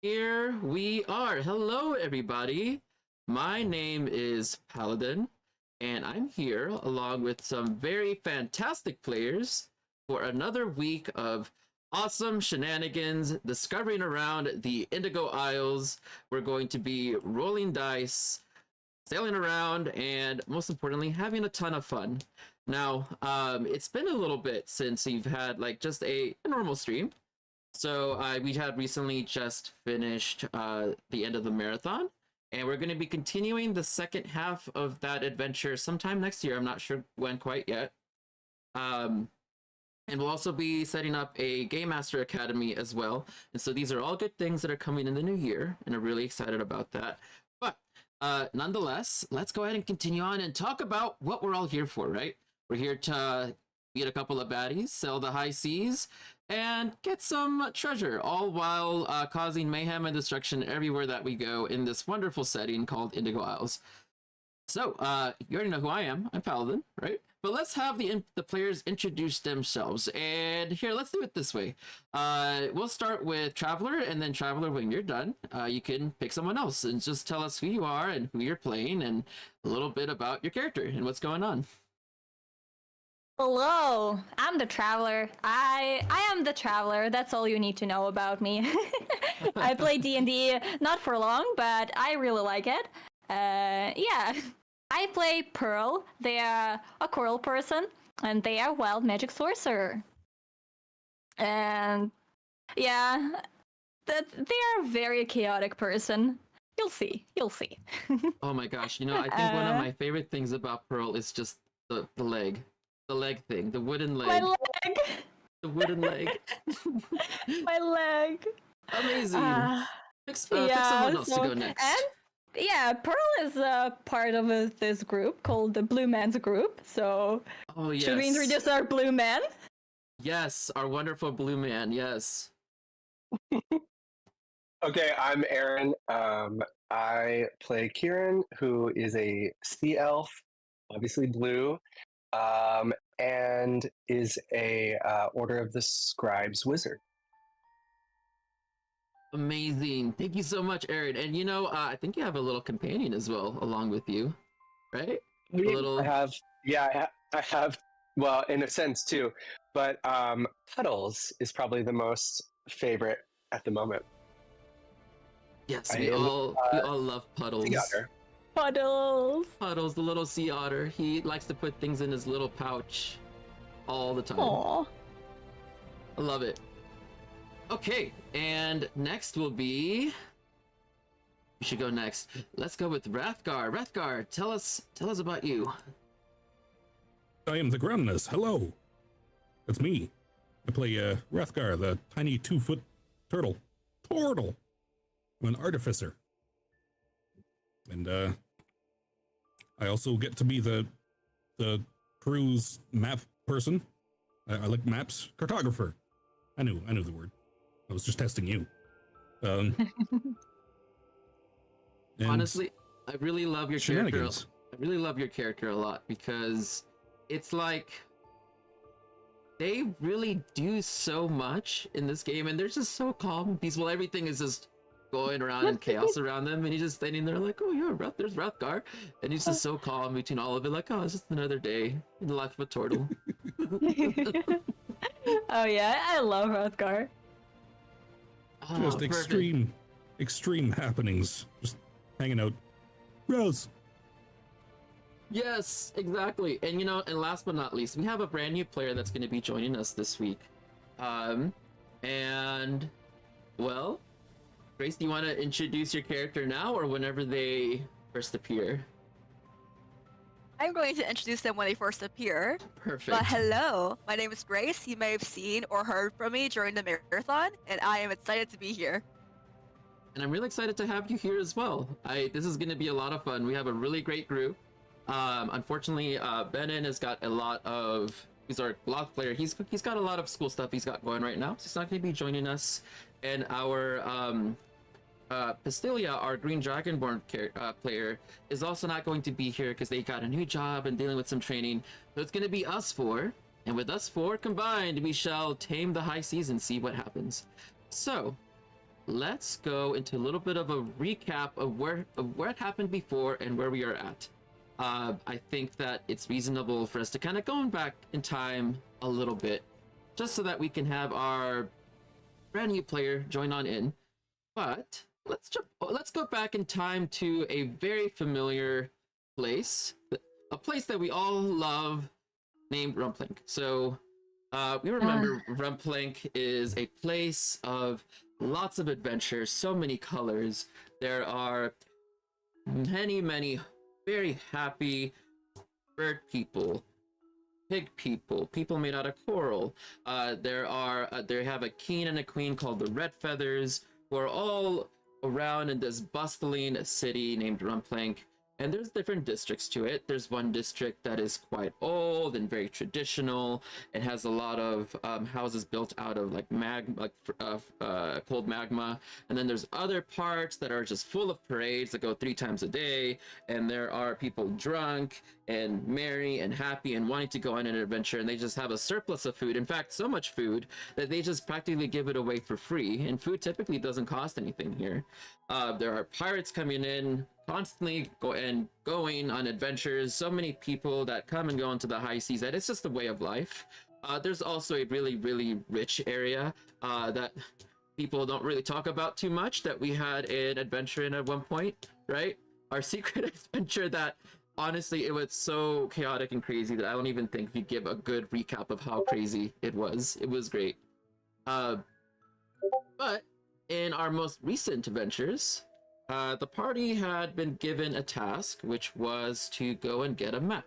Here we are. Hello, everybody. My name is Paladin, and I'm here along with some very fantastic players for another week of awesome shenanigans, discovering around the Indigo Isles. We're going to be rolling dice, sailing around, and most importantly, having a ton of fun. Now, it's been a little bit since we've had like just a normal stream. So we had recently just finished the end of the marathon, and we're going to be continuing the second half of that adventure sometime next year. I'm not sure when quite yet. And we'll also be setting up a Game Master Academy as well. And so these are all good things that are coming in the new year, and I'm really excited about that. But nonetheless, let's go ahead and continue on and talk about what we're all here for, right? We're here to beat a couple of baddies, sail the high seas, and get some treasure, all while causing mayhem and destruction everywhere that we go in this wonderful setting called Indigo Isles. So, you already know who I am. I'm Paladin, right? But let's have the players introduce themselves. And here, let's do it this way. We'll start with Traveler, and then Traveler, when you're done, you can pick someone else and just tell us who you are and who you're playing and a little bit about your character and what's going on. Hello, I'm the Traveler. I am the Traveler. That's all you need to know about me. I play D&D not for long, but I really like it. Yeah, I play Pearl. They are a coral person, and they are wild magic sorcerer. And yeah, they are a very chaotic person. You'll see. You'll see. Oh my gosh! You know, I think one of my favorite things about Pearl is just the leg. The leg thing, the wooden leg. My leg. The wooden leg. My leg. Amazing. Pick someone else to go next. And yeah, Pearl is a part of this group called the Blue Man's Group. So should we introduce our Blue Man? Yes, our wonderful Blue Man. Yes. Okay, I'm Aaron. I play Kieran, who is a sea elf, obviously blue. And is a Order of the Scribes wizard. Amazing. Thank you so much, Aaron. And you know, I think you have a little companion as well along with you, right? A little... I have, well, in a sense too, but Puddles is probably the most favorite at the moment. Yes, we all love Puddles. Puddles. Puddles, the little sea otter. He likes to put things in his little pouch all the time. Aww. I love it. Okay, and next will be... We should go next. Let's go with Rathgar. Rathgar, tell us about you. I am the Grumness. Hello. It's me. I play Rathgar, the tiny 2-foot turtle. Turtle. I'm an artificer. And I also get to be the crew's map person. I like maps. Cartographer. I knew the word. I was just testing you. Honestly, I really love your character. I really love your character a lot because it's like they really do so much in this game, and they're just so calm and peaceful. Everything is just going around in chaos around them, and he's just standing there like, oh yeah, there's Rathgar, and he's just so calm between all of it, like, oh, it's just another day in the life of a turtle. Oh yeah, I love Rathgar. Just extreme happenings, just hanging out. Rose. Yes, exactly. And you know, and last but not least, we have a brand new player that's going to be joining us this week. And well, Grace, do you want to introduce your character now or whenever they first appear? I'm going to introduce them when they first appear. Perfect. But hello, my name is Grace. You may have seen or heard from me during the marathon, and I am excited to be here. And I'm really excited to have you here as well. This is going to be a lot of fun. We have a really great group. Unfortunately, Benin has got he's our block player. He's got a lot of school stuff he's got going right now, so he's not going to be joining us. And our Pastilia, our Green Dragonborn player, is also not going to be here because they got a new job and dealing with some training. So it's going to be us four, and with us four combined, we shall tame the high seas and see what happens. So, let's go into a little bit of a recap of what happened before and where we are at. I think that it's reasonable for us to kind of go back in time a little bit, just so that we can have our brand new player join on in. But let's go back in time to a very familiar place, a place that we all love, named Rumplink. So we remember Rumplink is a place of lots of adventure, so many colors. There are many very happy bird people, pig people, people made out of coral. They have a king and a queen called the Red Feathers, who are all around in this bustling city named Rumplink. And there's different districts to it. There's one district that is quite old and very traditional. It has a lot of houses built out of like cold magma. And then there's other parts that are just full of parades that go 3 times a day. And there are people drunk and merry and happy and wanting to go on an adventure. And they just have a surplus of food. In fact, so much food that they just practically give it away for free. And food typically doesn't cost anything here. There are pirates coming in constantly going on adventures. So many people that come and go into the high seas that it's just a way of life. There's also a really rich area that people don't really talk about too much, that we had an adventure in at one point, right? Our secret adventure that honestly, it was so chaotic and crazy that I don't even think we give a good recap of how crazy it was. It was great. But in our most recent adventures, the party had been given a task, which was to go and get a map.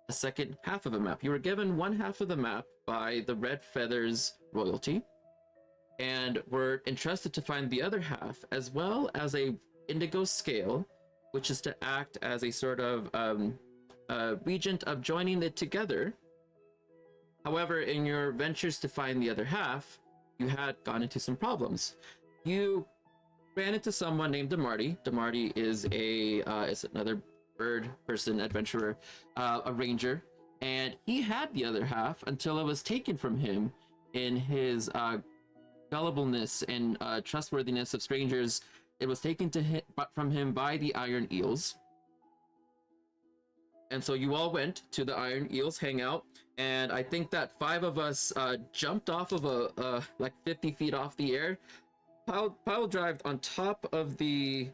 A second half of a map. You were given one half of the map by the Red Feathers royalty, and were entrusted to find the other half, as well as a indigo scale, which is to act as a sort of regent of joining it together. However, in your ventures to find the other half, you had gone into some problems. You ran into someone named Demarty. Demarty is another bird person, adventurer, a ranger, and he had the other half until it was taken from him in his gullibleness and trustworthiness of strangers. It was taken from him by the Iron Eels. And so you all went to the Iron Eels hangout, and I think that 5 of us jumped off of a like 50 feet off the air, pile drived on top of the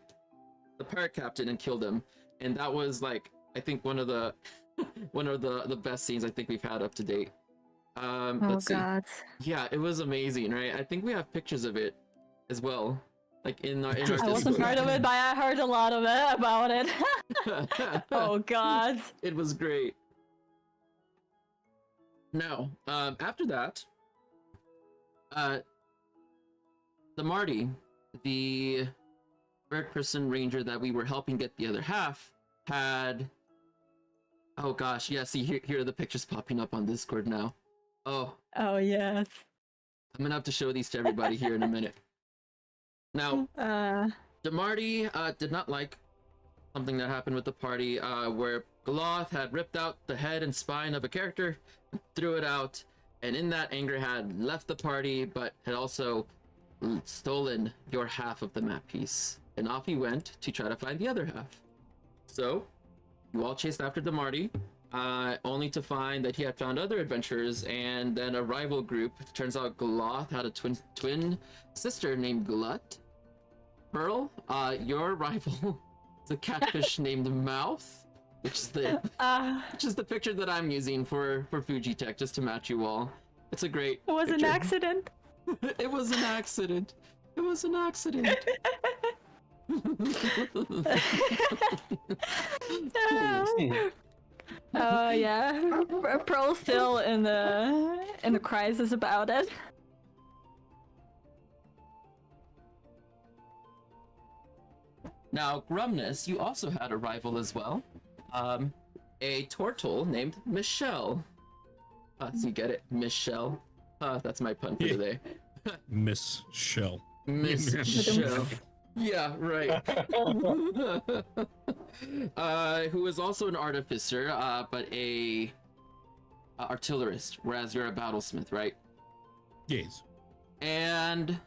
pirate captain and killed him. And that was like, I think one of the best scenes I think we've had up to date. Let's see. Yeah, it was amazing, right? I think we have pictures of it as well, like in our I wasn't part of it, but I heard a lot of it about it. Oh god, it was great. Now, after that, the Marty, the bird person ranger that we were helping get the other half, had... Oh gosh, yeah, see, here are the pictures popping up on Discord now. Oh yes. I'm gonna have to show these to everybody here in a minute. Now, Demarty did not like something that happened with the party, where Goloth had ripped out the head and spine of a character, threw it out, and in that anger had left the party, but had also stolen your half of the map piece. And off he went to try to find the other half. So, you all chased after Demarty, only to find that he had found other adventurers, and then a rival group. Turns out Goloth had a twin sister named Glut. Pearl, your rival is a catfish named Mouth, which is the picture that I'm using for Fujitech, just to match you all. It's a great It was picture. an accident. It was an accident. It was an accident. Oh yeah, Pearl's still in the crisis about it. Now, Grumness, you also had a rival as well. A turtle named Michelle. So you get it, Michelle. That's my pun for today. Miss Shell. Miss Shell. Yeah, right. Who is also an artificer, but a artillerist, whereas you're a battlesmith, right? Yes. And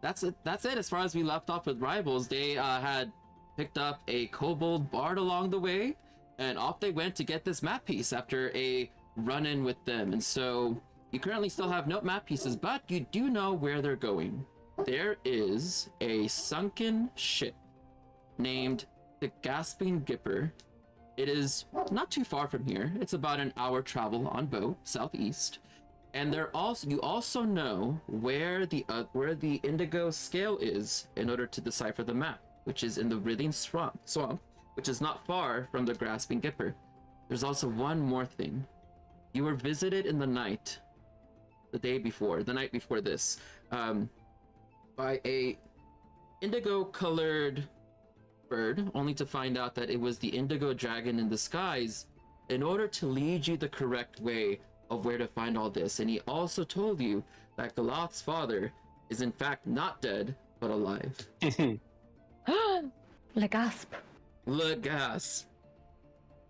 that's it. That's it. As far as we left off with rivals, they had picked up a kobold bard along the way, and off they went to get this map piece after a run-in with them. And so you currently still have no map pieces, but you do know where they're going. There is a sunken ship named the Gasping Gipper. It is not too far from here. It's about an hour travel on boat southeast. And you also know where the Indigo scale is in order to decipher the map, which is in the Writhing Swamp, which is not far from the Grasping Gipper. There's also one more thing. You were visited in the night, the night before this, by a indigo-colored bird, only to find out that it was the Indigo Dragon in disguise in order to lead you the correct way of where to find all this. And he also told you that Galoth's father is in fact not dead, but alive. Le gasp. Le gasp.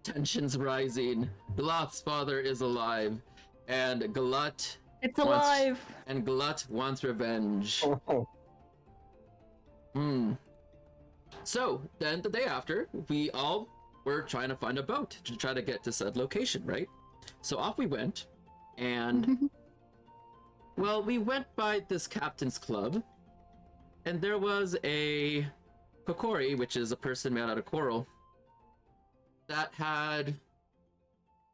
Tensions rising. Galoth's father is alive, and Galut It's alive. and Galut wants revenge. So then the day after, we all were trying to find a boat to try to get to said location, right? So off we went, and well, we went by this captain's club, and there was a Kokori, which is a person made out of coral, that had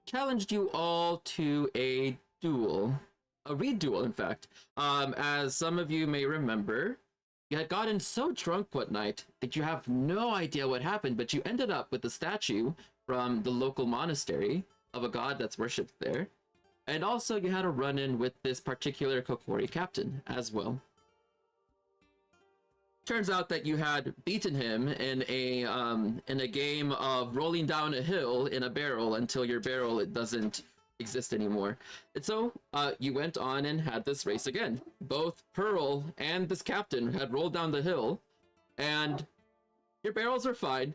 challenged you all to a duel, a reduel, in fact. As some of you may remember, you had gotten so drunk one night that you have no idea what happened, but you ended up with a statue from the local monastery of a god that's worshipped there. And also you had a run-in with this particular Kokori captain as well. Turns out that you had beaten him in a game of rolling down a hill in a barrel until your barrel doesn't exist anymore. And so you went on and had this race again. Both Pearl and this captain had rolled down the hill, and your barrels were fine,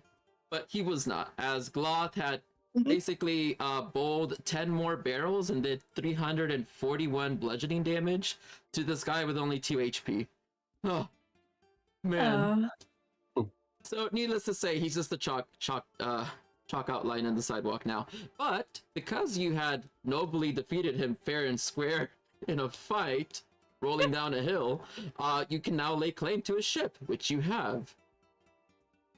but he was not, as Gloth had basically bowled 10 more barrels and did 341 bludgeoning damage to this guy with only 2 HP. Oh, man. So needless to say, he's just a chalk outline in the sidewalk now. But because you had nobly defeated him fair and square in a fight, rolling down a hill, you can now lay claim to a ship, which you have.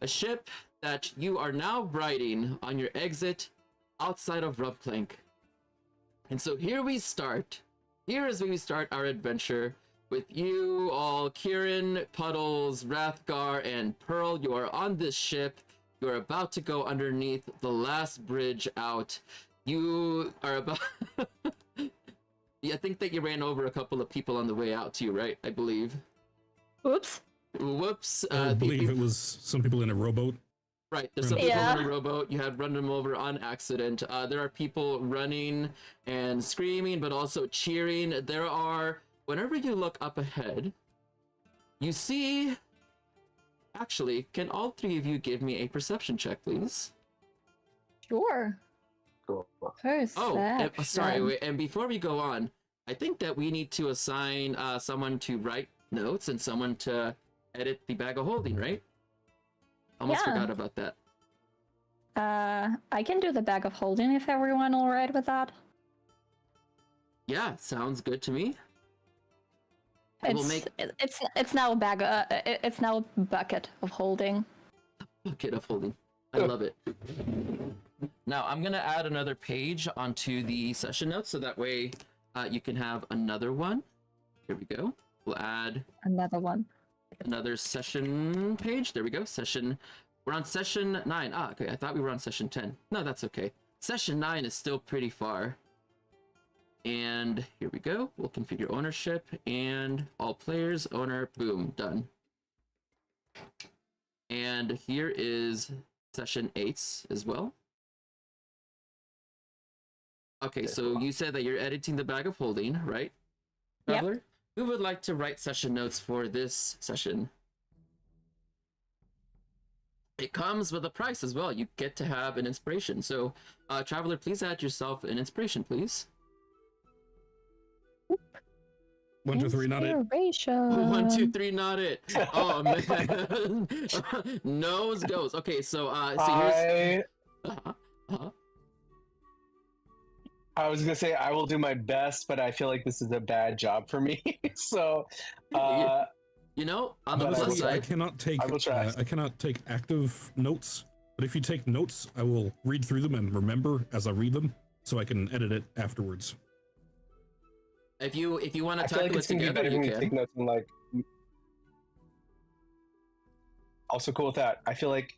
A ship that you are now riding on your exit outside of Rubclank. And so here we start. Here is where we start our adventure with you all, Kieran, Puddles, Rathgar, and Pearl. You are on this ship. You are about to go underneath the last bridge out. You are about... I think that you ran over a couple of people on the way out too, right? I believe. Oops. Whoops. I believe it was some people in a rowboat. Right, there's some people in a rowboat. You had run them over on accident. There are people running and screaming, but also cheering. There are... Whenever you look up ahead, you see... Actually, can all three of you give me a perception check, please? Sure. Cool. Sorry, wait, and before we go on, I think that we need to assign someone to write notes and someone to edit the bag of holding, right? Almost forgot about that. I can do the bag of holding if everyone all right with that. Yeah, sounds good to me. It's now a bag. It's now a bucket of holding. Bucket of holding. I love it. Now I'm gonna add another page onto the session notes so that way you can have another one. Here we go. We'll add another one. Another session page. There we go. We're on session 9. Okay. I thought we were on session 10. No, that's okay. Session 9 is still pretty far. And here we go. We'll configure ownership and all players, owner, boom, done. And here is session 8 as well. Okay, so you said that you're editing the bag of holding, right? Traveler? Yep. Who would like to write session notes for this session? It comes with a price as well. You get to have an inspiration. So, Traveler, please add yourself an inspiration, please. 1, 2, 3, not it. Inspiration. 1, 2, 3, not it. Oh man. Nose goes. Okay, so here's. Uh-huh. I was gonna say I will do my best, but I feel like this is a bad job for me. So, You know, on the But I plus will I side, cannot take I will try. I cannot take active notes, but if you take notes, I will read through them and remember as I read them, so I can edit it afterwards. if you want to I feel like tackle it it's gonna be together, better you when you take can. notes and like. Also cool with that. I feel like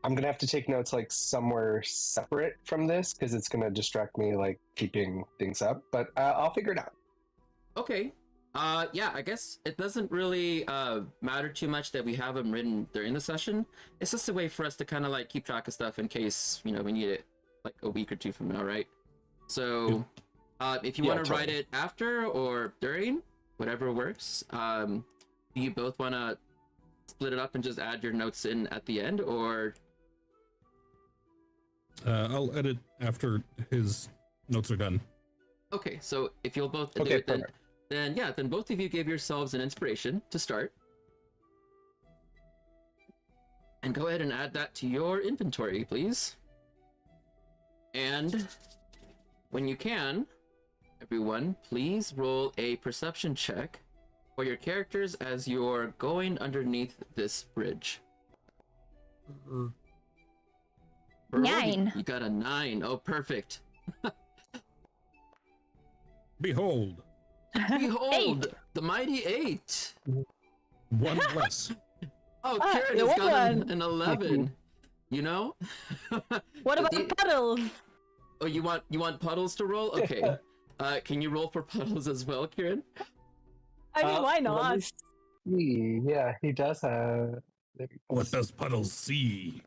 I'm gonna have to take notes like somewhere separate from this because it's gonna distract me like keeping things up. But I'll figure it out. Okay. Yeah, I guess it doesn't really matter too much that we have them written during the session. It's just a way for us to kind of like keep track of stuff in case, you know, we need it like a week or two from now, right? So, if you Yeah, want to write totally. it after or during, whatever works. Do you both want to split it up and just add your notes in at the end, or? I'll edit after his notes are done. Okay, so if you'll both do Okay, it, then, perfect. then both of you give yourselves an inspiration to start. And go ahead and add that to your inventory, please. And when you can, everyone, please roll a perception check for your characters as you're going underneath this bridge. Burl, 9. You got a 9. Oh, perfect. Behold, Behold, the mighty 8. one less. Oh, Ah, Kieran the has got one. an 11. You know? What Does about he- puddles? Oh, you want puddles to roll? Okay. Can you roll for puddles as well, Kieran? I mean, why Let not? me see. Yeah, he does have. What does Puddles see?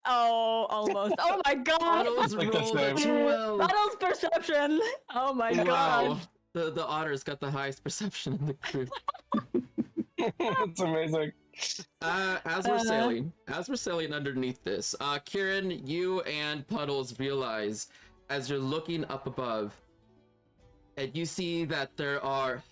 Oh, almost. Oh my god. Puddles Like the rolled a same. 12. Puddles perception. Oh my Wow. god. The otter's got the highest perception in the group. That's amazing. As we're sailing underneath this, Kieran, you and Puddles realize as you're looking up above, and you see that there are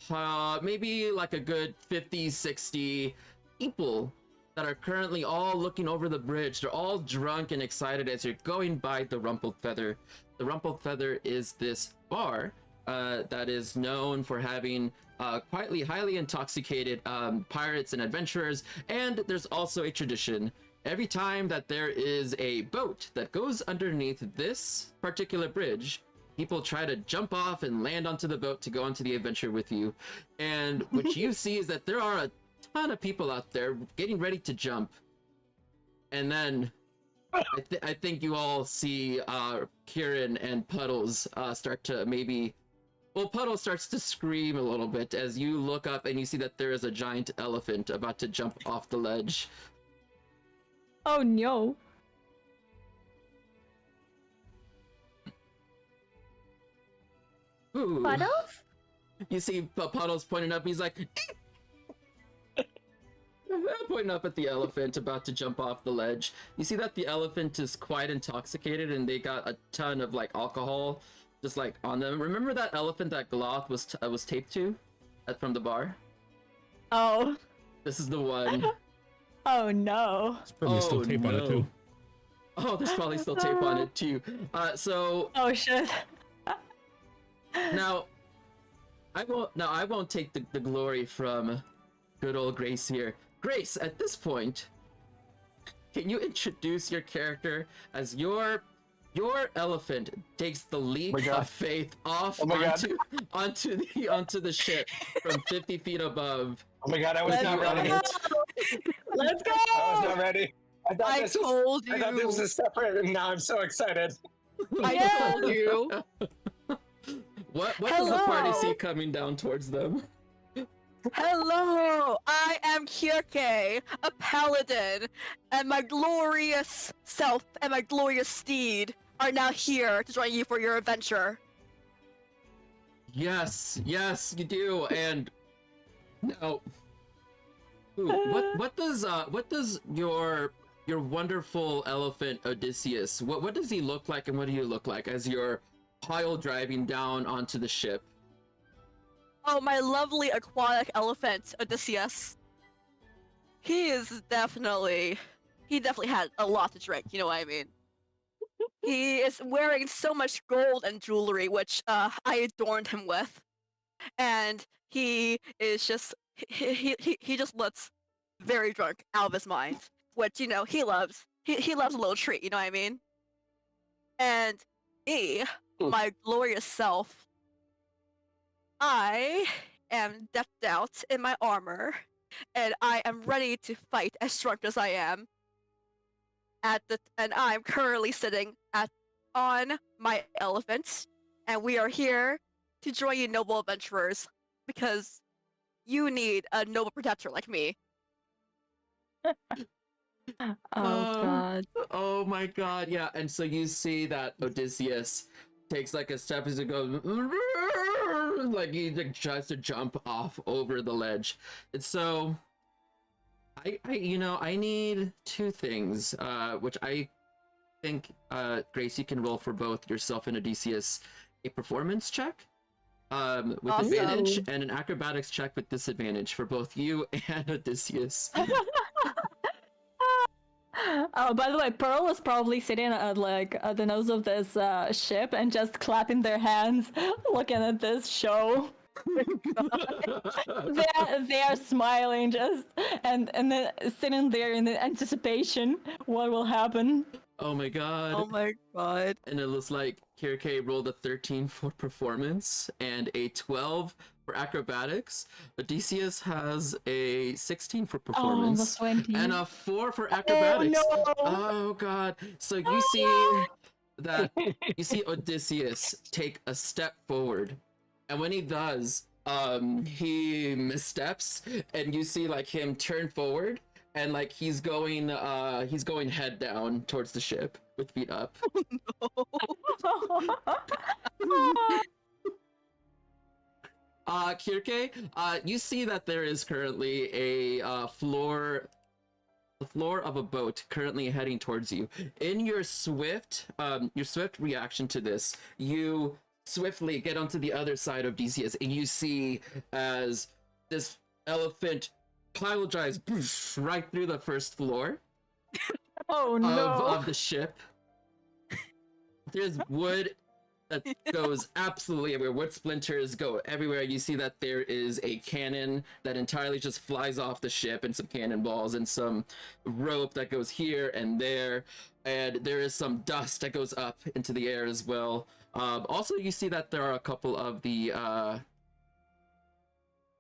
maybe like a good 50, 60 people that are currently all looking over the bridge. They're all drunk and excited as you're going by the Rumpled Feather. The Rumpled Feather is this bar that is known for having highly intoxicated pirates and adventurers, and there's also a tradition. Every time that there is a boat that goes underneath this particular bridge, people try to jump off and land onto the boat to go onto the adventure with you. And what you see is that there are a ton of people out there getting ready to jump. And then I think you all see Kieran and Puddles start to maybe... Well, Puddles starts to scream a little bit as you look up and you see that there is a giant elephant about to jump off the ledge. Oh no. Ooh. Puddles? You see Puddles pointing up, he's like... pointing up at the elephant about to jump off the ledge. You see that the elephant is quite intoxicated and they got a ton of like alcohol just like on them. Remember that elephant that Gloth was taped to from the bar? Oh. This is the one. Oh no. There's probably still tape on it too. Oh, there's probably still tape on it too. So Oh shit. now I won't take the glory from good old Grace here. Grace, at this point, can you introduce your character as your elephant takes the leap Oh my God. of faith off Oh my God. onto the ship from 50 feet above? Oh my god, I was Let's not go. ready. Let's go. I was not ready. I thought I this told I thought this was you. a separate, and now I'm so excited. I Yeah. told you. What does the party Hello. see coming down towards them? Hello, I am Kirke, a paladin, and my glorious self and my glorious steed are now here to join you for your adventure. Yes, you do. And now, ooh, what does your wonderful elephant Odysseus, what does he look like, and what do you look like as you're pile driving down onto the ship? Oh, my lovely aquatic elephant, Odysseus. He definitely had a lot to drink, you know what I mean? He is wearing so much gold and jewelry, which I adorned him with. And he is just he just looks very drunk out of his mind, which he loves. He loves a little treat, you know what I mean? And me, my glorious self, I am decked out in my armor, and I am ready to fight as drunk as I am. And I'm currently sitting on my elephant, and we are here to join you, noble adventurers, because you need a noble protector like me. Oh god. Oh my god, yeah. And so you see that Odysseus takes like a step as he goes, like he like, tries to jump off over the ledge. And so I need two things, which I think Grace, you can roll for both yourself and Odysseus a performance check with Awesome. advantage, and an acrobatics check with disadvantage for both you and Odysseus. Oh, by the way, Pearl was probably sitting at the nose of this ship and just clapping their hands, looking at this show. they are smiling just and then sitting there in the anticipation what will happen. Oh my god. Oh my god. And it looks like Kirke rolled a 13 for performance and a 12 for acrobatics. Odysseus has a 16 for performance Oh, the 20. and a 4 for acrobatics. Oh no! Oh god. So you see Odysseus take a step forward, and when he does, he missteps, and you see like him turn forward, and like he's going head down towards the ship with feet up. Kirke, you see that there is currently the floor of a boat currently heading towards you. In your swift reaction to this, you swiftly get onto the other side of Odysseus, and you see as this elephant pile drives right through the first floor Oh no! of the ship. There's wood that goes absolutely everywhere. Wood splinters go everywhere. You see that there is a cannon that entirely just flies off the ship, and some cannonballs, and some rope that goes here and there. And there is some dust that goes up into the air as well. Also, you see that there are a couple of the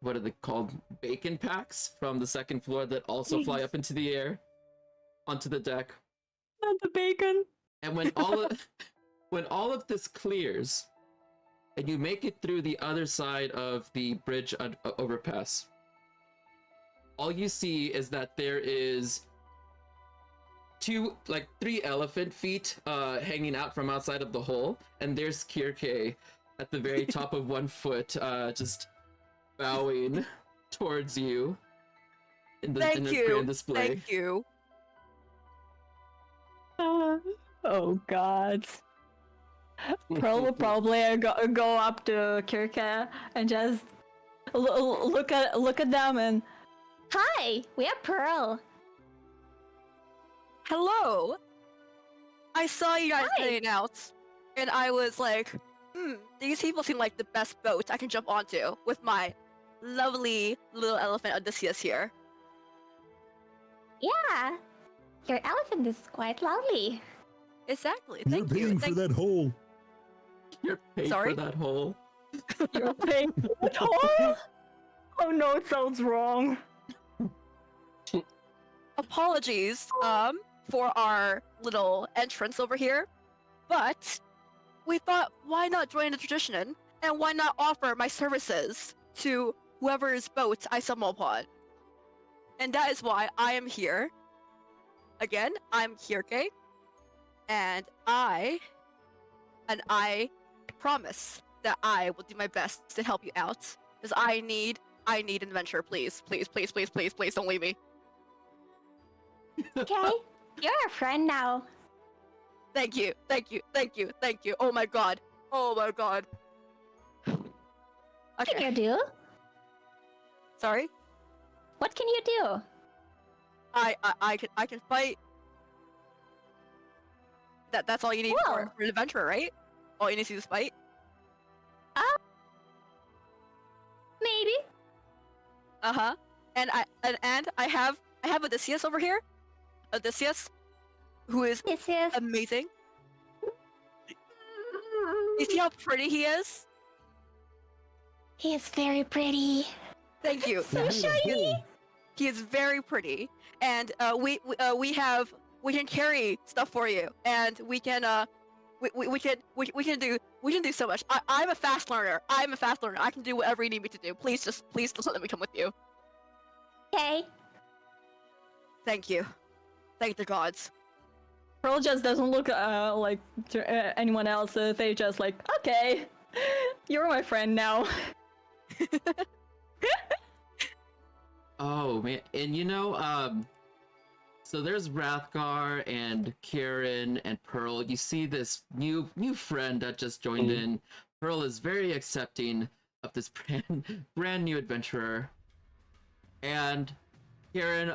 what are they called? Bacon packs from the second floor that also fly up into the air onto the deck. Not the bacon. And when all of this clears, and you make it through the other side of the bridge overpass, all you see is that there is three elephant feet hanging out from outside of the hole, and there's Kirke at the very top of one foot, just bowing towards you in the grand display. Thank you. Oh god. Pearl will probably go up to Kirke and just look at them and, hi, we are Pearl. Hello. I saw you guys Hi. heading out, and I was like, these people seem like the best boat I can jump onto with my lovely little elephant Odysseus here. Yeah, your elephant is quite lovely. Exactly. You're Thank you. paying for that hole. You're paid Sorry? for that hole. You're paying for the hole? Oh no, it sounds wrong. Apologies, for our little entrance over here, but we thought, why not join the tradition, and why not offer my services to whoever's boat I stumble upon? And that is why I am here. Again, I'm Kirke, and I promise that I will do my best to help you out, because I need an adventure. Please, please, please, please, please, please don't leave me. Okay, you're a friend now. Thank you, thank you, thank you, thank you. Oh my god. Oh my god. What can Okay. you do? Sorry. What can you do? I can fight. That's all you need Well. for an adventurer, right? All you need to do is fight. Maybe. Uh-huh. And I have Odysseus over here. Odysseus, who is This is. amazing. You see how pretty he is? He is very pretty. Thank you. So shiny. He is very pretty, and we can carry stuff for you, and we can do so much. I'm a fast learner. I can do whatever you need me to do. Please just let me come with you. Okay. Thank you. Thank the gods. Pearl just doesn't look like to anyone else. They just like, okay, you're my friend now. Oh man, and so there's Rathgar and Kieran and Pearl. You see this new friend that just joined in. Pearl is very accepting of this brand new adventurer. And Kieran,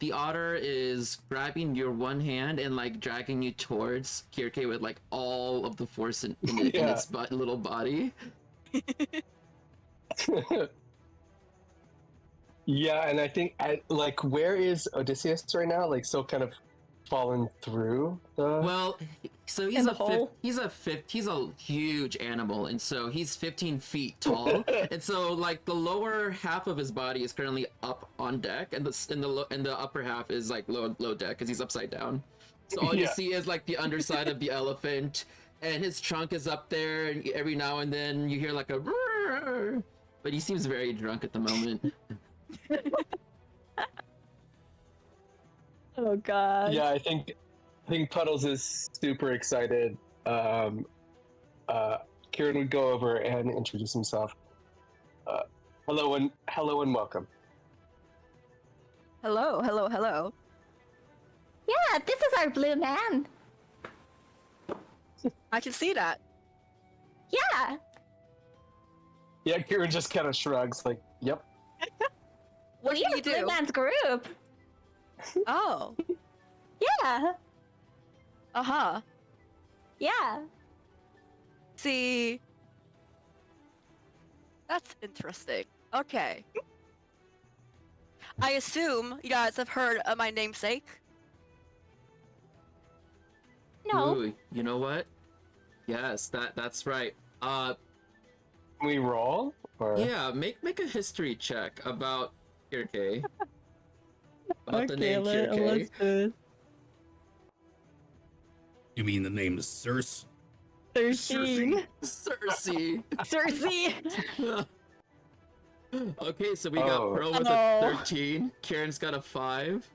the otter is grabbing your one hand and like dragging you towards Kirke with like all of the force in its little body. Yeah, and I think where is Odysseus right now? Like, still kind of fallen through the. Well, so In the hole? he's a huge animal, and so he's 15 feet tall, and so like the lower half of his body is currently up on deck, and the upper half is like low deck because he's upside down. So all you Yeah. see is like the underside of the elephant, and his trunk is up there, and every now and then you hear like a. Roar, but he seems very drunk at the moment. Oh god. Yeah, I think Puddles is super excited. Kieran would go over and introduce himself. Hello and welcome. Hello. Yeah, this is our blue man. I can see that. Yeah. Yeah, Kieran just kind of shrugs, like, "Yep." What We can are you Blue do? Man's group. Oh. Yeah. Uh-huh. Yeah. See. That's interesting. Okay. I assume you guys have heard of my namesake. No. Ooh, you know what? Yes, that's right. Can we roll? Or... Yeah, make a history check about Kirke. About the name let's Kirke. do it. You mean the name is Circe? 13. Cersei. Cersei. Okay, so we got Oh. Pearl with Oh. a 13. Karen's got a 5.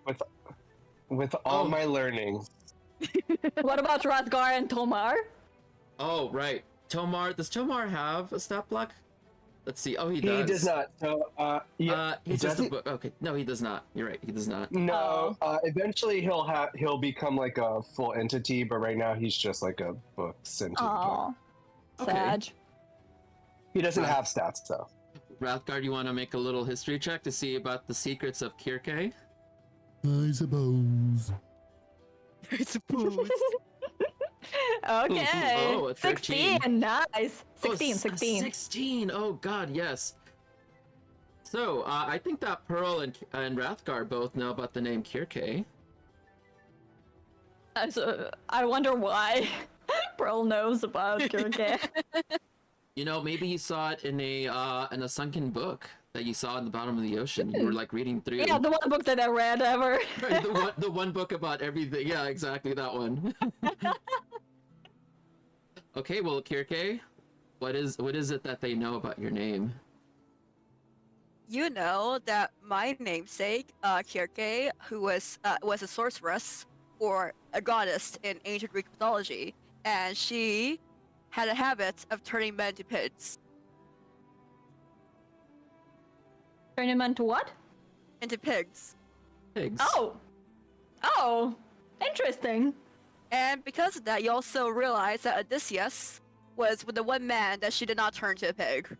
With all Oh. my learning. What about Rathgar and Tomar? Oh, right. Does Tomar have a stat block? Let's see. Oh, he He does. does not. So, yeah. He's does just a he? book. Okay, no, he does not. You're right. He does not. No. Eventually, he'll become like a full entity, but right now he's just like a book sentient. Oh. Okay. Sad. He doesn't Right. have stats though. Rathgar, you want to make a little history check to see about the secrets of Kirke? I suppose. I suppose. Okay. Oh, a 13. 16. Nice. 16. Oh, 16. 16. Oh God, yes. So I think that Pearl and Rathgar both know about the name Kirke. I wonder why Pearl knows about Kirke. You know, maybe you saw it in a sunken book that you saw in the bottom of the ocean. You were like reading through. Yeah, the one book that I read ever. Right, the one book about everything. Yeah, exactly that one. Okay, well, Kirke, what is it that they know about your name? You know that my namesake, Kirke, who was a sorceress or a goddess in ancient Greek mythology, and she had a habit of turning men into pigs. Turn him into what? Into pigs. Pigs. Oh, interesting. And because of that, you also realize that Odysseus was with the one man that she did not turn to a pig.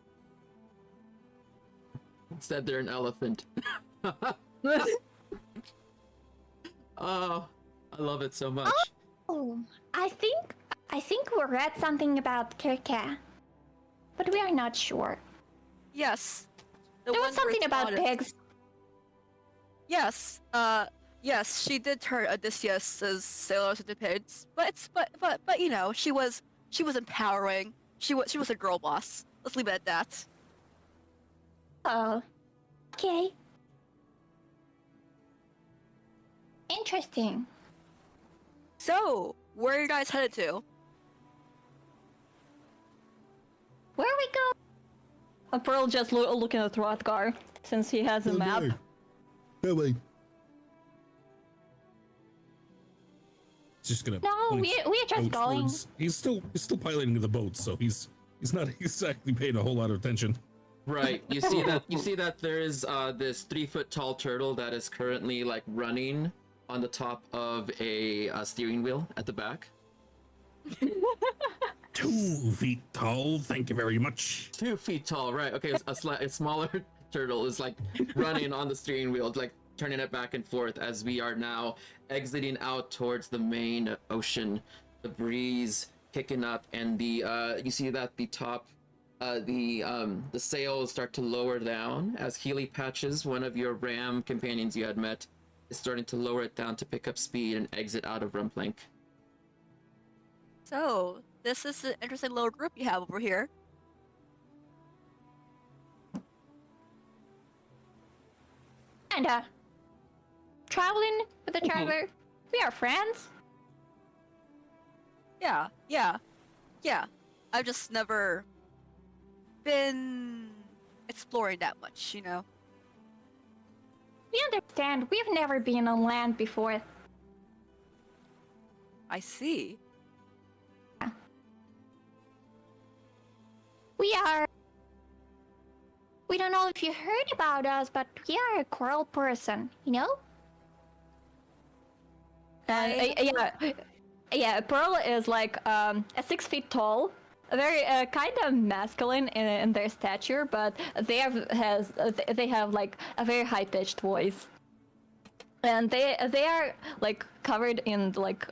Instead, they're an elephant. Oh, I love it so much. Oh, I think we read something about Kirka, but we are not sure. Yes. There was one something rich about goddess. pigs. Yes. Yes, she did turn Odysseus's sailors into pigs, but you know, she was empowering. She was a girl boss. Let's leave it at that. Oh, okay. Interesting. So, where are you guys headed to? Where we go? Pearl just looking at Hrothgar since he has a map. That way. He's just gonna. No, point we're just going. outwards. He's still piloting the boat, so he's not exactly paying a whole lot of attention. Right. You see that there is this 3-foot tall turtle that is currently like running on the top of a steering wheel at the back. 2 feet tall. Thank you very much. 2 feet tall, right? Okay, a smaller turtle is like running on the steering wheel, like turning it back and forth as we are now exiting out towards the main ocean. The breeze kicking up, and the you see that the top, the sails start to lower down as Healy Patches, one of your ram companions you had met, is starting to lower it down to pick up speed and exit out of Rumplank. So, this is an interesting little group you have over here. And traveling with the traveler. We are friends. Yeah. I've just never been exploring that much, you know? We understand. We've never been on land before. I see. We don't know if you heard about us, but we are a coral person, you know? Yeah, Pearl is like a 6 feet tall, very kind of masculine in their stature, but they have like a very high pitched voice, and they are like covered in like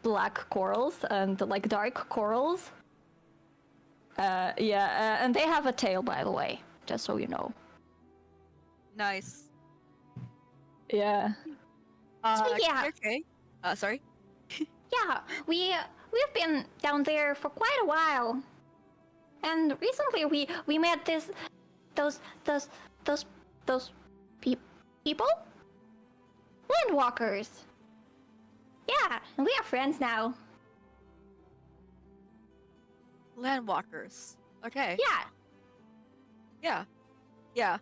black corals and like dark corals. And they have a tail, by the way, just so you know. Nice. Yeah. Yeah. Okay. Sorry? Yeah, we've been down there for quite a while, and recently we met those people, landwalkers. Yeah, and we are friends now. Landwalkers. Okay. Yeah. Yeah.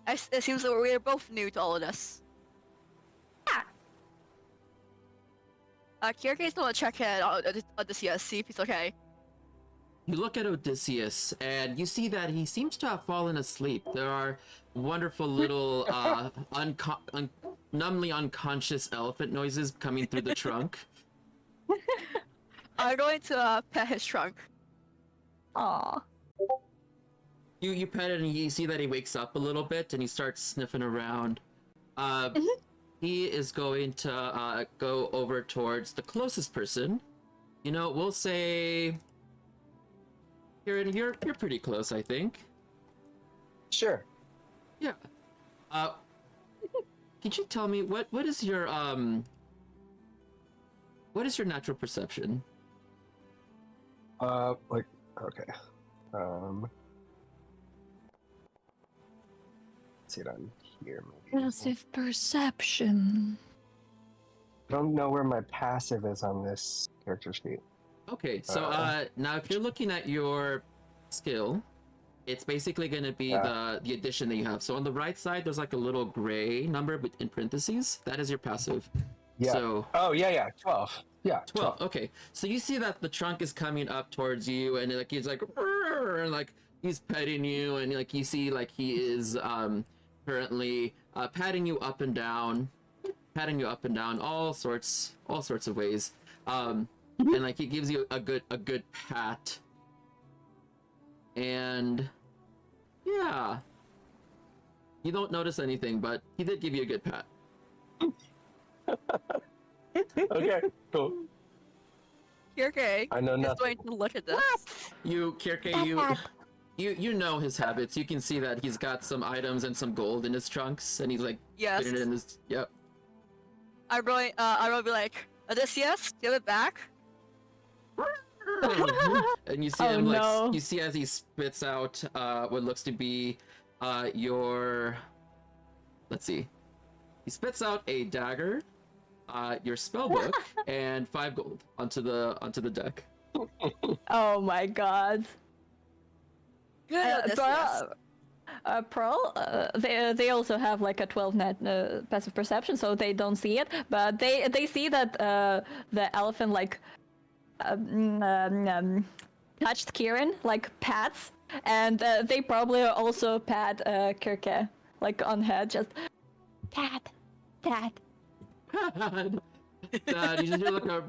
It seems that we're both new to all of this. Yeah. Kierke's gonna check in on Odysseus, see if he's okay. You look at Odysseus, and you see that he seems to have fallen asleep. There are wonderful little, numbly unconscious elephant noises coming through the trunk. I'm going to pet his trunk. Aw. You pet it, and you see that he wakes up a little bit, and he starts sniffing around. He is going to go over towards the closest person. You know, we'll say... You're pretty close, I think. Sure. Yeah. Could you tell me what is your natural perception? Okay. Let's see it on here. Maybe. Passive perception. I don't know where my passive is on this character sheet. Okay, so now if you're looking at your skill, it's basically going to be the addition that you have. So on the right side, there's like a little gray number in parentheses. That is your passive. Yeah. So, oh yeah, 12. Yeah, 12. Okay, so you see that the trunk is coming up towards you, and like he's like, "Rrr," and like he's petting you, and like you see like he is currently patting you up and down, all sorts of ways. And like he gives you a good pat, and yeah, You don't notice anything, but he did give you a good pat. Okay, cool. Kirke I know is nothing. going to look at this. What? You, Kirke, That bad. you know his habits. You can see that he's got some items and some gold in his trunks, and he's like Yes. putting it in his. Yep. I'm going to be like, Odysseus, give it back. And you see Oh, him like no. you see as he spits out what looks to be your. Let's see. He spits out a dagger, your spell book, and 5 gold onto the deck. Oh my god. Good, Odysseus. Pearl, they also have like a 12 net passive perception, so they don't see it, but they see that the elephant like touched Kieran, like pats, and they probably also pat Kirke, like on head, just pat. Dad, you just hear like a.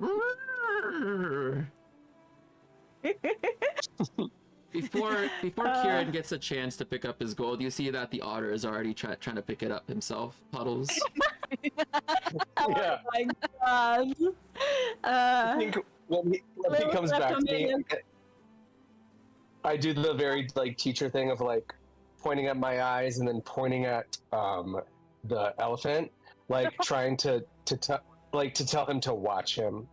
Before Kieran gets a chance to pick up his gold, you see that the otter is already trying to pick it up himself. Puddles. Yeah. My god. I think when he Little comes back to me, chameleon. I do the very like teacher thing of like pointing at my eyes and then pointing at the elephant, like trying to tell him to watch him.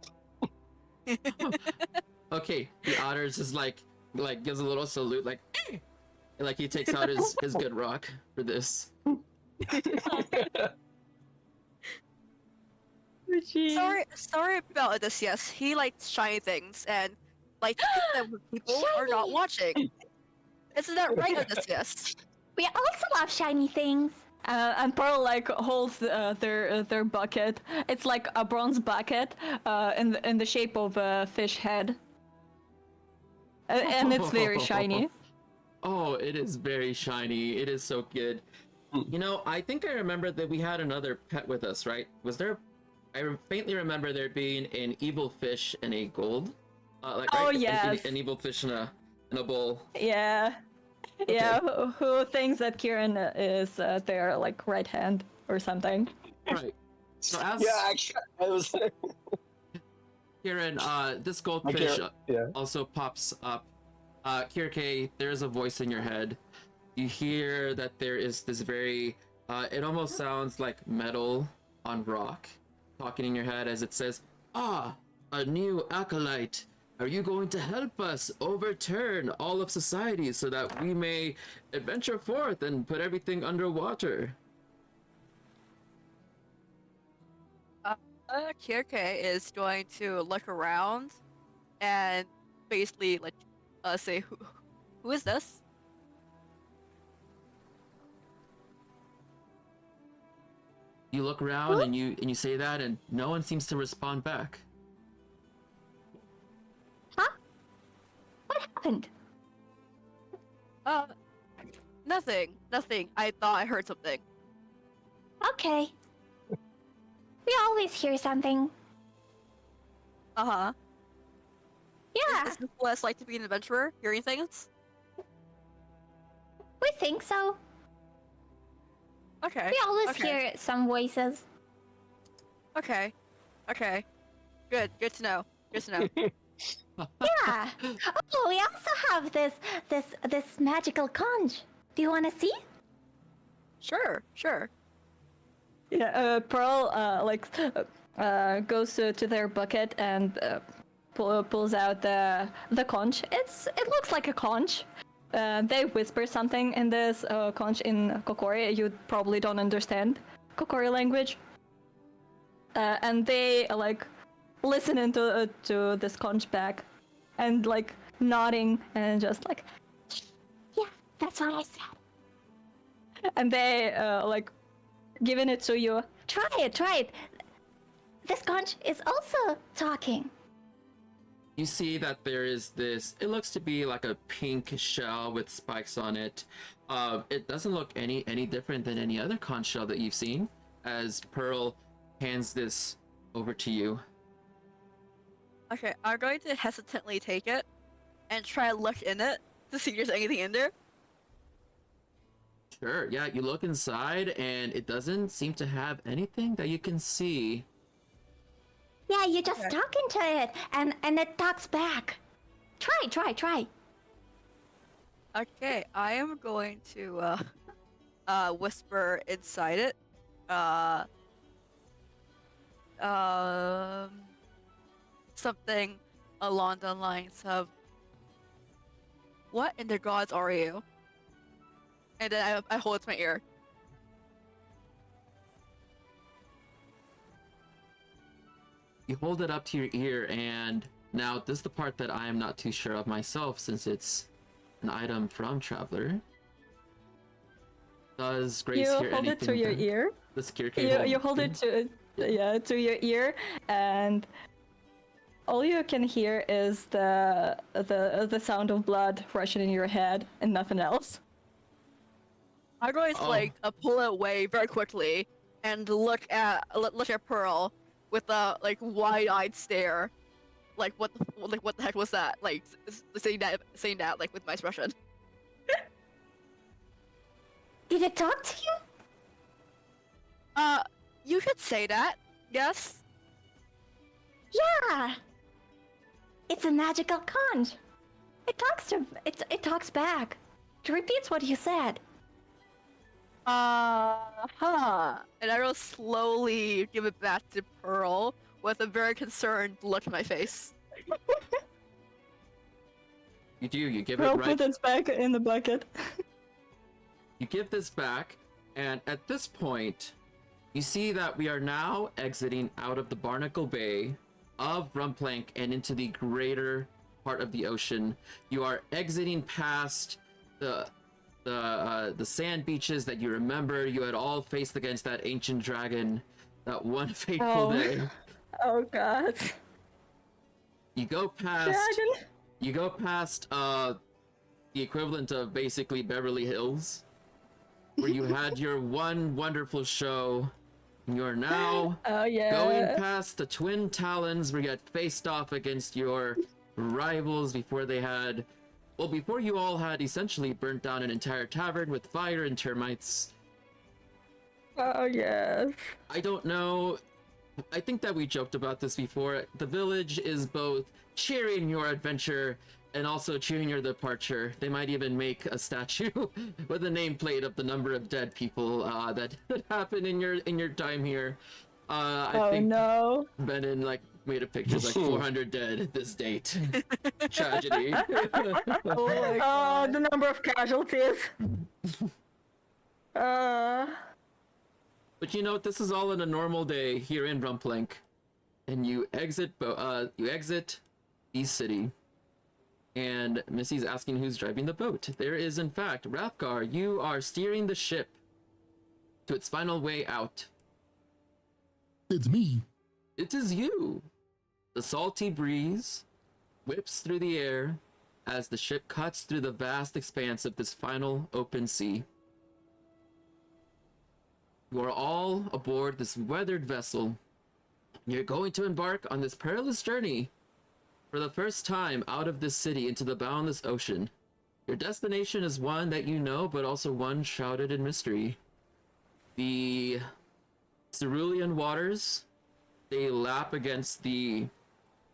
Okay, the otter's just like gives a little salute, like, "Eh!" And, like he takes out his good rock for this. Sorry about Odysseus. He likes shiny things and like that when people are not Shiny! watching. Isn't that right, Odysseus? We also love shiny things. And Pearl like holds their bucket. It's like a bronze bucket in the shape of a fish head. And it's very shiny. Oh, it is very shiny. It is so good. You know, I think I remember that we had another pet with us, right? Was there? I faintly remember there being an evil fish and a gold. Like, Oh, right? yes. An evil fish in a bowl. Yeah. Okay. Yeah, who thinks that Kieran is their like right hand or something? Right. So as Yeah, I was. Kieran, this I goldfish can't- yeah. also pops up. Kirke, there's a voice in your head. You hear that there is this very, it almost sounds like metal on rock, talking in your head as it says, "Ah, a new acolyte. Are you going to help us overturn all of society so that we may adventure forth and put everything underwater?" Kirke is going to look around and basically like say who is this? You look around and you say that, and no one seems to respond back. Huh? What happened? Nothing. I thought I heard something. Okay. We always hear something. Uh-huh. Yeah, Is this what it's like to be an adventurer? Hearing things? we think so. Okay. We always Okay. hear some voices. Okay. Good to know. Yeah. Oh, we also have this magical conch. Do you want to see? Sure. Yeah. Pearl goes to their bucket and pulls out the conch. It looks like a conch. They whisper something in this conch in Kokori. You probably don't understand Kokori language. And they like listen into to this conch back, and like nodding and just like, yeah, that's what I said. And they like giving it to you. Try it. This conch is also talking. You see that there is this, it looks to be like a pink shell with spikes on it. It doesn't look any different than any other conch shell that you've seen, as Pearl hands this over to you. Okay, I'm going to hesitantly take it and try to look in it to see if there's anything in there. Sure, yeah, you look inside and it doesn't seem to have anything that you can see. Yeah, you just Okay. talk into it, and it talks back. Try. Okay, I am going to whisper inside it. Um, something along the lines of, "What in the gods are you?" And then I hold it to my ear. You hold it up to your ear, and now this is the part that I am not too sure of myself, since it's an item from Traveler. Does Grace You hear hold anything it to your back? ear. The secure cable. You hold it to your ear, and all you can hear is the sound of blood rushing in your head and nothing else. I'm going to Oh. pull it away very quickly and look at Pearl with a wide-eyed stare, what the heck was that? Saying that with my expression. Did it talk to you? You could say that. Yes. Yeah. It's a magical conch. It talks back. It repeats what you said. And I will slowly give it back to Pearl with a very concerned look in my face. You do, you give Pearl it right. put it back in the bucket. You give this back, and at this point, you see that we are now exiting out of the Barnacle Bay of Rumplank and into the greater part of the ocean. You are exiting past the sand beaches that you remember you had all faced against that ancient dragon that one fateful day. Oh god. You go past Dragon. you go past the equivalent of basically Beverly Hills, where you had your one wonderful show. You're now Oh yeah. going past the Twin Talons, where you had faced off against your rivals before you all had essentially burnt down an entire tavern with fire and termites. Oh yes. I don't know. I think that we joked about this before. The village is both cheering your adventure and also cheering your departure. They might even make a statue with a nameplate of the number of dead people that happened in your time here. I think no. Benin made a picture. It's 400 dead this date. Tragedy. Oh, the number of casualties. But you know, this is all in a normal day here in Rumplank, and you exit the city, and Missy's asking who's driving the boat. There is, in fact, Rathgar. You are steering the ship to its final way out. It's me. It is you. The salty breeze whips through the air as the ship cuts through the vast expanse of this final open sea. You are all aboard this weathered vessel. You're going to embark on this perilous journey for the first time out of this city into the boundless ocean. Your destination is one that you know, but also one shrouded in mystery. The cerulean waters, they lap against the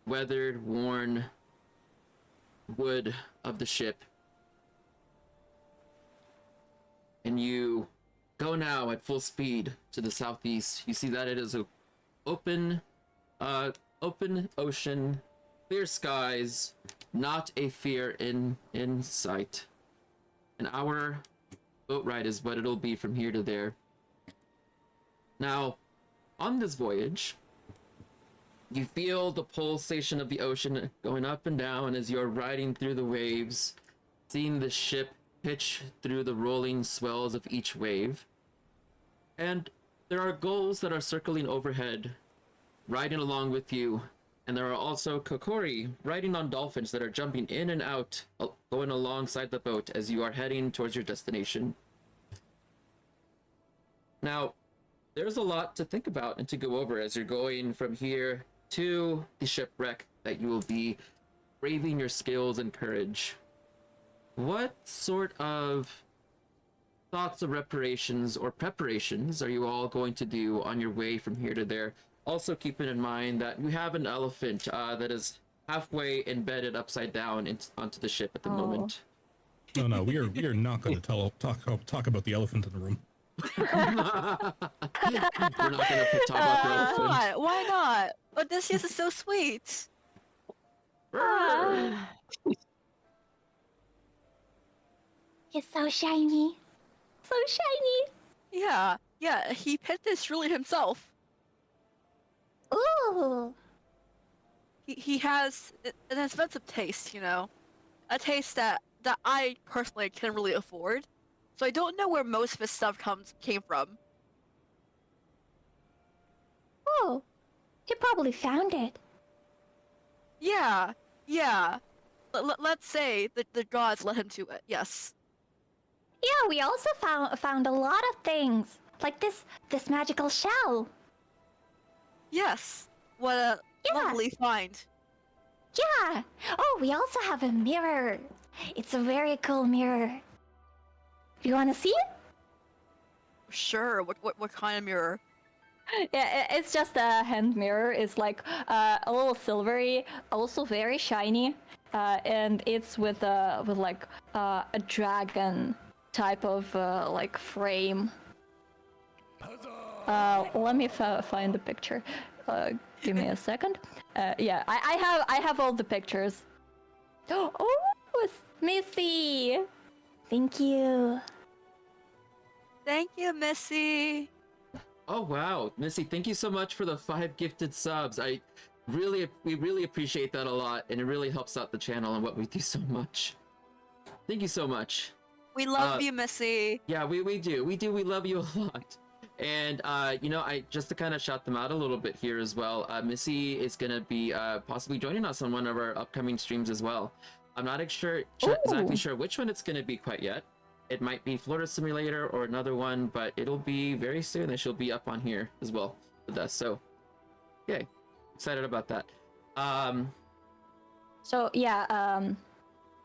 weathered, worn wood of the ship. And you go now at full speed to the southeast. You see that it is a open ocean, clear skies, not a fear in sight. An hour boat ride is what it'll be from here to there. Now, on this voyage, you feel the pulsation of the ocean going up and down as you're riding through the waves, seeing the ship pitch through the rolling swells of each wave. And there are gulls that are circling overhead, riding along with you. And there are also kokori riding on dolphins that are jumping in and out, going alongside the boat as you are heading towards your destination. Now, there's a lot to think about and to go over as you're going from here to the shipwreck that you will be braving your skills and courage. What sort of thoughts of reparations or preparations are you all going to do on your way from here to there? Also keeping in mind that you have an elephant that is halfway embedded upside down onto the ship at the moment. No, we are not going to talk about the elephant in the room. We're not going to talk about the elephant. Why not? Odysseus is so sweet. He's so shiny. So shiny. Yeah, he picked this truly himself. Ooh. He has an expensive taste, you know, a taste that I personally can really afford. So I don't know where most of his stuff came from. Oh. He probably found it. Yeah. Let's say that the gods led him to it. Yes. Yeah, we also found a lot of things. Like this magical shell. Yes. What a lovely find. Yeah. Oh, we also have a mirror. It's a very cool mirror. You want to see it? Sure. What kind of mirror? Yeah, it's just a hand mirror. It's like a little silvery, also very shiny, and it's with like a dragon type of like frame. Let me find the picture. Give me a second. Yeah, I have all the pictures. Oh, it's Missy. Thank you. Thank you, Missy. Oh wow, Missy, thank you so much for the 5 gifted subs. We really appreciate that a lot, and it really helps out the channel and what we do so much. Thank you so much. We love you, Missy. Yeah, we do. We love you a lot. And you know, I just to kind of shout them out a little bit here as well. Missy is gonna be possibly joining us on one of our upcoming streams as well. I'm not exactly sure which one it's gonna be quite yet. It might be Florida Simulator or another one, but it'll be very soon and she'll be up on here as well with us. So, yay. Excited about that. So, yeah,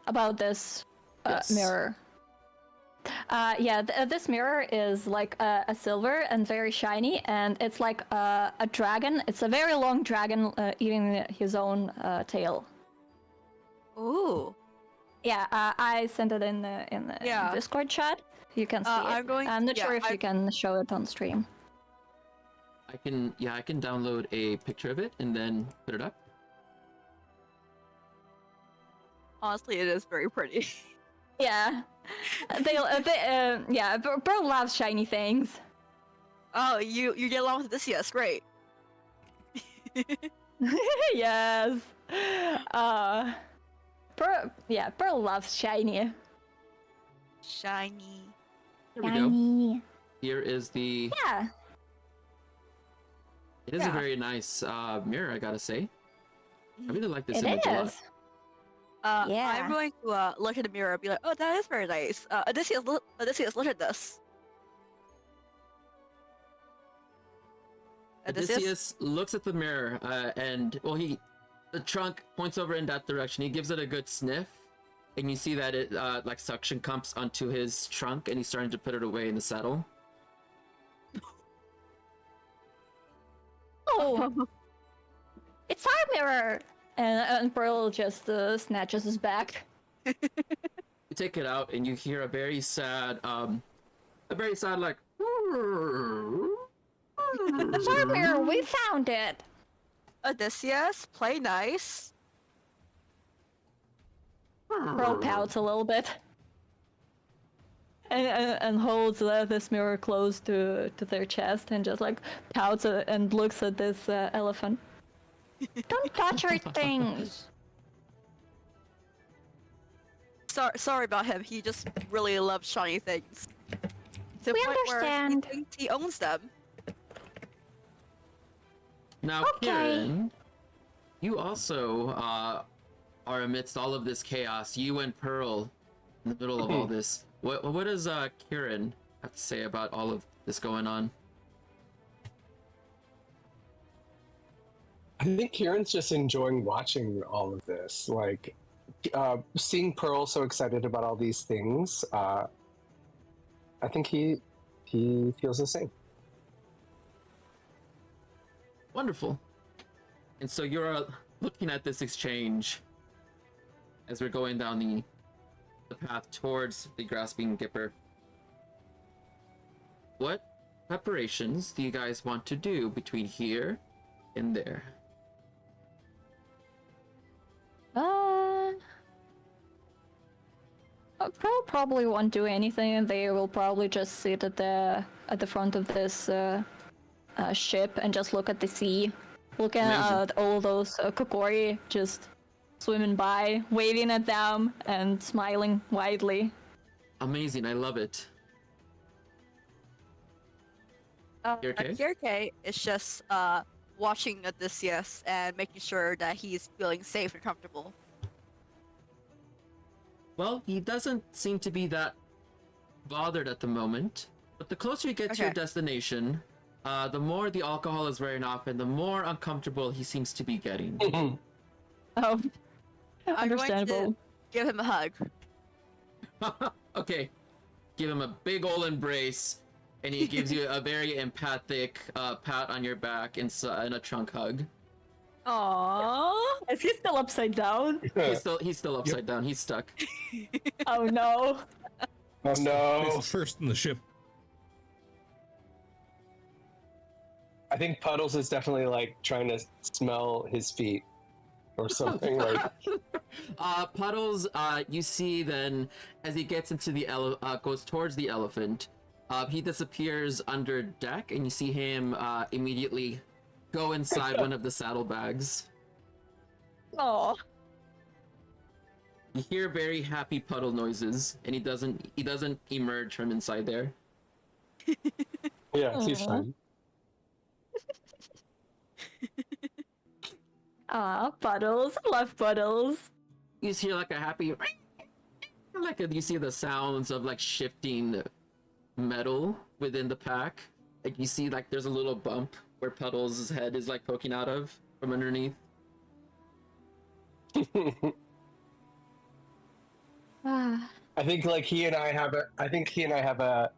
about this Yes. mirror. This mirror is like a silver and very shiny, and it's like a dragon. It's a very long dragon eating his own tail. Ooh. Yeah, I sent it in the Discord chat. You can see it. I'm not sure if you can show it on stream. I can download a picture of it and then put it up. Honestly, it is very pretty. Yeah, Bro loves shiny things. Oh, you get along with Odysseus, great. Yes. Pearl loves shiny. Shiny. Here we go. Here is the... Yeah. It is a very nice mirror, I gotta say. I really like this It image a lot. is. I'm going to look at the mirror and be like, oh, that is very nice. Odysseus, look at this. Odysseus looks at the mirror and, well, the trunk points over in that direction. He gives it a good sniff, and you see that it like suction comes onto his trunk, and he's starting to put it away in the saddle. Oh, it's our mirror. And Pearl just snatches his back. You take it out, and you hear a very sad like. It's our mirror. We found it. Odysseus, play nice. Pearl pouts a little bit. And holds this mirror close to their chest and just like pouts and looks at this elephant. Don't touch our things. Sorry about him. He just really loves shiny things. To the We point where understand. he thinks he owns them. Now, Okay. Kieran, you also are amidst all of this chaos. You and Pearl in the middle of all this. What does Kieran have to say about all of this going on? I think Kieran's just enjoying watching all of this. Like, seeing Pearl so excited about all these things I think he feels the same. Wonderful. And so you're looking at this exchange as we're going down the path towards the grasping Gipper. What preparations do you guys want to do between here and there? Probably won't do anything, and they will probably just sit at the front of this ship and just look at the sea, looking at all those kokori just swimming by, waving at them and smiling widely. Amazing, I love it. Kirke? Kirke is just watching Odysseus and making sure that he's feeling safe and comfortable. Well, he doesn't seem to be that bothered at the moment, but the closer you get to your destination, the more the alcohol is wearing off and the more uncomfortable he seems to be getting. Oh, I'm going understandable. to give him a hug. Okay, give him a big ol' embrace, and he gives you a very empathic pat on your back and a trunk hug. Aww. Is he still upside down? He's still upside down. He's stuck. Oh no. Oh no! It's first in the ship. I think Puddles is definitely like trying to smell his feet or something like. Puddles, you see then as he gets into the goes towards the elephant, he disappears under deck, and you see him immediately go inside one of the saddlebags. Aw. You hear very happy puddle noises, and he doesn't emerge from inside there. Yeah, he's Aw. fine. Ah, Puddles. I love Puddles. You just hear like a happy, you see the sounds of like shifting metal within the pack. Like you see like there's a little bump where Puddles' head is like poking out of from underneath. Ah. I think like he and I have a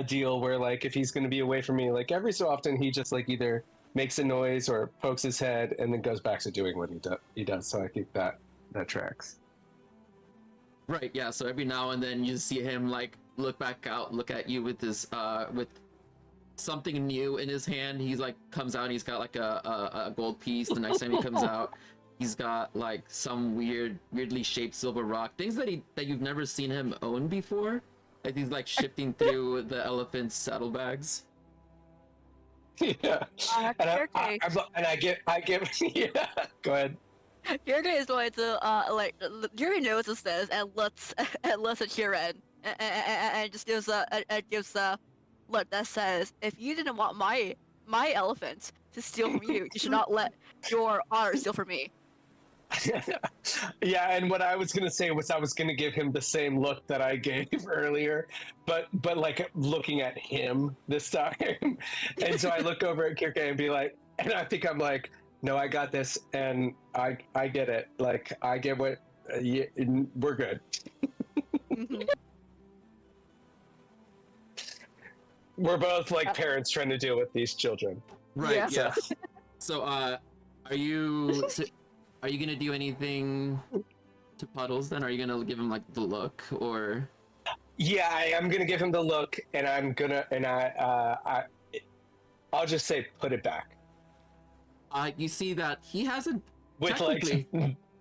deal where like if he's going to be away from me, like every so often he just like either makes a noise or pokes his head and then goes back to doing what he does. So I think that tracks. Right, yeah, so every now and then you see him like look back out, look at you with this with something new in his hand. He's like comes out and he's got like a gold piece. The next time he comes out, he's got like some weirdly shaped silver rock. Things that you've never seen him own before. Like he's like shifting through the elephant's saddlebags. Yeah. And I give yeah. Go ahead. Kirke is going to Yuri notices this and looks at Kiran and just gives a look that says, if you didn't want my elephant to steal from you, you should not let your otter steal from me. Yeah, and what I was gonna say was I was gonna give him the same look that I gave earlier, but like looking at him this time. And so I look over at Kirke and be like, and I think I'm like, no, I got this, and I get it. Like I get what we're good. We're both like parents trying to deal with these children. Right. Yeah. So are you gonna do anything to Puddles then? Are you gonna give him like the look or? Yeah, I am gonna give him the look, and I'll just say put it back. You see that he hasn't With technically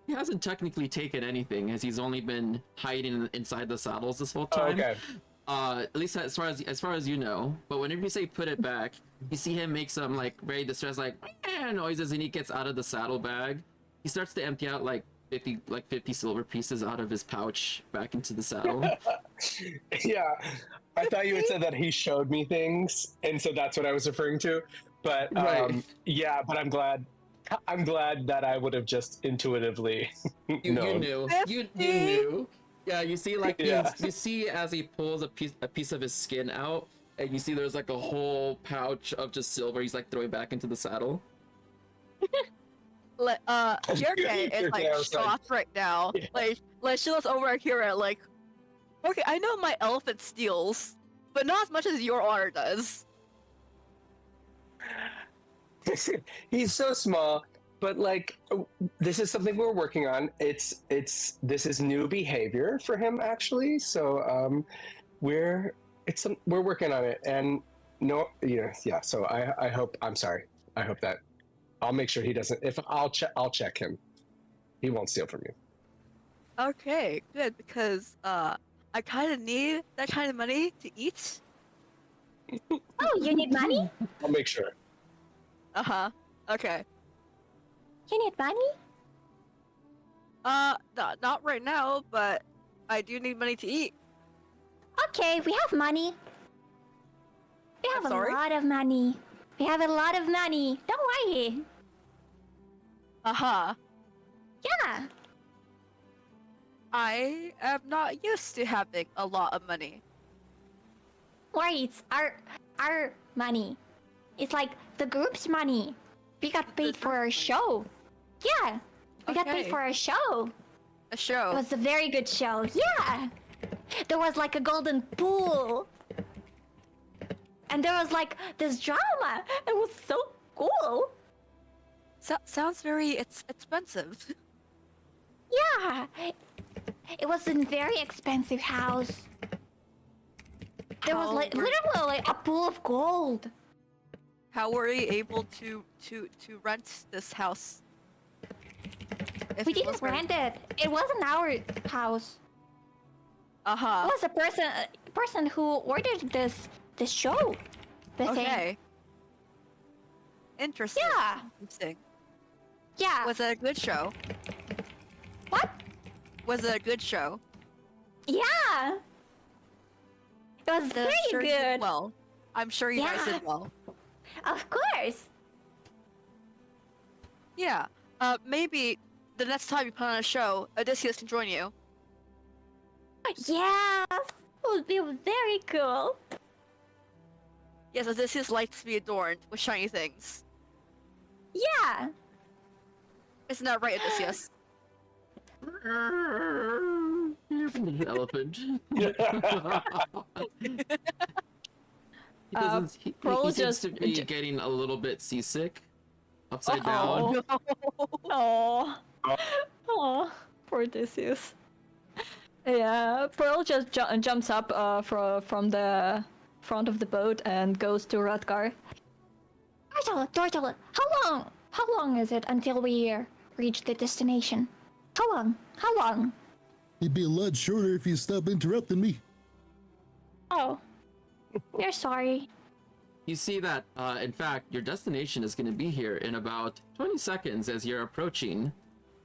he hasn't technically taken anything, as he's only been hiding inside the saddles this whole time. Okay. At least as far as you know. But whenever you say put it back, you see him make some like very distressed like noises, and he gets out of the saddlebag. He starts to empty out like 50 silver pieces out of his pouch back into the saddle. Yeah, I thought you had said that he showed me things, and so that's what I was referring to. But Right. yeah, but I'm glad that I would have just intuitively You known. knew. You knew. Yeah, you see like Yeah. you see as he pulls a piece of his skin out, and you see there's like a whole pouch of just silver he's like throwing back into the saddle. Kirke is like I was like- shocked right now. Yeah. Like she looks over at Kira like, okay, I know my elephant steals, but not as much as your otter does. He's so small, but like this is something we're working on. This is new behavior for him actually. So we're working on it, and no, yeah. So I hope, I'm sorry. I hope that I'll make sure he doesn't. If I'll check him. He won't steal from you. Okay, good, because I kind of need that kind of money to eat. Oh, you need money? I'll make sure. Uh-huh. Okay. You need money? Not right now, but I do need money to eat. Okay, we have money. We have I'm sorry? a lot of money. We have a lot of money. Don't worry. Uh-huh. Yeah. I am not used to having a lot of money. Worry, it's our money. It's like the group's money. We got paid for our show. Yeah. We got paid Okay. for our show. A show. It was a very good show. Yeah. There was like a golden pool. And there was like this drama. It was so cool. Sounds very expensive. Yeah. It was a very expensive house. There was How like were- literally like a pool of gold. How were you able to rent this house? If We it didn't was very- rent it. It wasn't our house. Uh-huh. It was a person who ordered this show. The thing. Okay. Interesting. Yeah. Interesting. Yeah. Was it a good show? What? Was it a good show? Yeah. It was Then I'm very sure you did good. well. I'm sure you guys Yeah. did well. Of course. Yeah. Maybe the next time you put on a show, Odysseus can join you. Yes. It would be very cool. Yes, Odysseus likes to be adorned with shiny things. Yeah. Isn't that right, Odysseus? You're from the elephant. He Pearl seems just- to be getting a little bit seasick. Upside down. Oh. Oh. Poor Odysseus. Yeah. Pearl just jumps up from the front of the boat and goes to Radgar. Tortle, how long is it until we reach the destination? How long? It'd be a lot shorter if you stop interrupting me. Oh. You're sorry. You see that, in fact, your destination is going to be here in about 20 seconds as you're approaching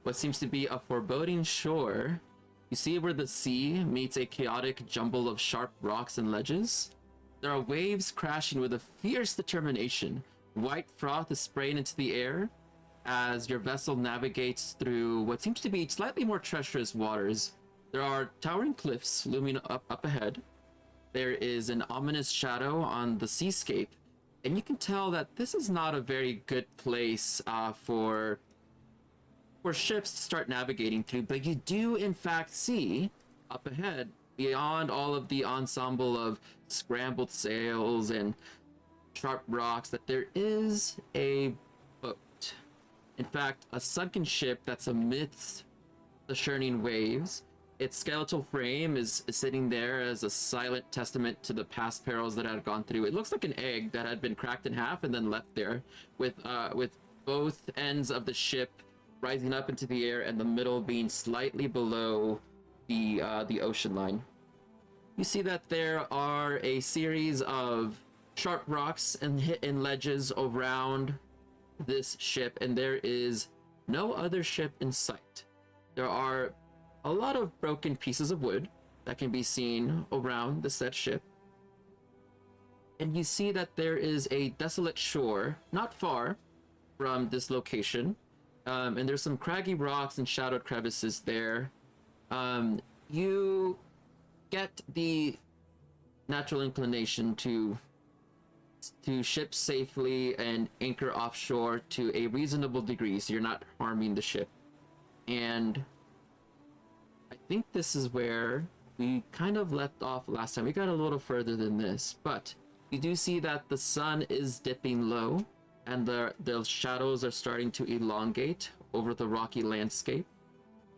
what seems to be a foreboding shore. You see where the sea meets a chaotic jumble of sharp rocks and ledges? There are waves crashing with a fierce determination. White froth is spraying into the air as your vessel navigates through what seems to be slightly more treacherous waters. There are towering cliffs looming up ahead. There is an ominous shadow on the seascape, and you can tell that this is not a very good place for ships to start navigating through, but you do in fact see up ahead, beyond all of the ensemble of scrambled sails and sharp rocks, that there is a boat. In fact, a sunken ship that's amidst the churning waves. Its skeletal frame is sitting there as a silent testament to the past perils that it had gone through. It looks like an egg that had been cracked in half and then left there, with both ends of the ship rising up into the air and the middle being slightly below the ocean line. You see that there are a series of sharp rocks and ledges around this ship, and there is no other ship in sight. There are a lot of broken pieces of wood that can be seen around the said ship. And you see that there is a desolate shore not far from this location. And there's some craggy rocks and shadowed crevices there. You get the natural inclination to ship safely and anchor offshore to a reasonable degree, so you're not harming the ship. And I think this is where we kind of left off last time. We got a little further than this, but you do see that the sun is dipping low, and the shadows are starting to elongate over the rocky landscape.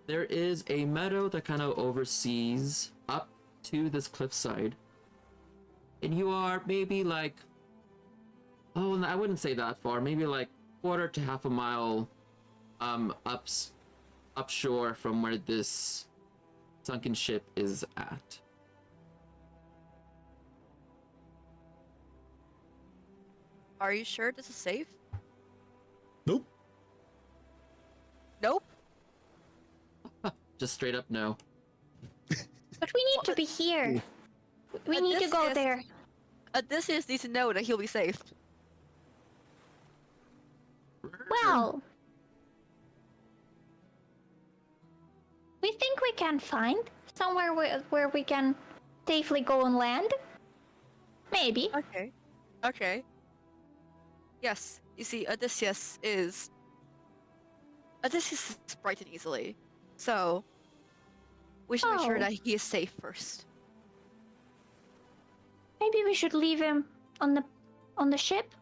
There is a meadow that kind of oversees up to this cliffside, and you are maybe like, oh, I wouldn't say that far, maybe like quarter to half a mile upshore from where this sunken ship is at. Are you sure this is safe? Nope. Nope. Just straight up no. But we need to be here. We need to go there. Odysseus needs to know that he'll be safe. Well, we think we can find somewhere where we can safely go and land. Maybe. Okay. Okay. Yes. You see, Odysseus is frightened easily. So we should make sure that he is safe first. Maybe we should leave him on the ship.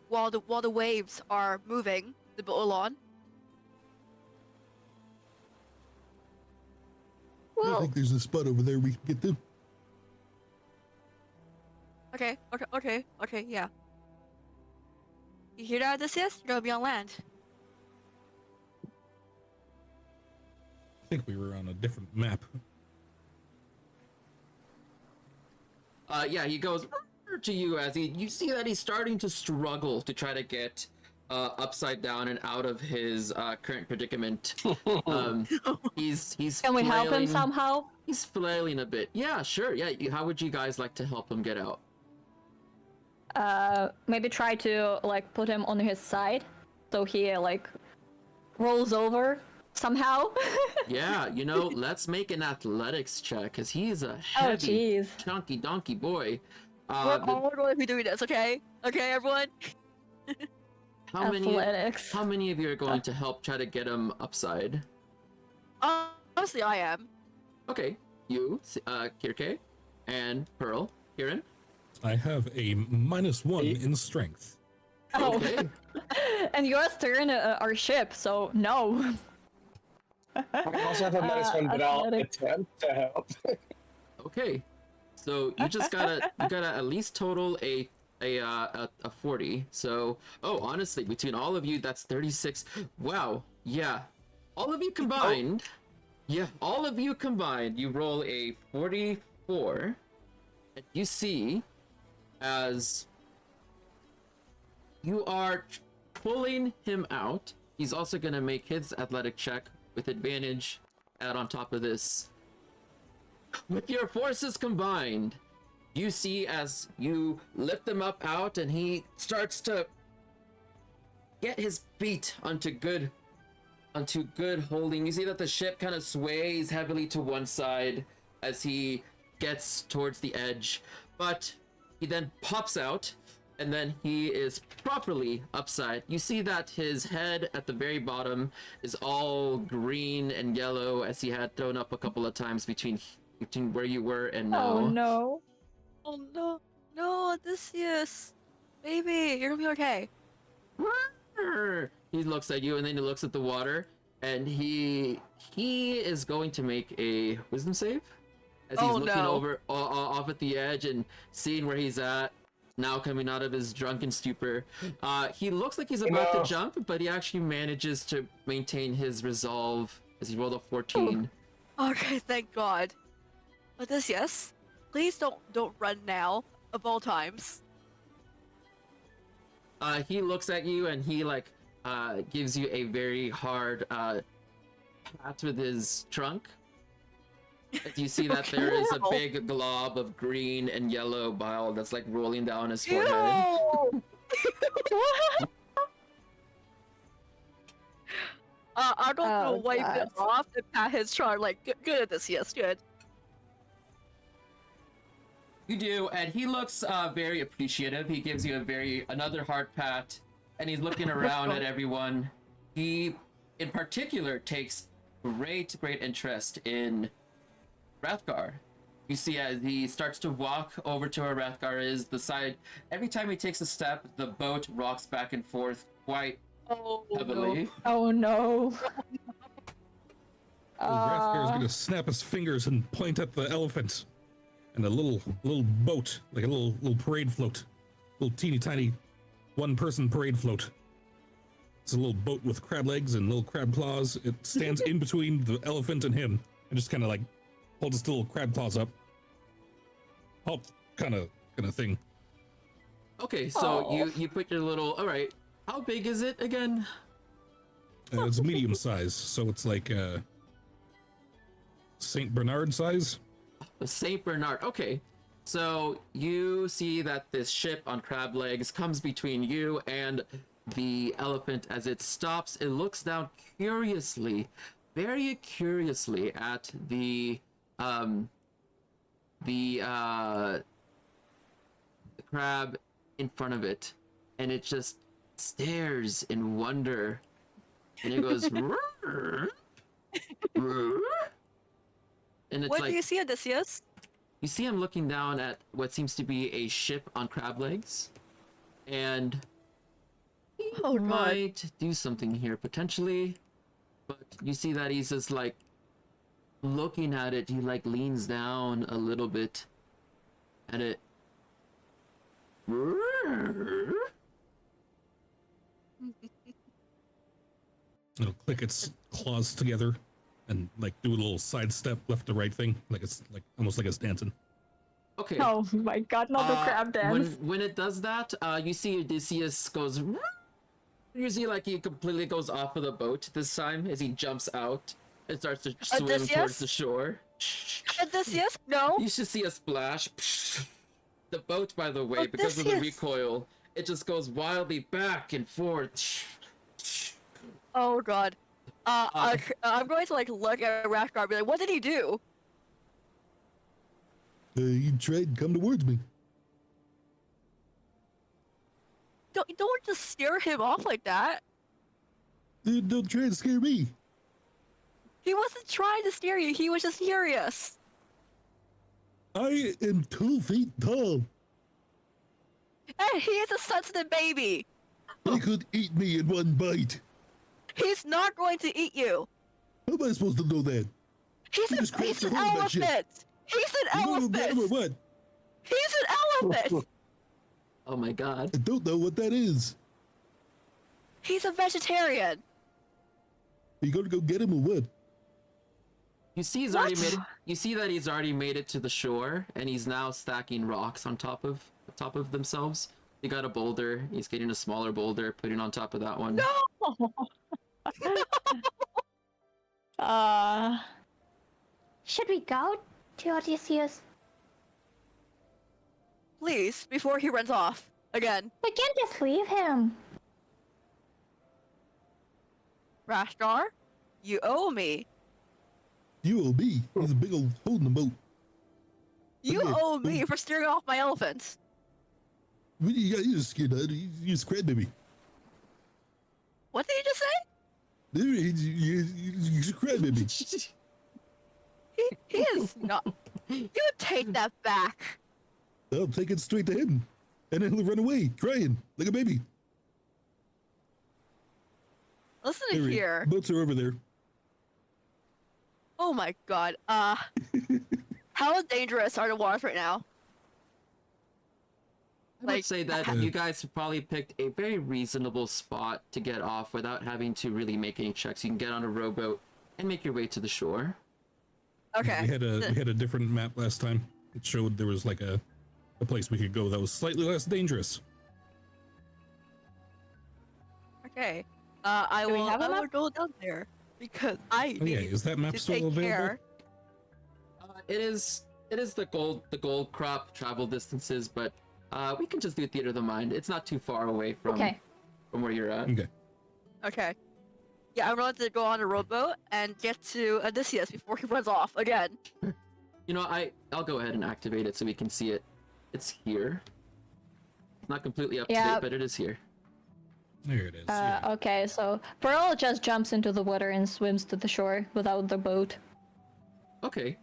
While the waves are moving the boat along. I Well, think there's a spot over there we can get to. Okay, yeah. You hear that, Odysseus? You're gonna be on land. I think we were on a different map. Yeah, he goes to you as you see that he's starting to struggle to try to get upside down and out of his current predicament. He's can we help him flailing- somehow? He's flailing a bit. Yeah, sure. Yeah, how would you guys like to help him get out? Maybe try to like put him on his side, so he like rolls over somehow. Yeah, let's make an athletics check because he's a Oh heavy, jeez. chunky donkey boy. We're The- all going to be doing this, okay? Okay, everyone? how many? Athletics. How many of you are going to help try to get him upside? Honestly, I am. Okay, you, Kirke, and Pearl, Kieran. I have a -1 in strength. Oh. Okay. And you're steering our ship, so no. I also have a -1, but I'll athletics. attempt to help. Okay, so you just gotta at least total a 40. So honestly, between all of you, that's 36. Wow, yeah, all of you combined. Yeah, all of you combined, you roll a 44, and you see as you are pulling him out. He's also gonna make his athletic check with advantage. Add on top of this. With your forces combined, you see as you lift him up out and he starts to get his feet onto good holding. You see that the ship kind of sways heavily to one side as he gets towards the edge, but he then pops out and then he is properly upside. You see that his head at the very bottom is all green and yellow as he had thrown up a couple of times between where you were and now. Oh no. Oh no. No, Odysseus. Baby, you're gonna be okay. He looks at you and then he looks at the water and he is going to make a wisdom save as he's looking over off at the edge and seeing where he's at now, coming out of his drunken stupor. He looks like he's about to jump, but he actually manages to maintain his resolve as he rolled a 14. Okay, thank God. Odysseus, please don't run now, of all times. He looks at you and he gives you a very hard pat with his trunk. As you see that there is a big glob of green and yellow bile that's like rolling down his forehead. I'm going to wipe God. it off and pat his trunk like, good Odysseus, good. You do, and he looks very appreciative. He gives you another hard pat, and he's looking around at everyone. He, in particular, takes great interest in Rathgar. You see, as he starts to walk over to where Rathgar is, the side. Every time he takes a step, the boat rocks back and forth quite heavily. Oh no. Rathgar is gonna snap his fingers and point at the elephant, and a little boat, like a little parade float, little teeny tiny one-person parade float. It's a little boat with crab legs and little crab claws. It stands in between the elephant and him, and just kind of like holds its little crab claws up. Help, kind of thing. Okay, so you put your little. All right, how big is it again? It's medium size, so it's like Saint Bernard size. The Saint Bernard. Okay, so you see that this ship on crab legs comes between you and the elephant as it stops. It looks down curiously, very curiously at the crab in front of it, and it just stares in wonder, and it goes "Rrr, rrr." And it's What like, do you see, Odysseus? you see him looking down at what seems to be a ship on crab legs, and he Oh, God. might do something here potentially, but you see that he's just like looking at it. He like leans down a little bit at it. It'll click its claws together and like do a little sidestep left to right thing, like it's like almost like it's dancing. Okay. Oh my god, not the crab dance. When it does that, you see Odysseus goes. You see, like he completely goes off of the boat this time as he jumps out and starts to swim Odysseus? towards the shore. Odysseus? No. You should see a splash. The boat, by the way, because of the Odysseus. recoil, it just goes wildly back and forth. Oh god. I'm going to like look at Rathgar and be like, what did he do? He tried to come towards me. Don't just scare him off like that. Don't try to scare me. He wasn't trying to scare you. He was just curious. I am 2 feet tall. And he is a sensitive baby. He could eat me in one bite. He's not going to eat you. How am I supposed to know that? He's You just an crashed the hole in that ship. elephant. He's an You know what, elephant. what? He's an elephant. Oh my god. I don't know what that is. He's a vegetarian. Are you gonna go get him or what? You see he's already made it. You see that he's already made it to the shore, and he's now stacking rocks on top of themselves. He got a boulder. He's getting a smaller boulder, putting on top of that one. No. Should we go to Odysseus? Please, before he runs off again. We can't just leave him. Rashgar, you owe me. You owe me. He's a big old hole in the boat. You Okay. owe me for steering off my elephants. What do you got your skin out? You scared me. What did you just say? You scared me. He is not. You take that back. I'll take it straight to him. And then he'll run away, crying like a baby. Listen Anyway, here. boats are over there. Oh my god. How dangerous are the waters right now? I would Like, say that you guys have probably picked a very reasonable spot to get off without having to really make any checks. You can get on a rowboat and make your way to the shore. Okay. We had a different map last time. It showed there was like a place we could go that was slightly less dangerous. Okay. I Do we will. have a I will map? go down there because I Oh yeah, need is that map to still take available? care. It is the gold crop travel distances, but we can just do Theater of the Mind. It's not too far away from where you're at. Okay. Okay. Yeah, I'm going to go on a rowboat and get to Odysseus before he runs off again. You know, I'll go ahead and activate it so we can see it. It's here. It's not completely up to Yeah. date, but it is here. There it is. Yeah. Okay, so Pearl just jumps into the water and swims to the shore without the boat. Okay.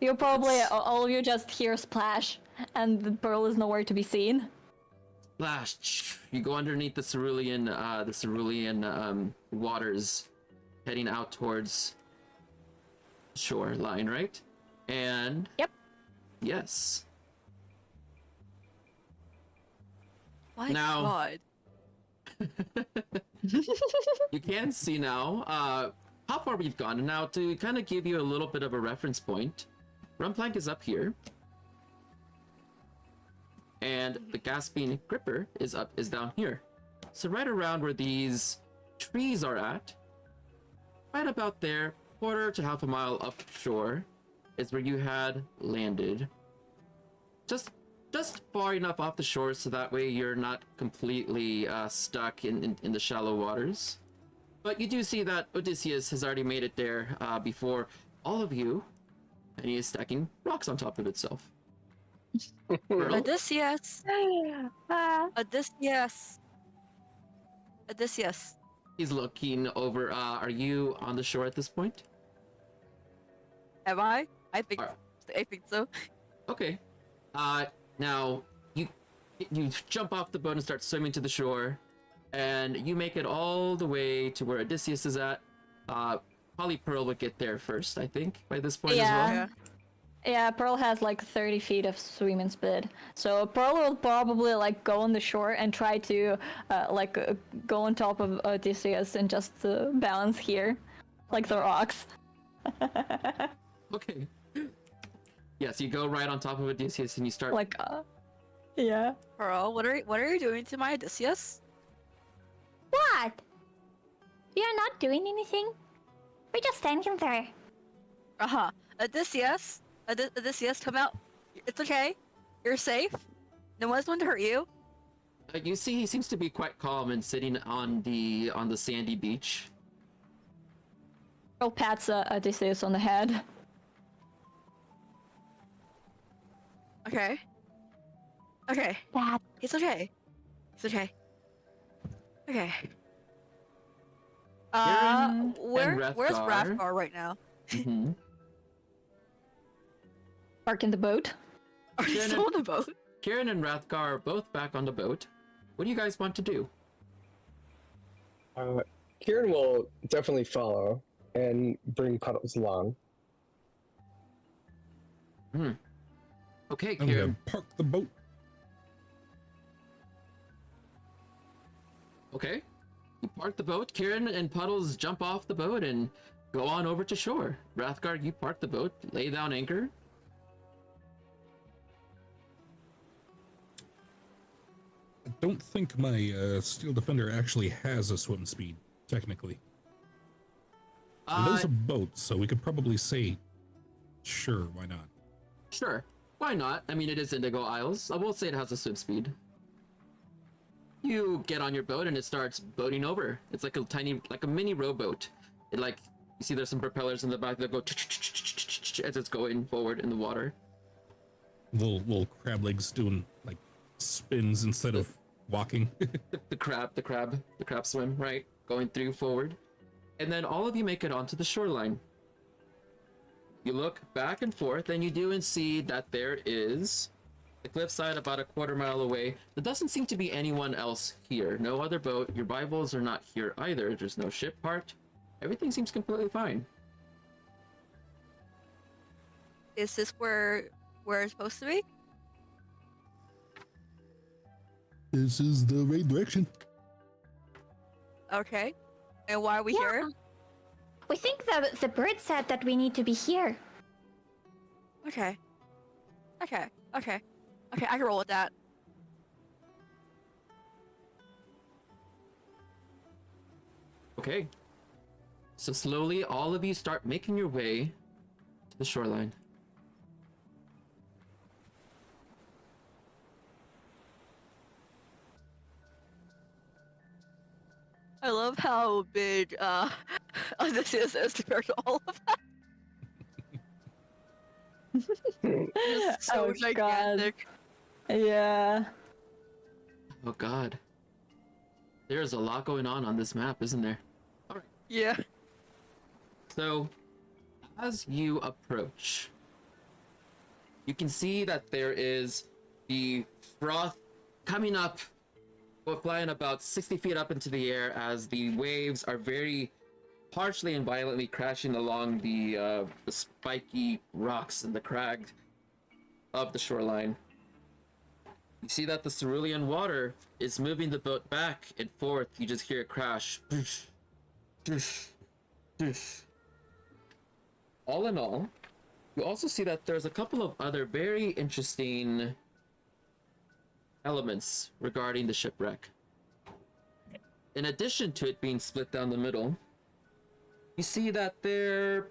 You probably, It's- all of you just hear splash, and the Pearl is nowhere to be seen. Splash. You go underneath the cerulean waters, heading out towards shoreline, right? And Yep. yes. My Now- God. You can see now how far we've gone. And now to kind of give you a little bit of a reference point, Runplank is up here. And the Gasping Gripper is down here. So right around where these trees are at, right about there, quarter to half a mile upshore, is where you had landed. Just far enough off the shore so that way you're not completely stuck in the shallow waters. But you do see that Odysseus has already made it there before all of you, and he is stacking rocks on top of itself. Pearl? Odysseus. Ah. Odysseus. Odysseus. He's looking over. Are you on the shore at this point? Am I? I think. Alright. I think so. Okay. Now you jump off the boat and start swimming to the shore, and you make it all the way to where Odysseus is at. Probably Pearl would get there first, I think, by this point as well. Yeah. Yeah, Pearl has like 30 feet of swimming speed. So Pearl will probably like go on the shore and try to go on top of Odysseus and just balance here, like the rocks. Okay. Yes, you go right on top of Odysseus and you start. Like, yeah. Pearl, what are you doing to my Odysseus? What? We are not doing anything. We're just standing there. Uh-huh. Odysseus. Odysseus, come out. It's okay. You're safe. No one's going to hurt you. You see, he seems to be quite calm and sitting on the sandy beach. Pearl pats Odysseus on the head. Okay. Okay. That It's okay. It's okay. Okay. Kieran Where's Rathgar? Rathgar right now? Mm-hmm. Park in the boat. Are you Kieran- still on the boat? Kieran and Rathgar are both back on the boat. What do you guys want to do? Kieran will definitely follow and bring Puddles along. Okay, I'm Kieran. gonna park the boat. Okay. You park the boat. Kieran and Puddles jump off the boat and go on over to shore. Rathgar, you park the boat, lay down anchor. I don't think my Steel Defender actually has a swim speed, technically. It is a boat, so we could probably say, sure, why not? Sure. Why not? I mean, it is Indigo Isles. I will say it has a swim speed. You get on your boat and it starts boating over. It's like a mini rowboat. It you see there's some propellers in the back that go as it's going forward in the water. Little crab legs doing like spins instead of walking. The crab swim, right? Going through forward. And then all of you make it onto the shoreline. You look back and forth and you do and see that there is the cliffside about a quarter mile away. There doesn't seem to be anyone else here. No other boat. Your rivals are not here either. There's no ship parked. Everything seems completely fine. Is this where it's supposed to be? This is the right direction. Okay. And why are we here? we think the bird said that we need to be here. Okay. Okay. Okay. Okay, I can roll with that. Okay. So slowly, all of you start making your way to the shoreline. I love how big Odysseus is compared to all of that. It's so Oh, God. gigantic. Yeah. Oh God. There's a lot going on this map, isn't there? Yeah. So, as you approach, you can see that there is the froth coming up, flying about 60 feet up into the air as the waves are very harshly and violently crashing along the spiky rocks and the crag of the shoreline. You see that the cerulean water is moving the boat back and forth. You just hear it crash. All in all, you also see that there's a couple of other very interesting elements regarding the shipwreck. In addition to it being split down the middle, you see that there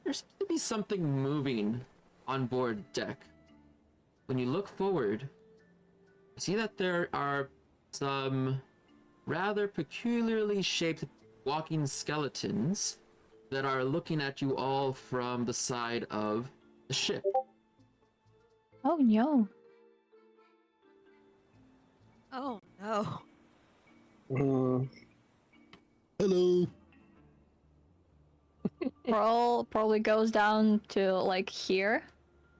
seems to be something moving on board deck. When you look forward, you see that there are some rather peculiarly shaped walking skeletons that are looking at you all from the side of the ship. Oh no. Oh no. Mm, Hello. Brawl probably goes down to like here,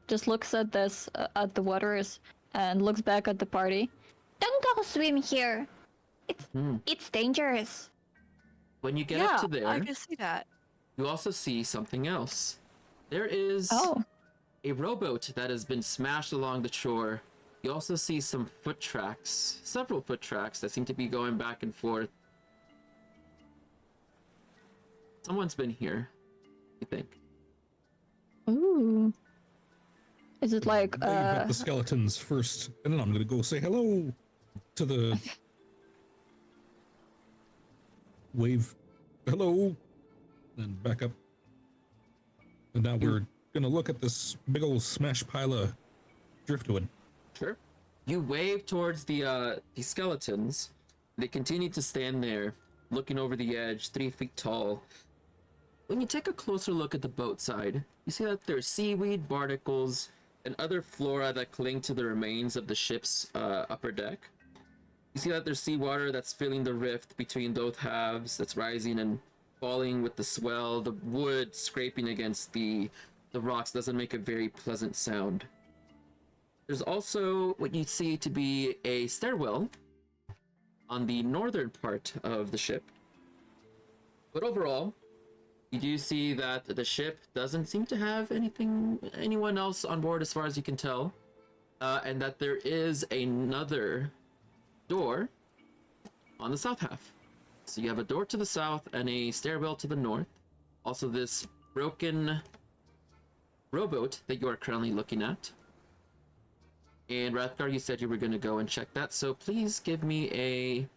just looks at this at the waters and looks back at the party. Don't go swim here. It's dangerous. When you get Yeah, up to there, I can see that. you also see something else. There is Oh, a rowboat that has been smashed along the shore. You also see some foot tracks, several foot tracks that seem to be going back and forth. Someone's been here, you think. ooh. Is it like Wave at the skeletons first, and then I'm gonna go say hello to the wave. Hello, then back up. And now we're gonna look at this big old smash pile of driftwood. Sure. You wave towards the skeletons. They continue to stand there, looking over the edge, 3 feet tall. When you take a closer look at the boat side, you see that there's seaweed, barnacles, and other flora that cling to the remains of the ship's upper deck. You see that there's seawater that's filling the rift between both halves, that's rising and falling with the swell. The wood scraping against the rocks doesn't make a very pleasant sound. There's also what you see to be a stairwell on the northern part of the ship. But overall, you do see that the ship doesn't seem to have anyone else on board as far as you can tell. And that there is another door on the south half. So you have a door to the south and a stairwell to the north. Also this broken rowboat that you are currently looking at. And Rathgar, you said you were going to go and check that, so please give me a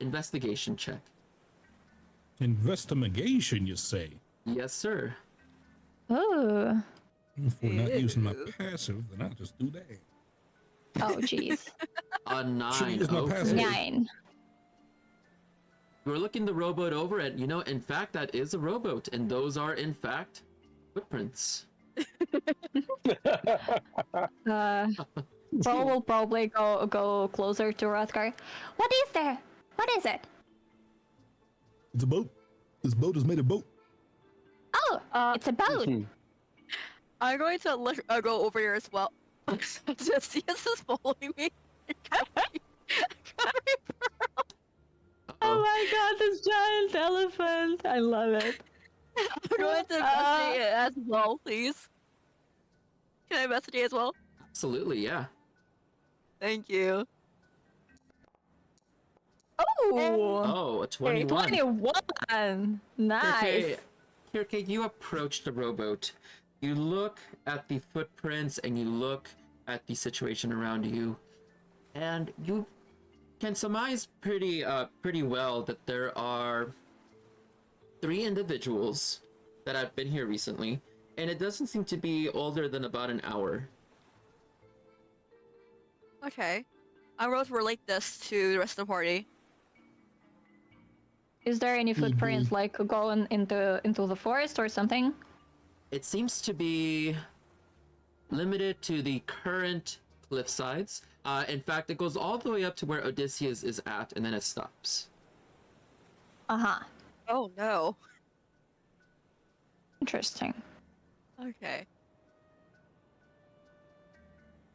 investigation check. Investigation, you say? Yes, sir. oh, If we're not using my passive, then I'll just do that. oh jeez. A 9. use my passive. 9. We're looking the rowboat over, and in fact, that is a rowboat, and those are in fact footprints. Brawl will probably go closer to Rathgar. What is there? What is it? It's a boat. This boat is made of boat. Oh, it's a boat. I'm going to go over here as well. Just yes is following me. Oh my god, this giant elephant! I love it. I'm going to investigate it as well, please. Can I investigate as well? Absolutely, yeah. Thank you. Oh, Oh, a 21. 21. Nice. Kirke, you approach the rowboat. You look at the footprints and you look at the situation around you, and you can surmise pretty well that there are 3 individuals that have been here recently, and it doesn't seem to be older than about an hour. Okay. I'm going to relate this to the rest of the party. Is there any footprints like going into the forest or something? It seems to be limited to the current cliff sides. In fact, it goes all the way up to where Odysseus is at, and then it stops. Uh-huh. Oh no. Interesting. Okay.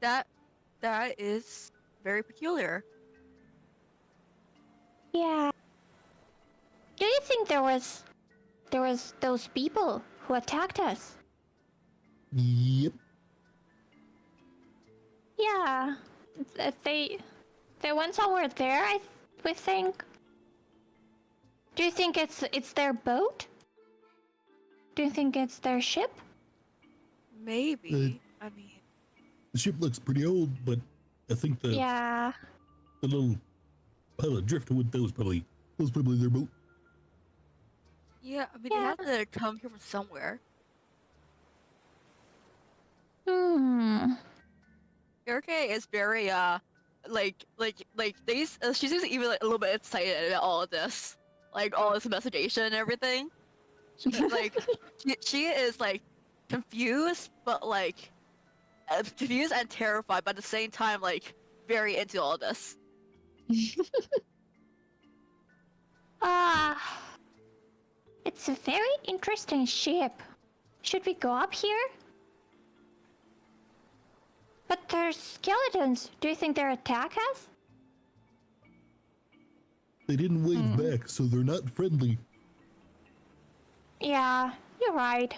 That is very peculiar. Yeah. Do you think there was those people who attacked us? Yep. Yeah. They went somewhere there, we think. Do you think it's their boat? Do you think it's their ship? Maybe. I mean, The ship looks pretty old, but I think the Yeah. little pile of driftwood that was probably their boat. yeah. I mean, they Yeah. have to come here from somewhere. Yurke is very she seems even like a little bit excited about all of this, like all this investigation and everything. Like she is like confused, but like confused and terrified, but at the same time like very into all of this. It's a very interesting ship. Should we go up here? But there's skeletons. Do you think they'll attack us? They didn't wave back, so they're not friendly. Yeah, you're right.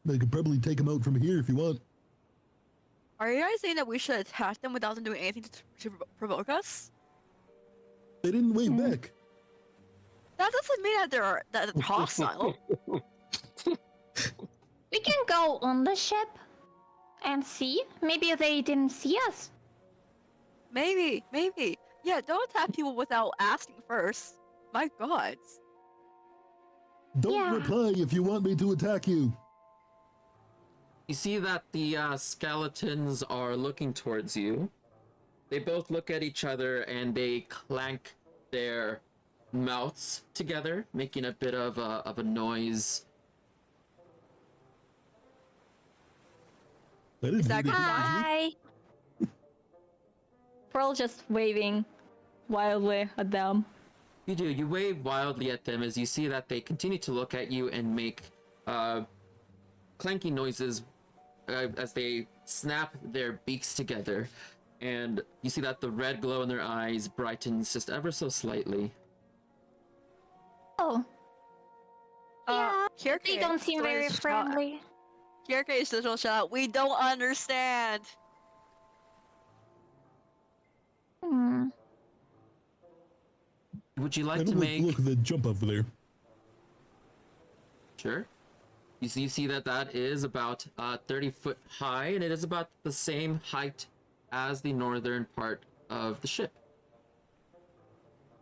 They could probably take them out from here if you want. Are you guys saying that we should attack them without them doing anything to provoke us? They didn't wave back. That doesn't mean that they're hostile. We can go on the ship and see. Maybe they didn't see us. Maybe. Yeah, don't attack people without asking first. My god. Don't Yeah. reply if you want me to attack you. You see that the skeletons are looking towards you. They both look at each other and they clank their mouths together, making a bit of a noise. I didn't Is hear that anything. Hi. We're all just waving wildly at them. You do. You wave wildly at them as you see that they continue to look at you and make clanky noises as they snap their beaks together. And you see that the red glow in their eyes brightens just ever so slightly. Oh, yeah. Kirke, They don't seem very friendly. Kirke is just will shout, "We don't understand." Would you like And to make... look at the jump over there. Sure. You see that is about 30 foot high, and it is about the same height as the northern part of the ship.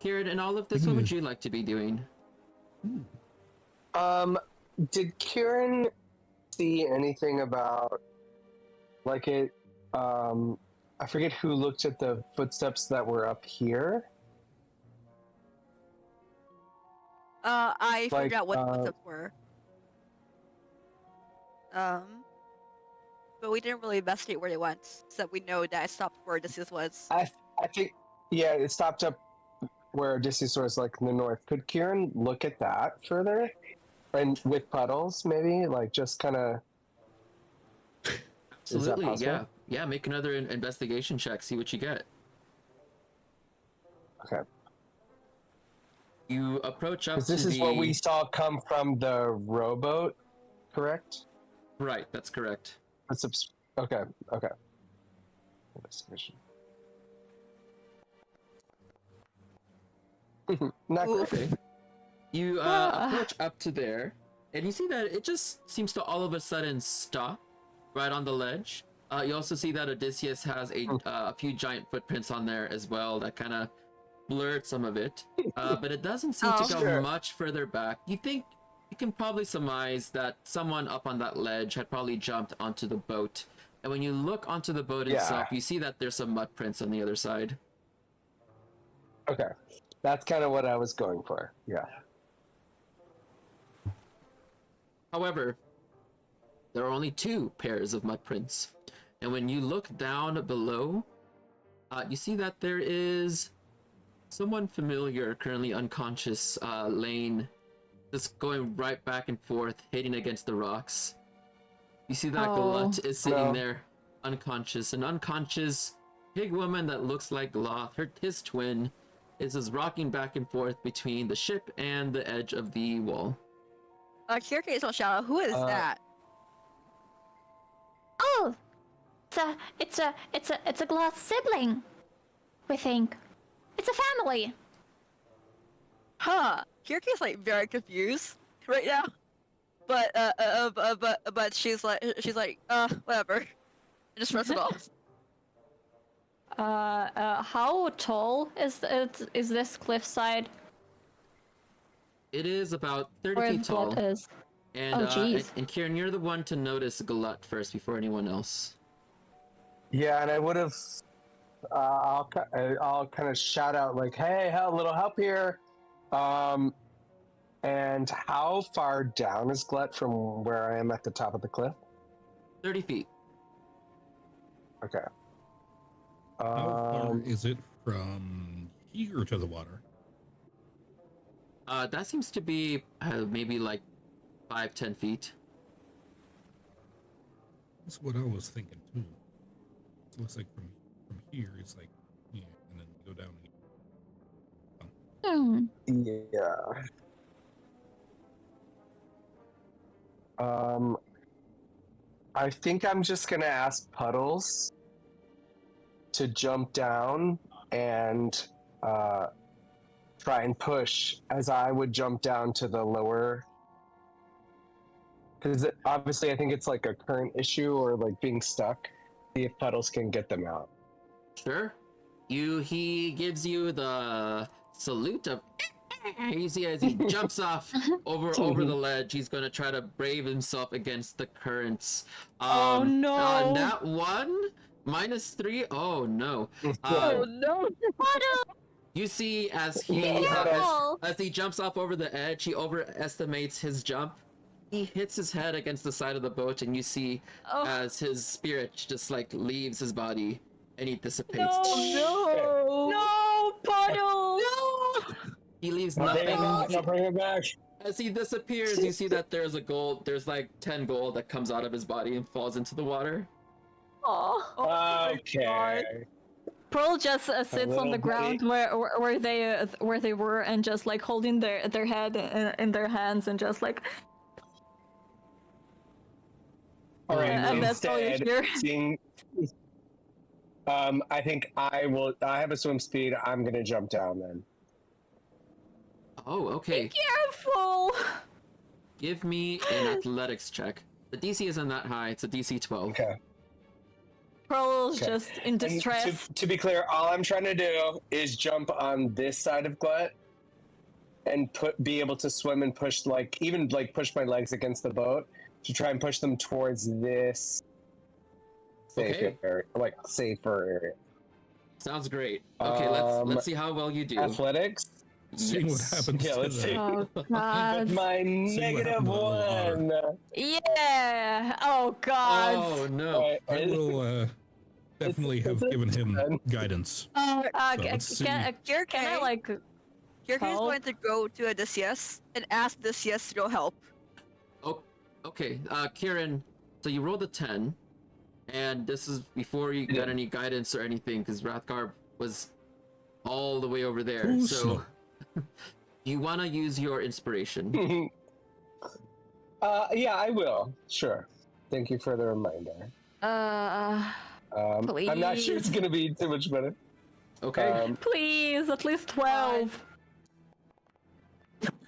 Kieran, in all of this, what would you like to be doing? Did Kieran see anything about, like it, I forget who looked at the footsteps that were up here? I Like, forgot what the footsteps were. But we didn't really investigate where they went, so we know that it stopped where Odysseus was. I think, yeah, it stopped up where Odysseus was, like in the north. Could Kieran look at that further? And with puddles, maybe? Like, just kind of... Absolutely, yeah. Yeah, make another investigation check, see what you get. Okay. You approach up Because to this is the... what we saw come from the rowboat, correct? Right, that's correct. Okay. Investigation. Not Oof. great. You approach up to there, and you see that it just seems to all of a sudden stop right on the ledge. You also see that Odysseus has a few giant footprints on there as well that kind of blurred some of it. But it doesn't seem to go Sure. much further back. You think you can probably surmise that someone up on that ledge had probably jumped onto the boat. And when you look onto the boat Yeah. itself, you see that there's some mud prints on the other side. Okay. That's kind of what I was going for. Yeah. However, there are only 2 pairs of mud prints. And when you look down below, you see that there is someone familiar, currently unconscious, laying, just going right back and forth, hitting against the rocks. You see that Glut is sitting there, unconscious. An unconscious pig woman that looks like Gloth, his twin, is just rocking back and forth between the ship and the edge of the wall. Kirke will shout out, who is that? Oh, it's a glass sibling. We think it's a family. Huh. Kirke's like very confused right now. But she's like whatever. And just runs it off. How tall is this cliffside? It is about 30 Where feet the tall. Glut is? And, Oh, jeez. and Kieran, you're the one to notice Glut first before anyone else. Yeah, and I would have. I'll kind of shout out like, "Hey, a little help here!" And how far down is Glut from where I am at the top of the cliff? 30 feet. Okay. How far is it from here to the water? That seems to be maybe like 5-10 feet. That's what I was thinking too. It looks like from here it's like, yeah, and then you go down. Yeah. I think I'm just gonna ask Puddles to jump down and try and push as I would jump down to the lower. Because obviously, I think it's like a current issue or like being stuck. See if Puddles can get them out. Sure. He gives you the salute of. You see as he jumps off over the ledge, he's gonna try to brave himself against the currents. Oh no! That one -3. Oh no! Oh no! You see as he jumps off over the edge, he overestimates his jump. He hits his head against the side of the boat, and you see as his spirit just like leaves his body and he dissipates. No, Puddle! No! He leaves nothing. I'll bring it back. As he disappears, you see that there's like 10 gold that comes out of his body and falls into the water. Oh. Okay. Pearl just sits on the little ground where they were and just like holding their head in their hands and just like. All right. And that's all you Instead, hear. seeing, I think I have a swim speed. I'm gonna jump down then. Oh, okay. Careful! Give me an athletics check. The DC isn't that high. It's a DC 12. Okay. Pearl's Okay. just in distress. To be clear, all I'm trying to do is jump on this side of Glut and be able to swim and push push my legs against the boat to try and push them towards this safer area. Sounds great. Okay, let's see how well you do. Athletics. Seeing what happens. Yeah, to let's the- see. Oh With god. my what happened to the -1. Yeah! Oh god. Oh no. I will definitely have given him guidance. So let's see. Can I like Kirke's help? going to go to Odysseus and ask Odysseus to go help. Oh, okay. Kieran, so you rolled a 10, and this is before you got any guidance or anything, because Rathgar was all the way over there. Too So, slow. you want to use your inspiration? Yeah, I will. Sure. Thank you for the reminder. I'm not sure it's gonna be too much better. Okay. Please, at least 12.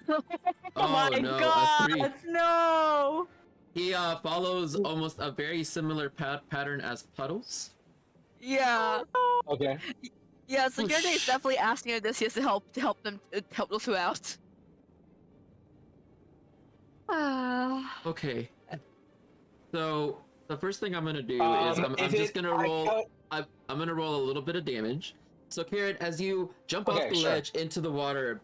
Oh my no, a god, 3. no! He follows almost a very similar pattern as Puddles. Yeah. Okay. Yeah, so Kirke is definitely asking Odysseus to help those two out. Okay. So the first thing I'm gonna do is I'm if just it- gonna I roll. cut- I'm gonna roll a little bit of damage. So Kieran, as you jump off Okay, the sure. ledge into the water,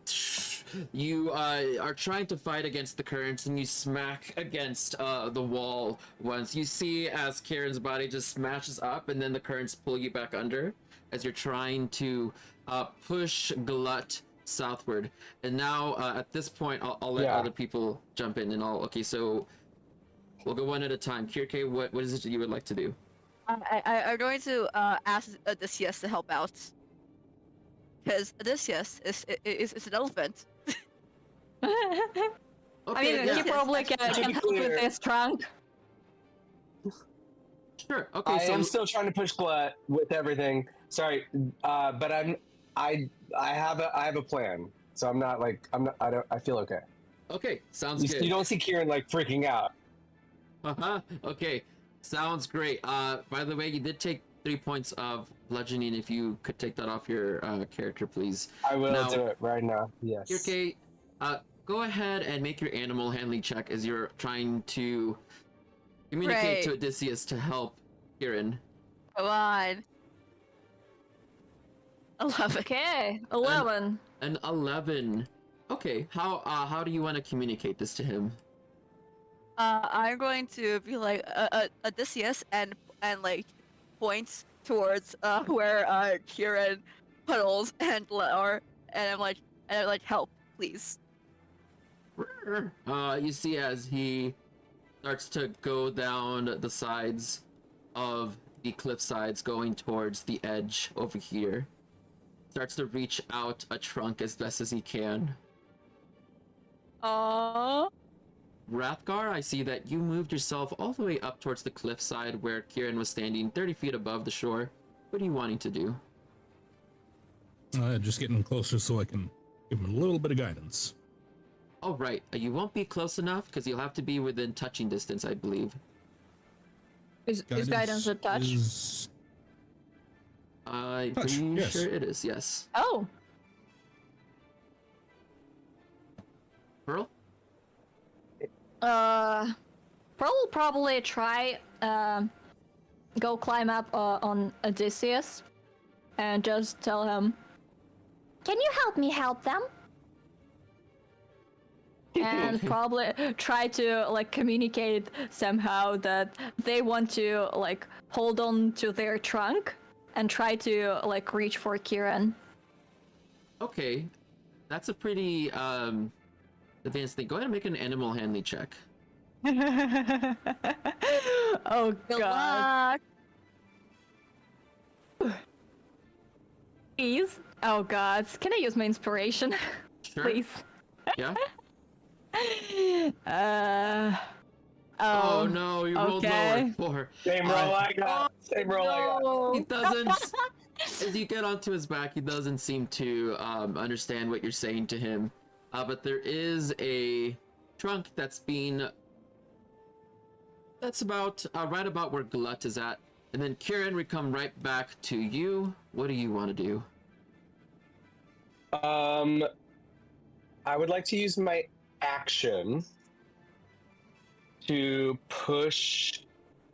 you are trying to fight against the currents, and you smack against the wall once. You see as Kieran's body just smashes up, and then the currents pull you back under as you're trying to push Glut southward. And now at this point, I'll let other people jump in, and okay, so we'll go one at a time. Kirke, what is it that you would like to do? I'm going to ask Odysseus to help out. Because Odysseus is an elephant. I mean, yeah. he probably can help with his trunk. Sure. Okay, I so am still trying to push Glut with everything. Sorry, but I have a plan. So I feel okay. okay, sounds good. You don't see Kieran like freaking out. Okay, sounds great. By the way, you did take 3 points of bludgeoning. If you could take that off your character, please. I will Now, do it right now. Yes. Kirke, go ahead and make your animal handling check as you're trying to communicate to Odysseus to help Kieran. Come on. 11. Okay, 11. An 11. Okay, how do you want to communicate this to him? I'm going to be like Odysseus and like point towards where Kieran puddles and are, and I'm like help, please. You see as he starts to go down the sides of the cliff sides, going towards the edge over here. Starts to reach out a trunk as best as he can. Aww. Rathgar, I see that you moved yourself all the way up towards the cliffside where Kieran was standing 30 feet above the shore. What are you wanting to do? Just getting closer so I can give him a little bit of guidance. Oh, right. You won't be close enough because you'll have to be within touching distance, I believe. Is guidance a touch? Is... I'm Touch, pretty yes. sure it is, yes. Oh, Pearl? Pearl will probably try go climb up on Odysseus and just tell him, "Can you help me help them?" And probably try to like communicate somehow that they want to like hold on to their trunk and try to like reach for Kieran. Okay. That's a pretty advanced thing. Go ahead and make an animal handling check. Oh Good god. luck. Please. Oh god. Can I use my inspiration? Sure. Please. Yeah? Oh no, you rolled okay. lower. 4. Same roll I got. Same roll I got. He doesn't. As you get onto his back, he doesn't seem to understand what you're saying to him. But there is a trunk that's about right about where Glut is at. And then Kieran, we come right back to you. What do you want to do? I would like to use my action to push,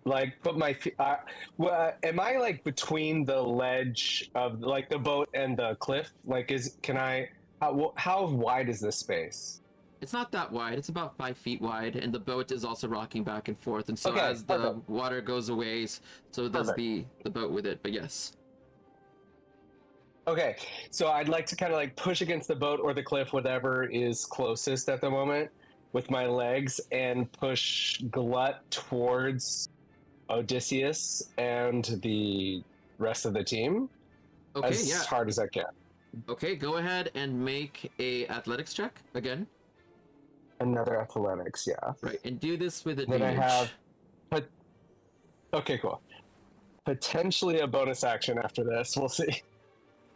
like put my feet. Am I like between the ledge of like the boat and the cliff? Like, how wide is this space? It's not that wide. It's about 5 feet wide, and the boat is also rocking back and forth. And so Okay, as the perfect. water goes away, so does the boat with it. But yes. Okay, so I'd like to kind of like push against the boat or the cliff, whatever is closest at the moment, with my legs and push Glut towards Odysseus and the rest of the team Okay, as yeah. hard as I can. Okay, go ahead and make a athletics check again. Another athletics, yeah. Right, and do this with Then I advantage. have. Okay, cool. Potentially a bonus action after this. We'll see.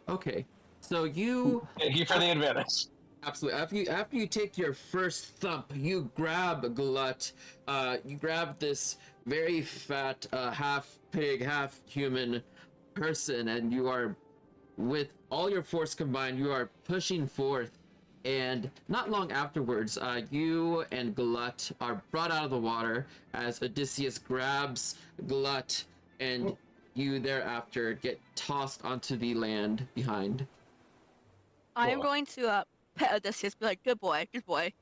Okay, so you Thank you for the advantage. absolutely after you take your first thump, you grab Glut. You grab this very fat, half pig, half human person, and you are, with all your force combined, you are pushing forth. And not long afterwards, you and Glut are brought out of the water as Odysseus grabs Glut, and you thereafter get tossed onto the land behind. I'm Cool. going to pet Odysseus, be like, good boy, good boy.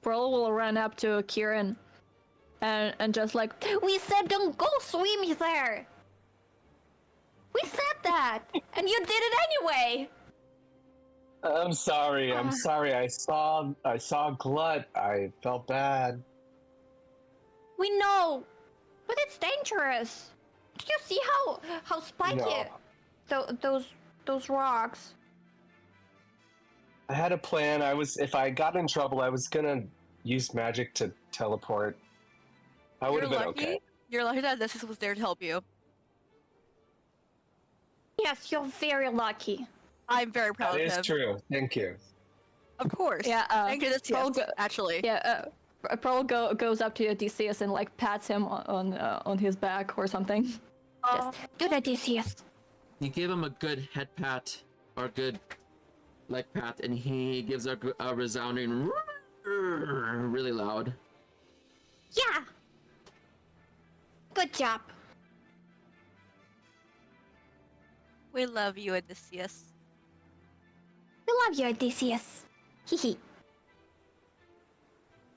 Pearl will run up to Kieran and just like, we said don't go swimming there. We said that, and you did it anyway. I'm sorry. I'm sorry. I saw Glut. I felt bad. We know, but it's dangerous. Did you see how spiky those rocks? I had a plan. If I got in trouble, I was gonna use magic to teleport. I would have been okay. You're lucky that Odysseus was there to help you. Yes, you're very lucky. I'm very proud That of is him. true. Thank you. Of course. Yeah. Thank you, Odysseus, actually. Yeah. Pearl goes up to Odysseus and like pats him on his back or something. Just, good Odysseus. You give him a good head pat or good leg pat, and he gives a resounding really loud. Yeah. Good job. We love you, Odysseus. We love you, Odysseus. Hehe.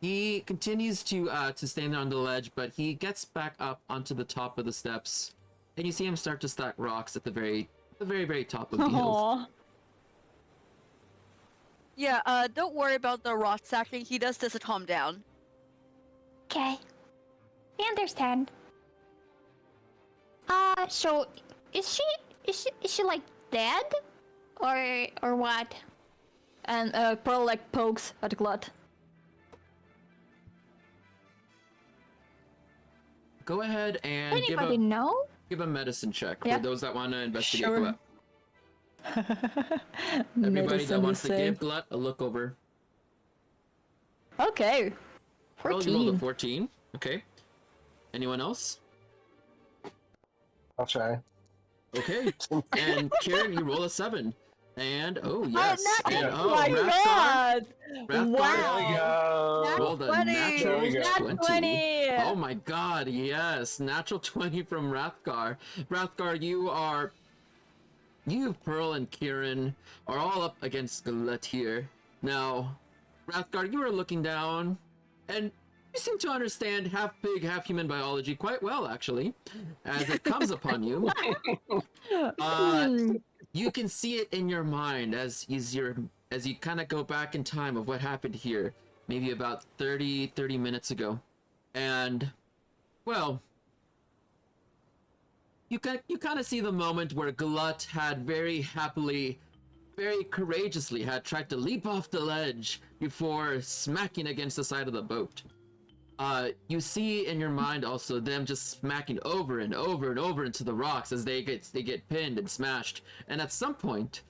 He continues to stand there on the ledge, but he gets back up onto the top of the steps, and you see him start to stack rocks at the very top of the hill. Aww. Yeah, don't worry about the rock stacking. He does this to calm down. Okay. I understand. So is she like dead? Or what? And Pearl like pokes at Glut. Go ahead and Anybody know? give a medicine check Yeah. for those that want to investigate Sure. Glut. Everybody that Medicine wants to is give safe. Glut a look over. Okay. Pearl, you rolled a 14. 14. Okay. Anyone else? I'll try. Okay. And Kieran, you roll a 7. And yes. And Oh my god! Rathgar Wow. There we go. rolled a 20. natural There we go. Nat 20. 20. Oh my god, yes. Natural 20 from Rathgar. Rathgar, you, Pearl, and Kieran are all up against Glut here. Now, Rathgar, you are looking down, and you seem to understand half pig, half human biology quite well, actually, as it comes upon you. You can see it in your mind as you kind of go back in time of what happened here, maybe about 30 minutes ago. And, well, you kind of see the moment where Glut had very happily, very courageously had tried to leap off the ledge before smacking against the side of the boat. You see in your mind also them just smacking over and over and over into the rocks as they get pinned and smashed. And at some point,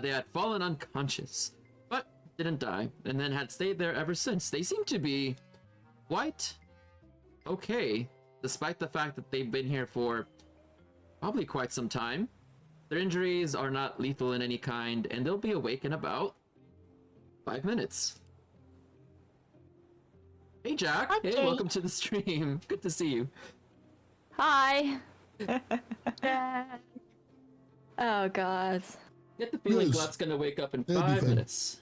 they had fallen unconscious, but didn't die, and then had stayed there ever since. They seem to be quite okay, despite the fact that they've been here for probably quite some time. Their injuries are not lethal in any kind, and they'll be awake in about 5 minutes. Hey Jack, hey, Okay. welcome to the stream. Good to see you. Hi. Oh god. Get the feeling Yes. Glut's gonna wake up in That'd be 5 fun. minutes.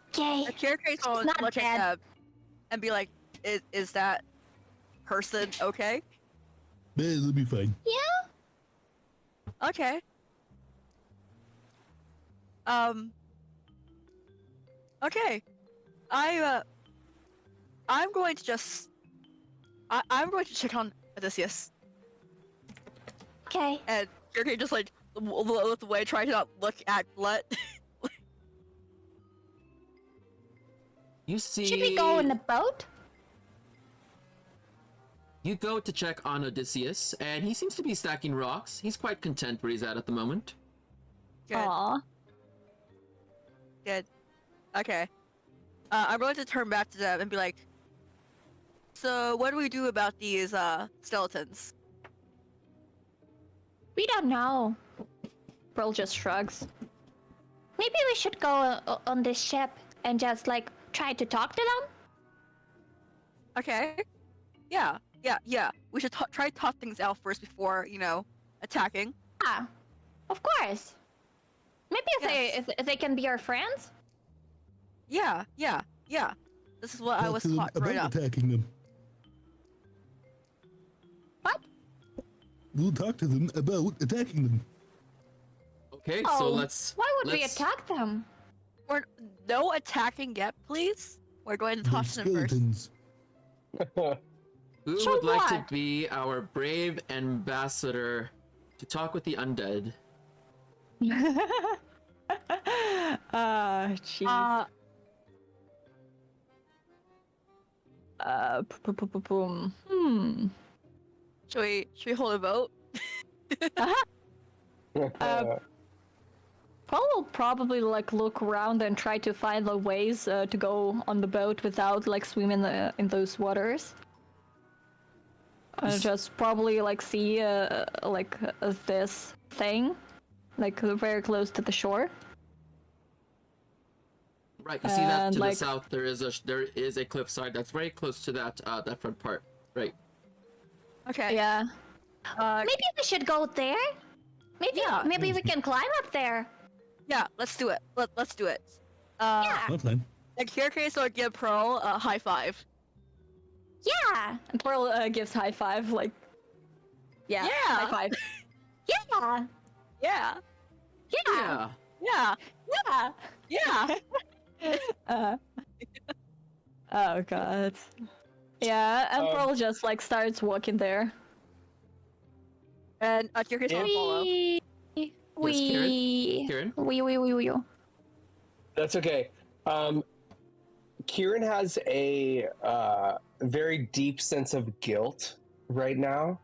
Okay. A character will not look dead. at them and be like, is that person okay? Man, it'll be fine. Okay. Okay. I'm going to I'm going to check on Odysseus, Okay. and you're just like look away, trying to not look at Glut. You see, Should we go in the boat? you go to check on Odysseus, and he seems to be stacking rocks. He's quite content where he's at the moment. Good. Aw. Good. Okay. I'm going to turn back to them and be like, so what do we do about these skeletons? We don't know. Pearl just shrugs. Maybe we should go on this ship and just like try to talk to them. Okay. Yeah. We should try to talk things out first before, attacking. Ah, of course. Maybe if they can be our friends. Yeah. This is what I Talk was to them taught growing about up. attacking them. What? We'll talk to them about attacking them. Okay, Oh, so let's. Why would we let's- attack them? We're no attacking yet, please. We're going to They're talk to them first. skeletons. Who So would like to what? be our brave ambassador to talk with the undead? Jeez. Should we hold a vote? Paul will probably like look around and try to find the ways to go on the boat without like swimming in those waters. Just probably like see this thing, like very close to the shore. Right, you see that And, to like- the south. There is a cliffside that's very close to that front part. Right. Okay. Yeah. Maybe we should go there. Maybe we can climb up there. Yeah, let's do it. Let's do it. Yeah. Well then. In your case, I'll give Pearl a high five. Yeah. And Pearl gives high five, like. Yeah. Yeah. High five. Yeah. Yeah. Yeah. Yeah. Yeah. Yeah. Yeah. Oh god. Yeah, and Pearl just like starts walking there. And your case, I'll follow. Kieran? We. That's okay. Kieran has a very deep sense of guilt right now,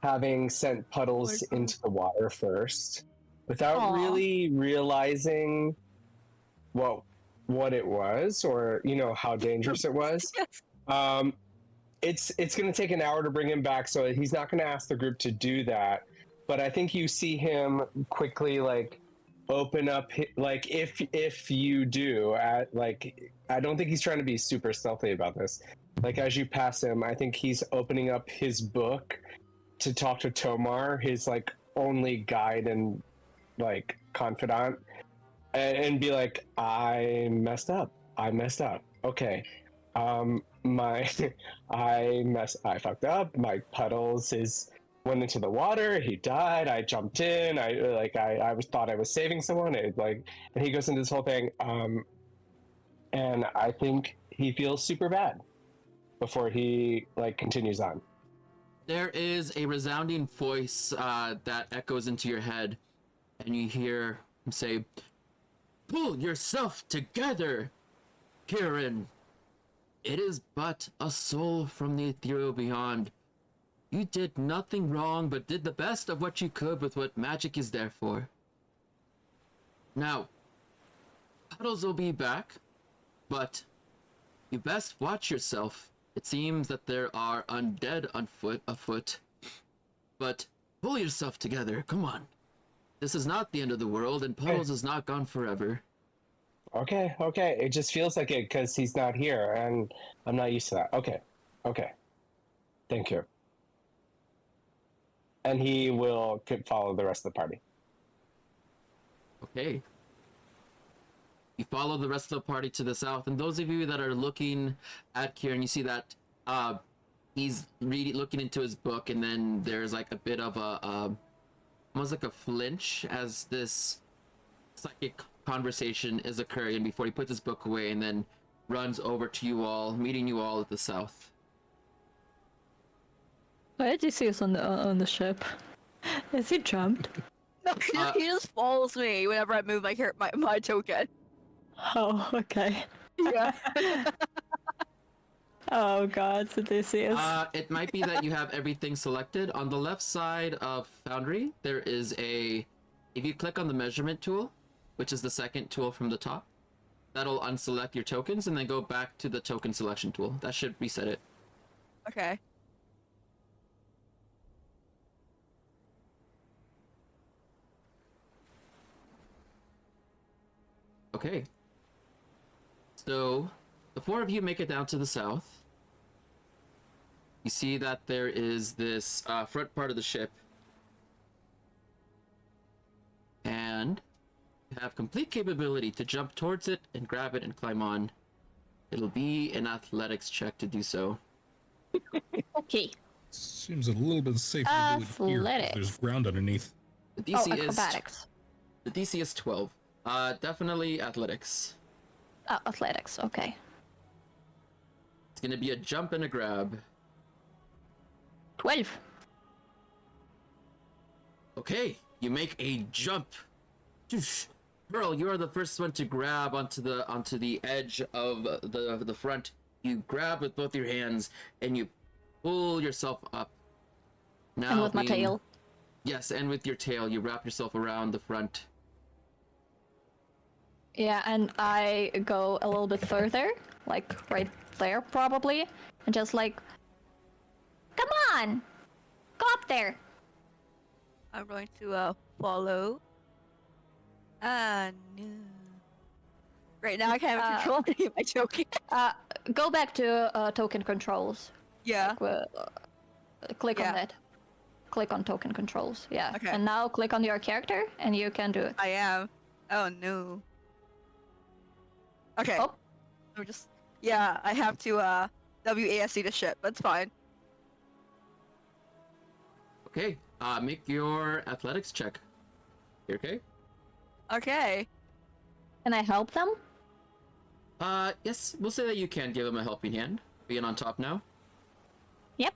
having sent Puddles into the water first, without Aw. really realizing what it was, or how dangerous it was. Yes. It's going to take an hour to bring him back, so he's not going to ask the group to do that. But I think you see him quickly open up, if you do, I don't think he's trying to be super stealthy about this. As you pass him, I think he's opening up his book to talk to Tomar, his only guide and confidant, and be like, I messed up. Okay. I fucked up. My Puddles went into the water. He died. I jumped in. I thought I was saving someone. And he goes into this whole thing. And I think he feels super bad before he continues on. There is a resounding voice that echoes into your head, and you hear him say, "Pull yourself together, Kieran. It is but a soul from the ethereal beyond. You did nothing wrong, but did the best of what you could with what magic is there for. Now, Puddles will be back, but you best watch yourself. It seems that there are undead afoot. But pull yourself together, come on. This is not the end of the world, and Puddles is not gone forever." Okay. It just feels like it because he's not here, and I'm not used to that. Okay. Thank you. And he will follow the rest of the party. Okay. You follow the rest of the party to the south, and those of you that are looking at Kieran, you see that he's looking into his book, and then there's a bit of almost like a flinch as this psychic conversation is occurring before he puts his book away and then runs over to you all, meeting you all at the south. Why did you see us on the ship? Is he jumped? No, he just follows me whenever I move my token. Oh, okay. Yeah. Oh god, so this is. It might be that you have everything selected. On the left side of Foundry, there is if you click on the measurement tool, which is the second tool from the top, that'll unselect your tokens and then go back to the token selection tool. That should reset it. Okay. Okay. So, the four of you make it down to the south. You see that there is this front part of the ship. And you have complete capability to jump towards it and grab it and climb on. It'll be an athletics check to do so. Okay. Seems a little bit safer to do it here, 'cause Athletics. there's ground underneath. The Oh, DC is acrobatics. the DC is 12. Definitely athletics. Oh, athletics. Okay. It's gonna be a jump and a grab. 12. Okay, you make a jump. Doosh. Pearl, you are the first one to grab onto the edge of the front. You grab with both your hands and you pull yourself up. Now And with my tail. Yes, and with your tail, you wrap yourself around the front. Yeah, and I go a little bit further, like right there probably, and just like, come on, go up there. I'm going to follow. No. Right now I can't have control any of my joking. Go back to token controls. Yeah. Click Yeah. on that. Click on token controls. Yeah. Okay. And now click on your character, and you can do it. I am. Oh no. Okay. Oh. I'm just. Yeah, I have to WASD the ship. That's fine. Okay, make your athletics check. You okay? Okay. Can I help them? Yes, we'll say that you can give him a helping hand. Being on top now. Yep.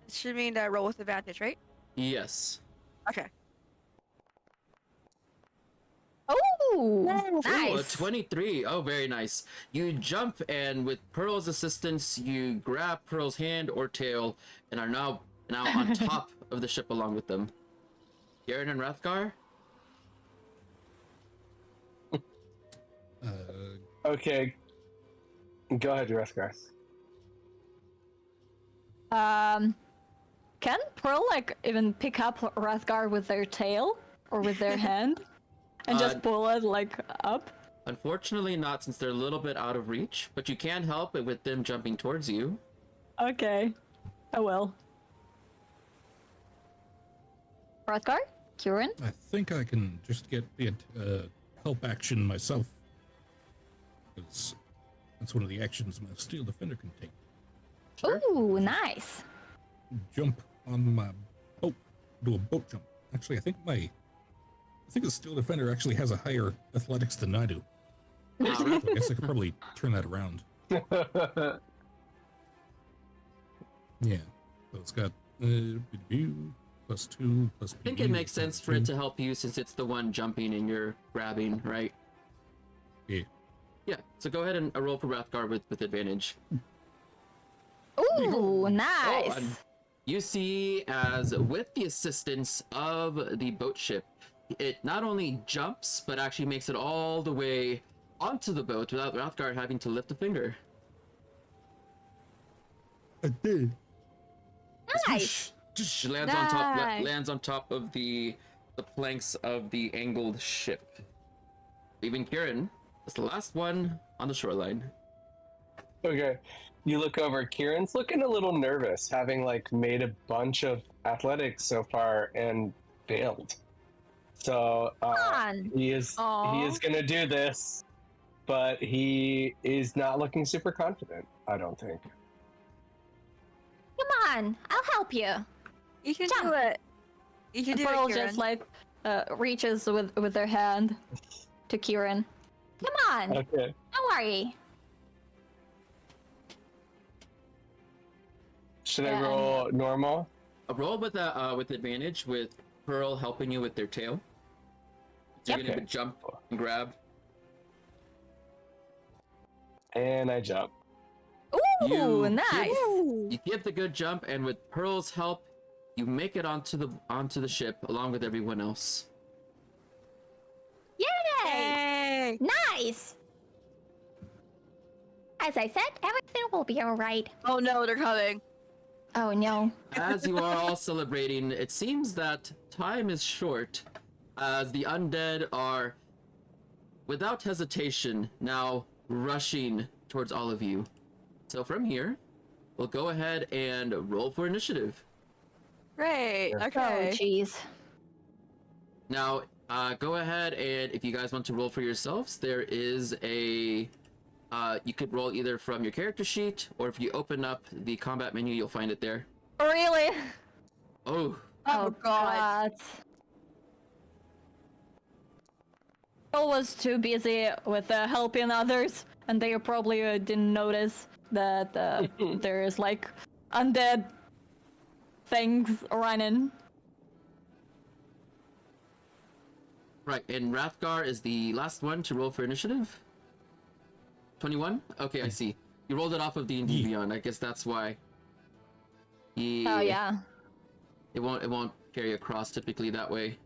Should mean that roll with advantage, right? Yes. Okay. Oh, Ooh, a nice. 23. Oh, very nice. You jump, and with Pearl's assistance, you grab Pearl's hand or tail, and are now on top of the ship along with them. Garen and Rathgar? Okay. Go ahead, Rathgar. Can Pearl like even pick up Rathgar with their tail or with their hand and just pull it like up? Unfortunately not, since they're a little bit out of reach, but you can help it with them jumping towards you. Okay, I will. Rathgar, Kieran. I think I can just get the help action myself. Because that's one of the actions my Steel Defender can take. Sure. Ooh, nice. Jump on my boat. Do a boat jump. Actually, I think the Steel Defender actually has a higher athletics than I do. So I guess I could probably turn that around. Yeah. So it's got +2 +. I think it makes sense for it to help you since it's the one jumping and you're grabbing, right? Yeah. Yeah, so go ahead and roll for Rathgar with advantage. Ooh, nice. and you see, as with the assistance of the boat ship, it not only jumps, but actually makes it all the way onto the boat without Rathgar having to lift a finger. I did. Nice. Lands on top of the planks of the angled ship. Leaving Kieran as the last one on the shoreline. Okay. You look over. Kieran's looking a little nervous, having like made a bunch of athletics so far and failed. So on. he is gonna do this, but he is not looking super confident. I don't think. Come on, I'll help you. You can Jump. do it. You can do Pearl it, Kieran. just like reaches with their hand to Kieran. Come on, Okay. don't worry. Should Yeah, I roll normal? A roll with advantage with Pearl helping you with their tail. So you're Yep. gonna jump and grab. And I jump. Ooh, You nice. You give the good jump, and with Pearl's help, you make it onto the ship along with everyone else. Yay! Yay! Nice. As I said, everything will be alright. Oh no, they're coming. Oh no. As you are all celebrating, it seems that time is short, as the undead are, without hesitation, now rushing towards all of you. So from here, we'll go ahead and roll for initiative. Great. Yeah. Oh, Okay. jeez. Now, go ahead and if you guys want to roll for yourselves, there is a. You could roll either from your character sheet, or if you open up the combat menu, you'll find it there. Really? Oh, Oh, God. Joel was too busy with helping others, and they probably didn't notice that there's like undead things running. right. And Rathgar is the last one to roll for initiative. 21? Okay, I see. You rolled it off of D&D Yeah. Beyond. I guess that's why. Oh yeah. It won't carry across typically that way.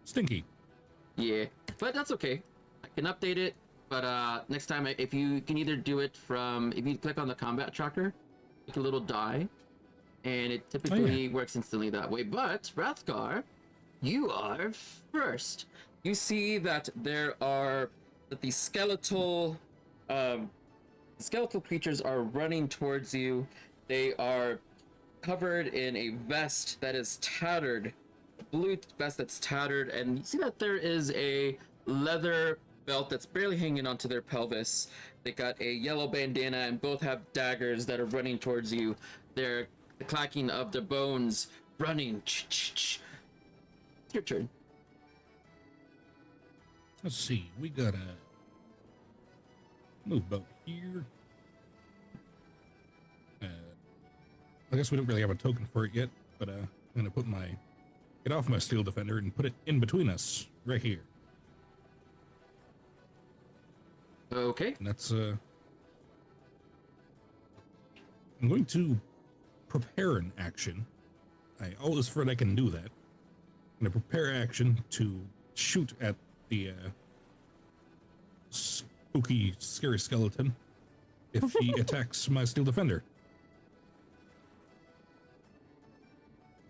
Stinky. Yeah, but that's okay. I can update it. But next time, if you can either do it from, if you click on the combat tracker, click a little die, and it typically works instantly that way. But Rathgar, you are first. You see that the skeletal creatures are running towards you. They are covered in a vest that is tattered, a blue vest that's tattered, and you see that there is a leather belt that's barely hanging onto their pelvis. They got a yellow bandana and both have daggers that are running towards you. They're the clacking of the bones running. It's your turn. Let's see. We gotta move about here. I guess we don't really have a token for it yet, but I'm gonna get off my steel defender and put it in between us, right here. Okay. And that's I'm going to prepare an action. I always forget I can do that. I'm gonna prepare action to shoot at the spooky, scary skeleton if he attacks my steel defender.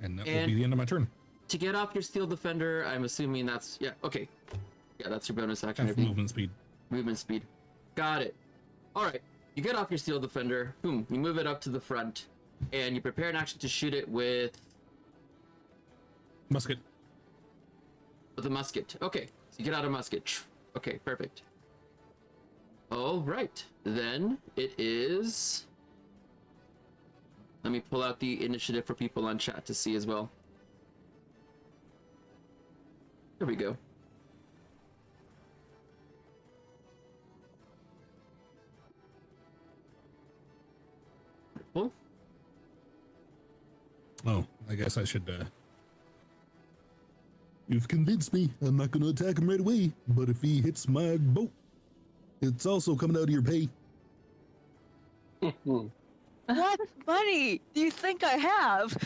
And that will be the end of my turn. To get off your steel defender, I'm assuming that's okay. Yeah, that's your bonus action. Half movement speed. Movement speed. Got it. All right. You get off your steel defender. Boom. You move it up to the front, and you prepare an action to shoot it with Musket. a musket. Okay. So you get out a musket. Okay. Perfect. All right. Then it is. Let me pull out the initiative for people on chat to see as well. There we go. Cool. Oh, I guess I should You've convinced me. I'm not going to attack him right away, but if he hits my boat, it's also coming out of your pay. What money do you think I have?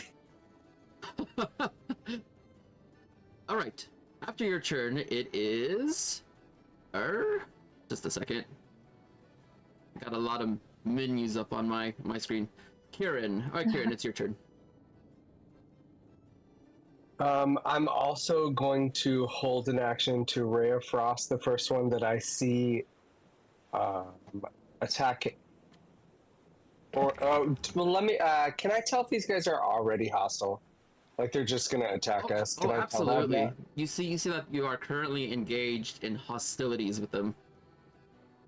All right. After your turn, it is. Just a second. I got a lot of menus up on my screen. Kieran. All right, Kieran, it's your turn. I'm also going to hold an action to Ray of Frost, the first one that I see attack. Or well, let me. Can I tell if these guys are already hostile? Like they're just gonna attack us? Can I absolutely. tell that? You see that you are currently engaged in hostilities with them.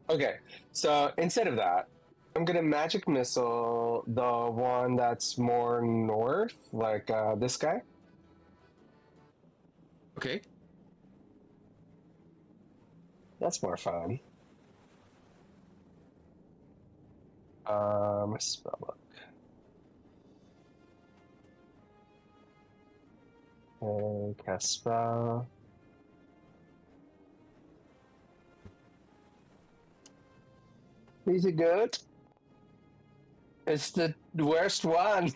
Okay, so instead of that, I'm gonna magic missile the one that's more north, like this guy. Okay. That's more fun. Spellbook. And cast spell. Is it good? It's the worst one.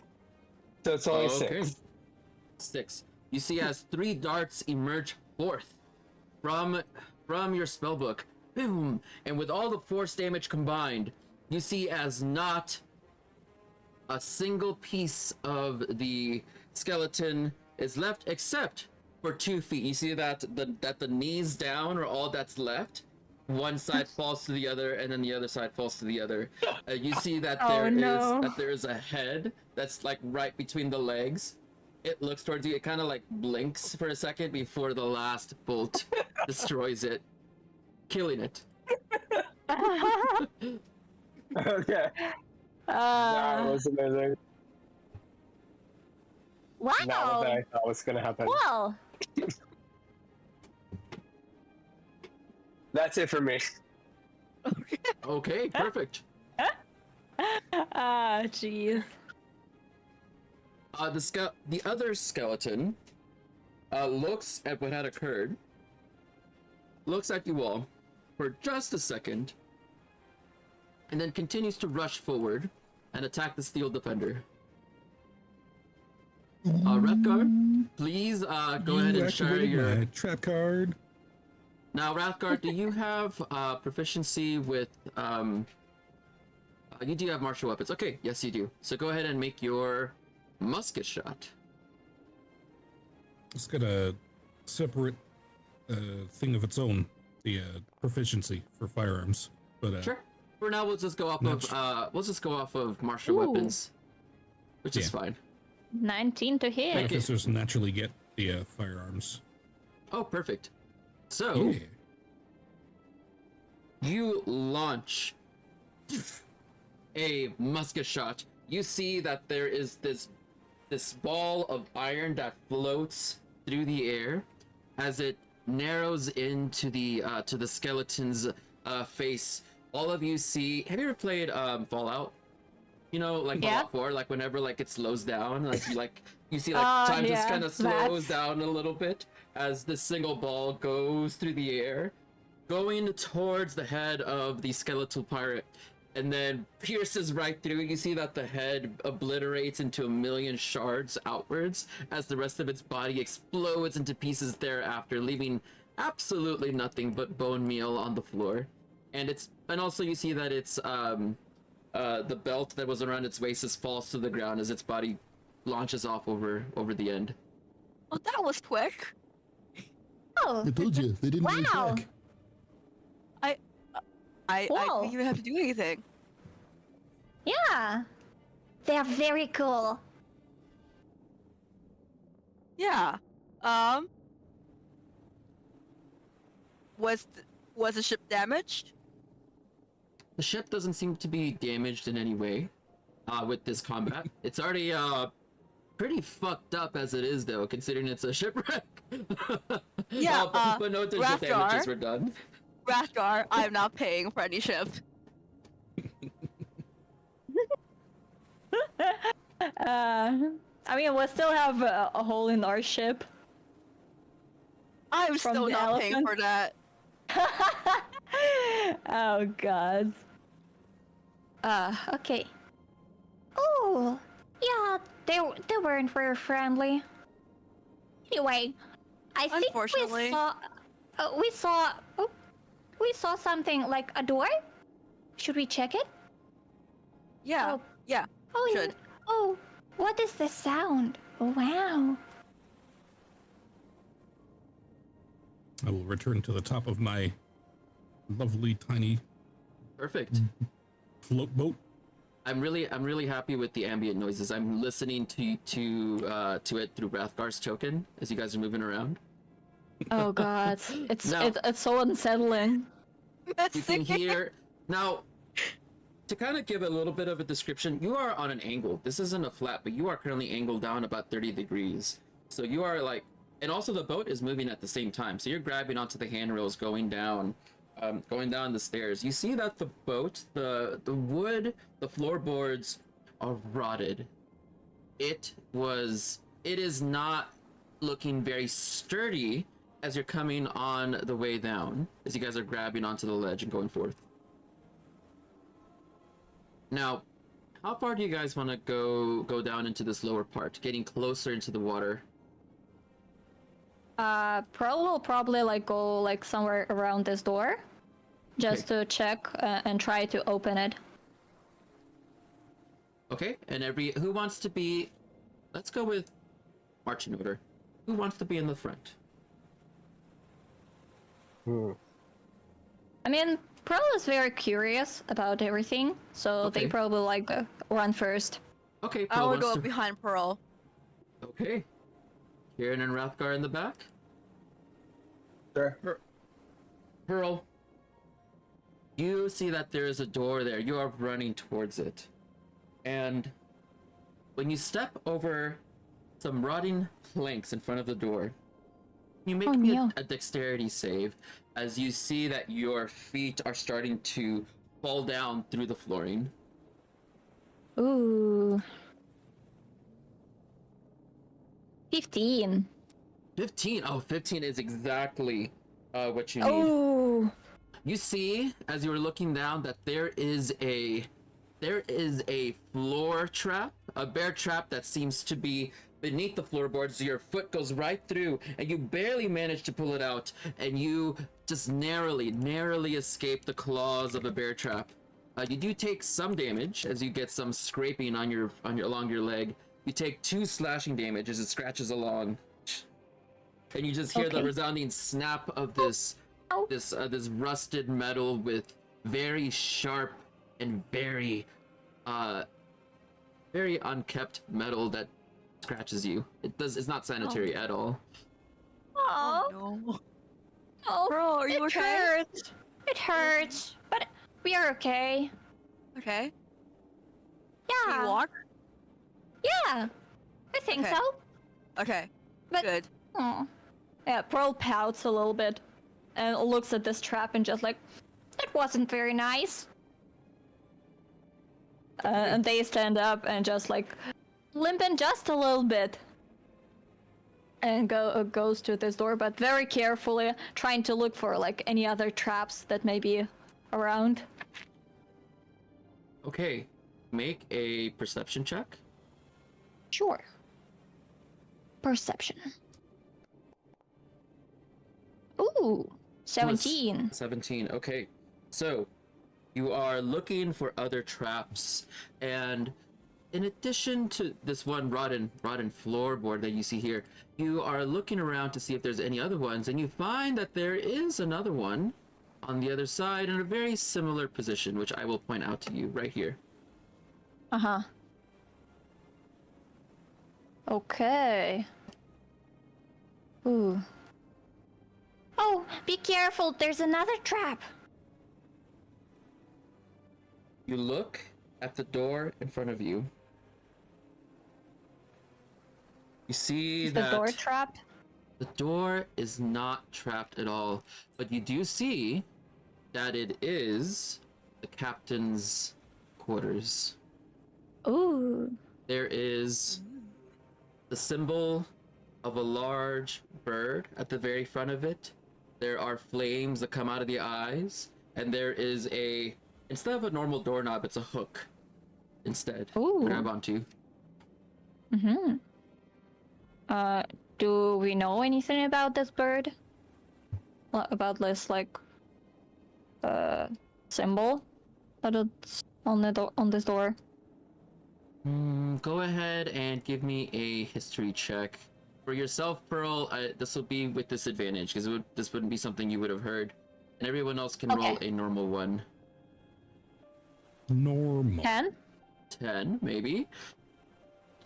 So it's only Okay. 6. 6. You see as 3 darts emerge forth from your spellbook. Boom! And with all the force damage combined, you see as not a single piece of the skeleton is left except for 2 feet. You see that the knees down are all that's left. One side falls to the other, and then the other side falls to the other. You see that Oh, no. there is a head that's like right between the legs, It looks towards you. It kind of like blinks for a second before the last bolt destroys it, killing it. Okay. That was amazing. Not Wow. what I thought was gonna happen. Well, That's it for me. Okay, perfect. jeez. The other skeleton looks at what had occurred, looks at you all for just a second, and then continues to rush forward and attack the steel defender. Repgar, please go ahead and share activated your. my trap card. Now, Rathgar, do you have proficiency with? You do have martial weapons. Okay, yes, you do. So go ahead and make your musket shot. It's got a separate thing of its own, the proficiency for firearms. But Sure. For now, we'll just go off That's- of martial Ooh. weapons, which is Yeah. fine. 19 to hit. Thank you. officers naturally get the firearms. Oh, perfect. So Yeah. you launch a musket shot. You see that there is this ball of iron that floats through the air as it narrows into the to the skeleton's face. All of you see. Have you ever played Fallout? You know, like Yeah. Fallout 4, like whenever like it slows down, like you see Ah, time just yeah, kind of that's- slows down a little bit as the single ball goes through the air, going towards the head of the skeletal pirate, and then pierces right through. You see that the head obliterates into a million shards outwards as the rest of its body explodes into pieces thereafter, leaving absolutely nothing but bone meal on the floor. And also you see that it's the belt that was around its waist just falls to the ground as its body launches off over the end. Well, that was quick. Oh, I told you they didn't really Wow. track. I Whoa. didn't even have to do anything. yeah. They are very cool. Yeah. Was the ship damaged? The ship doesn't seem to be damaged in any way with this combat. It's already pretty fucked up as it is, though, considering it's a shipwreck. Yeah, but no additional Rathgar. damages were done. Rathgar, I'm not paying for any ship. I mean, we'll still have a hole in our ship. I'm From still the not paying elephant? for that. Oh god. Okay. Oh, yeah, they weren't very friendly. Anyway, I think Unfortunately. we saw something like a door. Should we check it? Yeah. Oh. Yeah. Oh, Should. oh, what is this sound? Oh, wow. I will return to the top of my lovely tiny Perfect. float boat. I'm really happy with the ambient noises. I'm listening to it through Rathgar's token as you guys are moving around. Oh god. It's No. it's so unsettling. You can hear now. To kind of give a little bit of a description, you are on an angle. This isn't a flat, but you are currently angled down about 30 degrees. So you are like, and also the boat is moving at the same time. So you're grabbing onto the handrails, going down the stairs. You see that the boat, the wood, the floorboards are rotted. It is not looking very sturdy as you're coming on the way down, as you guys are grabbing onto the ledge and going forth. Now, how far do you guys want to go down into this lower part, getting closer into the water? We'll probably like go like somewhere around this door, just to check and try to open it. Okay, and who wants to be? Let's go with marching order. Who wants to be in the front? I mean, Pearl is very curious about everything, so Okay. they probably like run first. Okay, I Pearl will wants go to. behind Pearl. Okay, Kieran and Rathgar in the back. Sure. Pearl, you see that there is a door there. You are running towards it. And when you step over some rotting planks in front of the door, you make me no. a dexterity save as you see that your feet are starting to fall down through the flooring. Ooh. 15. 15. Oh, 15 is exactly what you need. Oh. You see, as you were looking down, that there is a floor trap, a bear trap that seems to be beneath the floorboards. So your foot goes right through, and you barely manage to pull it out, and you just narrowly escape the claws of a bear trap. You do take some damage as you get some scraping on your along your leg. You take 2 slashing damage as it scratches along, and you just hear the Okay. resounding snap of this rusted metal with very sharp and very unkept metal that scratches you. It's not sanitary at all. Oh. no. Oh. Bro, are you it okay? hurts. It hurts. But we are okay. Okay. Yeah. Can you walk? Yeah. I think Okay. so. Okay. But- Good. Oh. Yeah, Pearl pouts a little bit and looks at this trap and just like, that wasn't very nice. And they stand up and just like limping just a little bit. And goes to this door, but very carefully, trying to look for like any other traps that may be around. Okay, make a perception check. Sure. Perception. Ooh, 17. 17. Okay, so you are looking for other traps, and in addition to this one rotten floorboard that you see here, you are looking around to see if there's any other ones, and you find that there is another one on the other side in a very similar position, which I will point out to you right here. Uh-huh. Okay. Ooh. Oh, be careful. There's another trap. You look at the door in front of you. You see Is the that door trapped? the door is not trapped at all, but you do see that it is the captain's quarters. Ooh. There is the symbol of a large bird at the very front of it. There are flames that come out of the eyes, and there is instead of a normal doorknob, it's a hook instead. Ooh. To grab onto. Mm-hmm. Do we know anything about this bird? About this, like, symbol that it's on this door? Go ahead and give me a history check. For yourself, Pearl, this will be with disadvantage, because this wouldn't be something you would have heard. And everyone else can roll Okay. a normal one. Normal. 10? 10, maybe?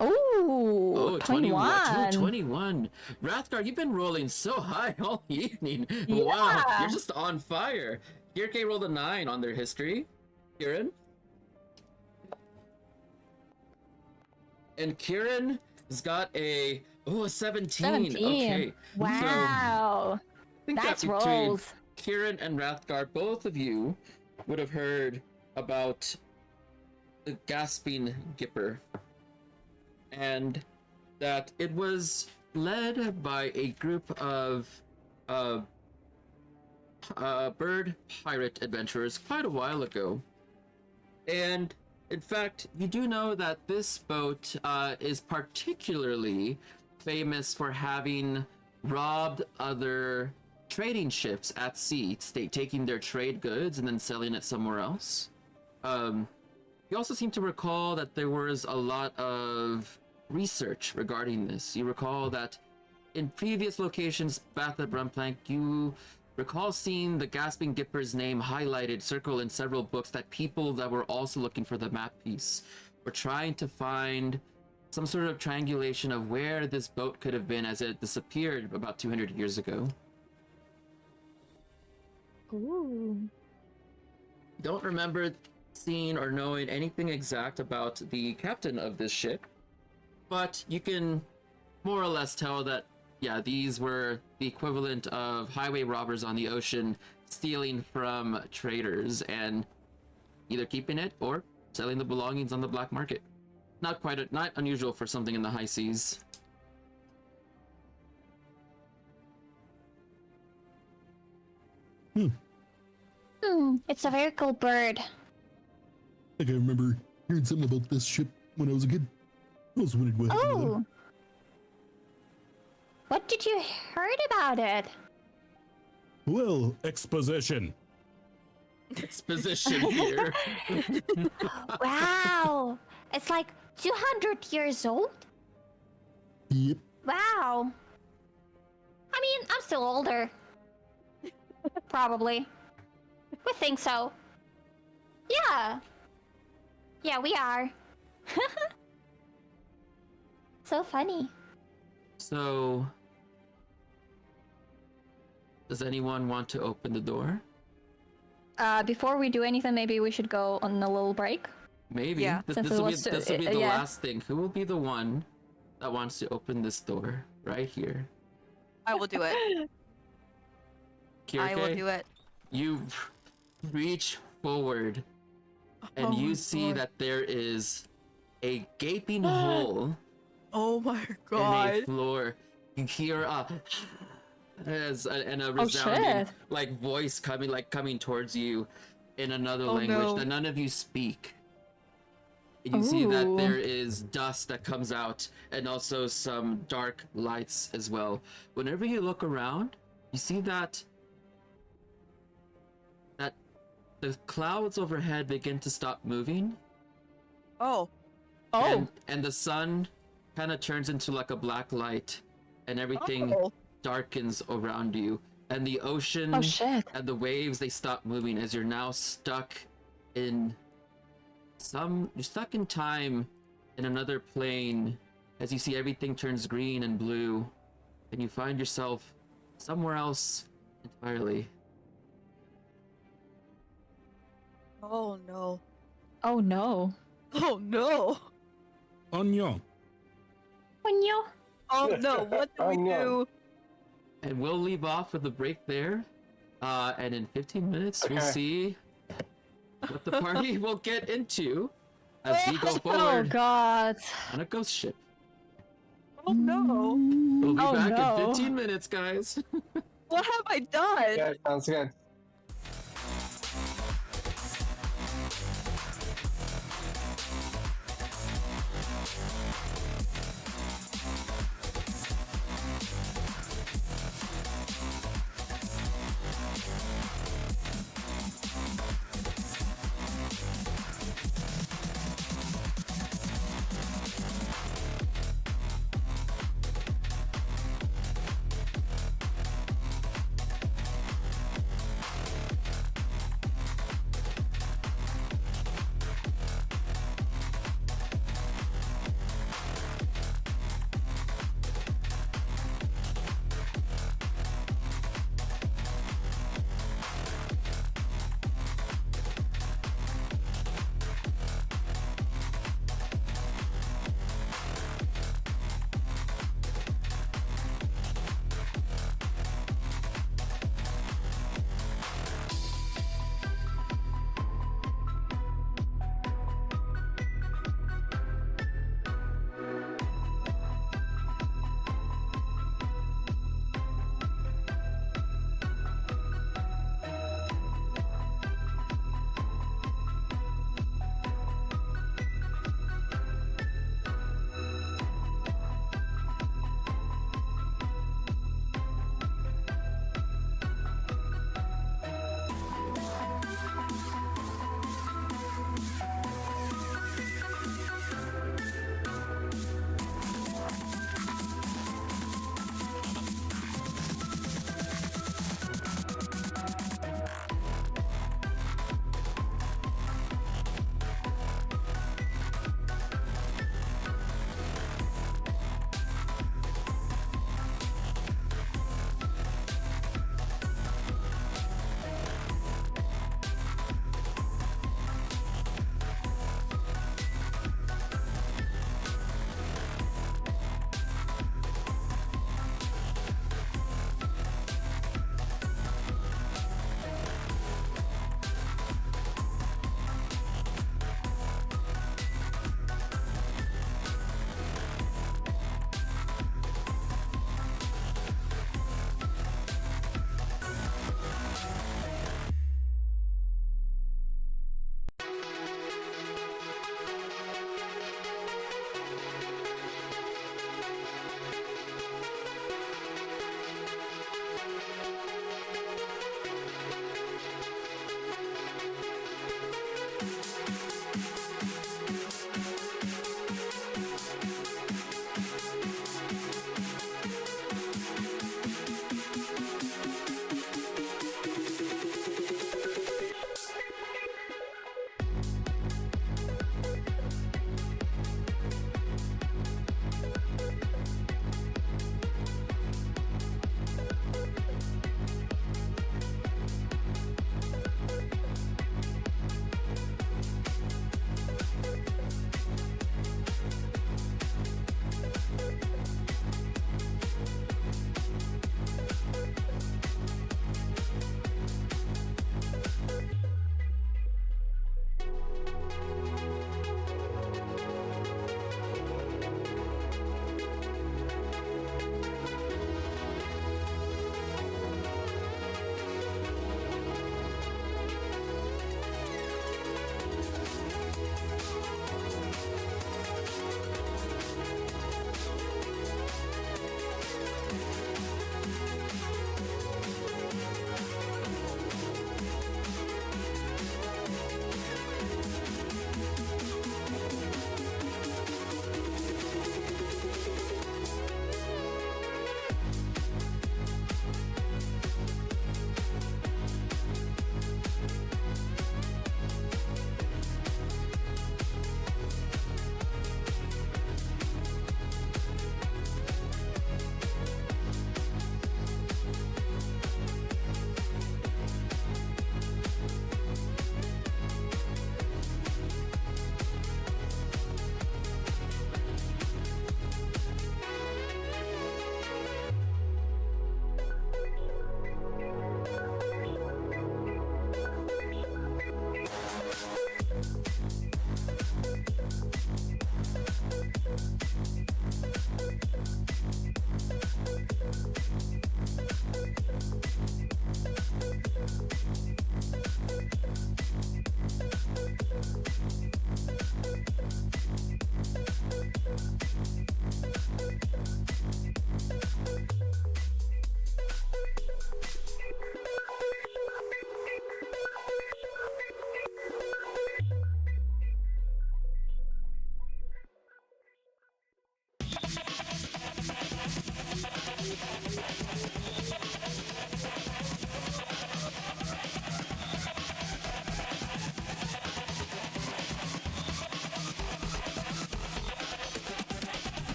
Ooh, Oh, 21. 21. Rathgar, you've been rolling so high all evening. Wow, Yeah. you're just on fire. Kirke rolled a 9 on their history. Kieran? And Kieran has got a 17. 17. Okay. Wow. I think That's that between rolls. Kieran and Rathgar, both of you would have heard about the gasping Gipper, and that it was led by a group of bird pirate adventurers quite a while ago. And in fact, you do know that this boat is particularly famous for having robbed other trading ships at sea, taking their trade goods and then selling it somewhere else. You also seem to recall that there was a lot of research regarding this. You recall that in previous locations, Bath at Brumplank, you recall seeing the Gasping Gipper's name highlighted, circled in several books, that people that were also looking for the map piece were trying to find some sort of triangulation of where this boat could have been as it disappeared about 200 years ago. Ooh. Don't remember seeing or knowing anything exact about the captain of this ship, but you can more or less tell that, yeah, these were the equivalent of highway robbers on the ocean stealing from traders and either keeping it or selling the belongings on the black market. Not unusual for something in the high seas. It's a very cool bird. I can remember hearing something about this ship when I was a kid. I was wondering what happened to them. Oh. What did you heard about it? Well, Exposition. Exposition here. Wow. It's like 200 years old? yep. Wow. I mean, I'm still older. Probably. We think so. Yeah. Yeah, we are. So funny. So, does anyone want to open the door? Before we do anything, maybe we should go on a little break. Maybe. Yeah, This since will it be, was, this will be the yeah. last thing. Who will be the one that wants to open this door right here? I will do it. I will Kirke, do it. you reach forward and Oh you my see God. that there is a gaping hole Oh my in a god. floor. You hear and a Oh, resounding shit. like voice coming towards you in another Oh, language no. that none of you speak. And you see that Ooh. there is dust that comes out and also some dark lights as well. Whenever you look around, you see that the clouds overhead begin to stop moving. Oh. Oh. And the sun kind of turns into like a black light and everything Oh. darkens around you. And the ocean Oh shit. and the waves, they stop moving as you're now stuck in you're stuck in time in another plane as you see everything turns green and blue and you find yourself somewhere else entirely. Oh no. Oh no. Oh no. Onion. Onyo. Oh no. What do Oh, we no. do? And we'll leave off with a break there. And in 15 minutes, we'll Okay. see what the party will get into as we go Oh forward god. on a ghost ship. Oh no. We'll be Oh, back no. in 15 minutes, guys. What have I done? Yeah, sounds good.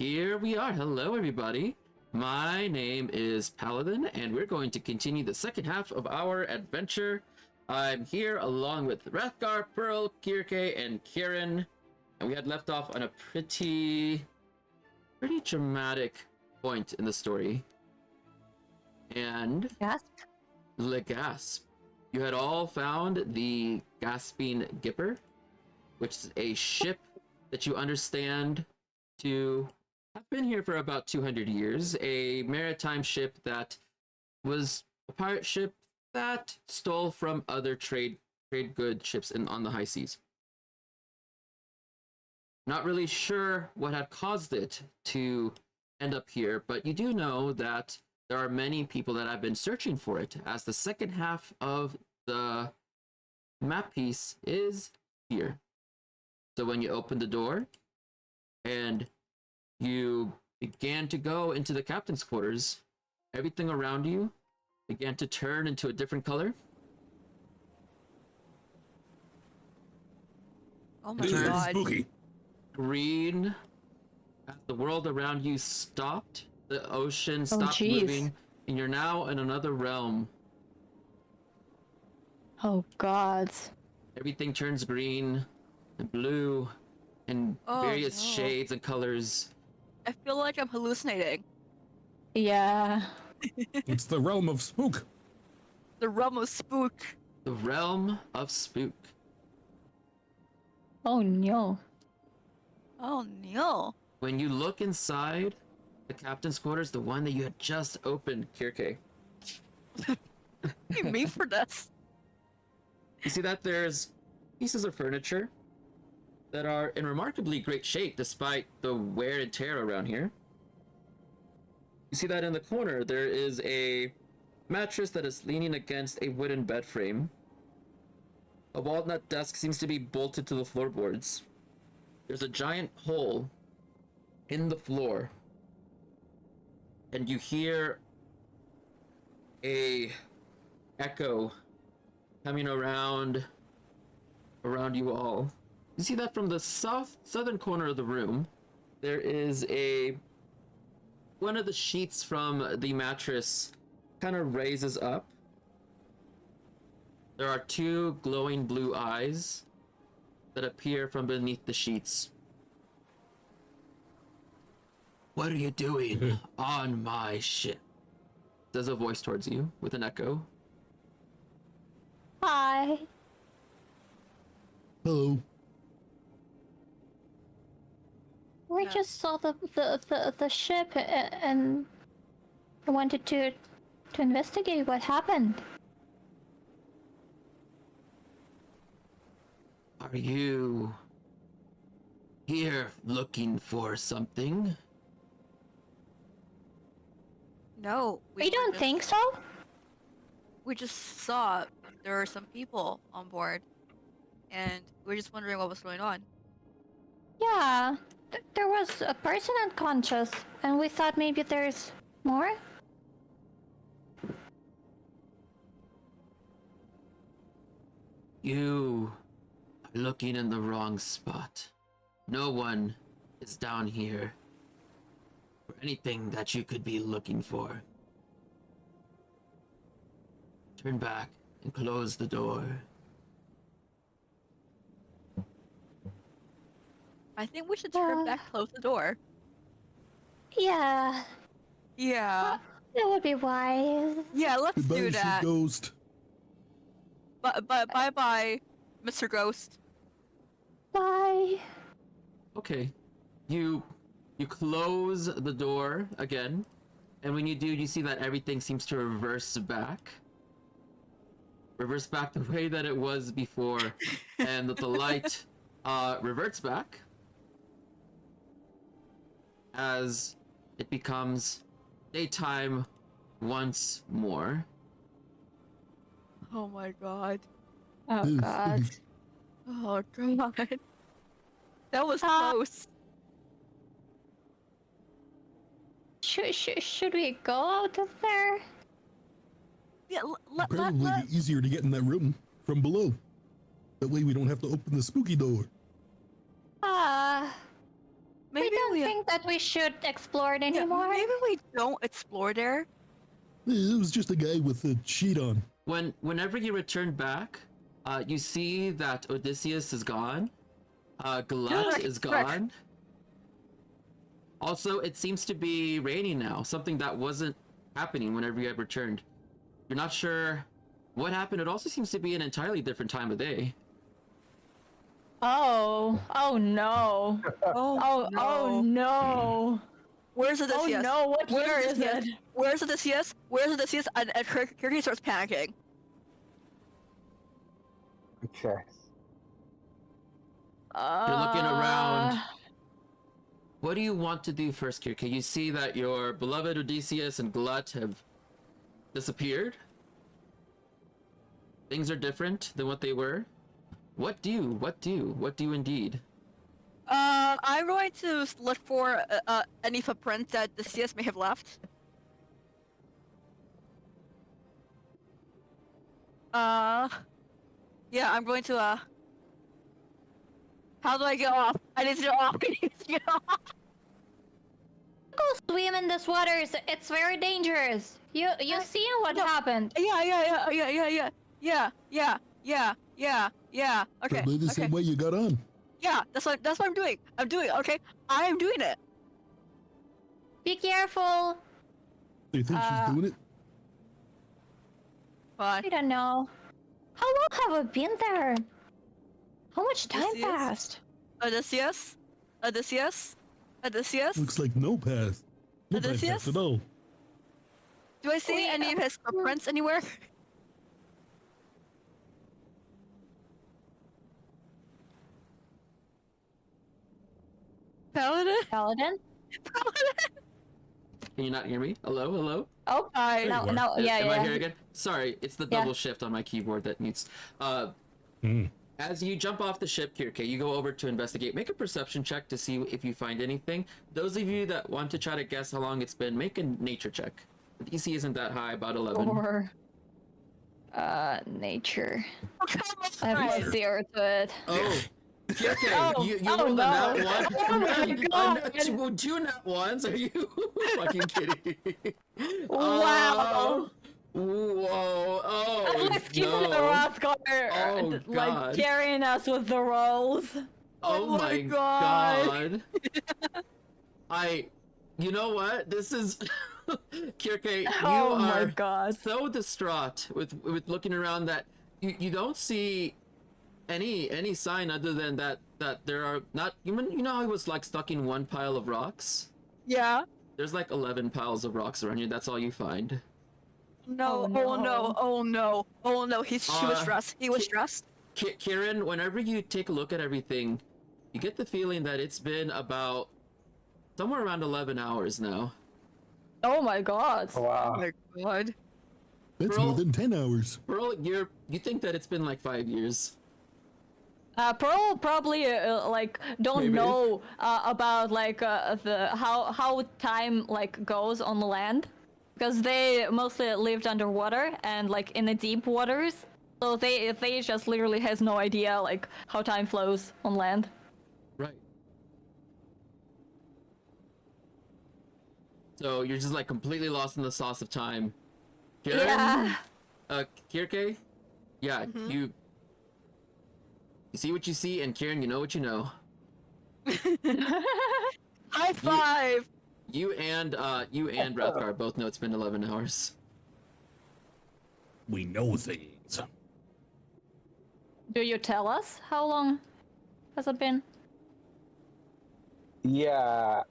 Here we are. Hello, everybody. My name is Paladin, and we're going to continue the second half of our adventure. I'm here along with Rathgar, Pearl, Kirke, and Kieran, and we had left off on a pretty dramatic point in the story. And Gasp. Le Gasp. You had all found the Gasping Gipper, which is a ship that you understand to have been here for about 200 years. A maritime ship that was a pirate ship that stole from other trade good ships on the high seas. Not really sure what had caused it to end up here, but you do know that there are many people that have been searching for it, as the second half of the map piece is here. So when you open the door and you began to go into the captain's quarters, everything around you began to turn into a different color. Oh my This is god. spooky. Green, as the world around you stopped, the ocean stopped jeez. moving, and you're now in another realm. Oh god. Everything turns green and blue and Oh, various no. shades and colors. I feel like I'm hallucinating. Yeah. It's the realm of spook. The realm of spook. The realm of spook. Oh no. Oh no. When you look inside the captain's quarters, the one that you had just opened, Kirke, You mean for this? you see that there's pieces of furniture that are in remarkably great shape despite the wear and tear around here. You see that in the corner there is a mattress that is leaning against a wooden bed frame. A walnut desk seems to be bolted to the floorboards. There's a giant hole in the floor, and you hear a echo coming around you all. You see that from the southern corner of the room, there is one of the sheets from the mattress kind of raises up. There are two glowing blue eyes that appear from beneath the sheets. What are you doing on my ship? Says a voice towards you with an echo. Hi. Hello. We Yeah. just saw the ship and I wanted to investigate what happened. Are you here looking for something? No. We were don't just- think so? We just saw there were some people on board, and we are just wondering what was going on. Yeah. There was a person unconscious and we thought maybe there's more? You are looking in the wrong spot. No one is down here for anything that you could be looking for. Turn back and close the door. I think we should turn back, close the door. Yeah. Yeah. That would be wise. Yeah, let's Goodbye, do ship that. ghost. Bye, Mr. Ghost. Bye. Okay. You close the door again, and when you do, you see that everything seems to reverse back. Reverse back the way that it was before, and that the light reverts back as it becomes daytime once more. Oh my god. Oh Ooh, god. spooky. Oh god. That was Ah. close. Should we go out of there? Yeah, Probably be easier to get in that room from below. That way we don't have to open the spooky door. We maybe don't we think think that we should explore it Yeah, anymore? maybe we don't explore there. It was just a guy with a sheet on. Whenever you return back, you see that Odysseus is gone. Glut is gone. Also, it seems to be raining now, something that wasn't happening whenever you had returned. You're not sure what happened. It also seems to be an entirely different time of day. Oh no. Oh no. Where's Odysseus? Oh no, what Where's year is Odysseus? it? Where's Odysseus? Where's Odysseus? And Kirky starts panicking. Okay. You're looking around. What do you want to do first, Kirka? You see that your beloved Odysseus and Glut have disappeared. Things are different than what they were. What do you indeed? I'm going to look for any footprints that the CS may have left. Yeah, I'm going to, how do I get off? I need to get off. I need to get off. Go swim in this waters. It's very dangerous. You seen what no. happened? Yeah. Okay. Probably the same way you got on. Yeah, that's what I'm doing. Okay. I am doing it. Be careful. Do you think she's doing it? Bye. I don't know. How long have we been there? How much time Odysseus? passed? Odysseus? Looks like no path. No time Odysseus? passed at all. Do I see any of his footprints anywhere? Paladin? Paladin? Can you not hear me? Hello? Oh, Hi. no, you are. no, yeah, Am I yeah. here again? Sorry, it's the Yeah. double shift on my keyboard that mutes. As you jump off the ship, Kirke, you go over to investigate. Make a perception check to see if you find anything. Those of you that want to try to guess how long it's been, make a nature check. The DC isn't that high, about 11. Or, nature. I have Right. no 0 to it. Oh, Kirke, Oh, you oh rolled no. a nat one. Oh my God. Two nat ones? Are you fucking kidding? Wow. Whoa! Oh At least keeping the no! Rothgar, Oh, like God. carrying us with the rolls. Oh my God! You know what? This is Kirke. You Oh my are God. so distraught with looking around that you don't see any sign other than that there are not. You know how I was like stuck in one pile of rocks? Yeah. There's like 11 piles of rocks around here. That's all you find. No. Oh, no. Oh no. She was stressed. He was stressed. Kieran, whenever you take a look at everything, you get the feeling that it's been about somewhere around 11 hours now. Oh my God. Oh Wow. my God. That's Bro. more than 10 hours. Pearl, you think that it's been like 5 years. Pearl probably like don't Maybe. know about like the how time like goes on the land, because they mostly lived underwater and like in the deep waters. So they just literally has no idea like how time flows on land. Right. So you're just like completely lost in the sauce of time. Kieran? Yeah. Kirke? Yeah, you see what you see, and Kieran, you know what you know. High five. You and Rathgar both know it's been 11 hours. We know things. Do you tell us how long has it been? Yeah.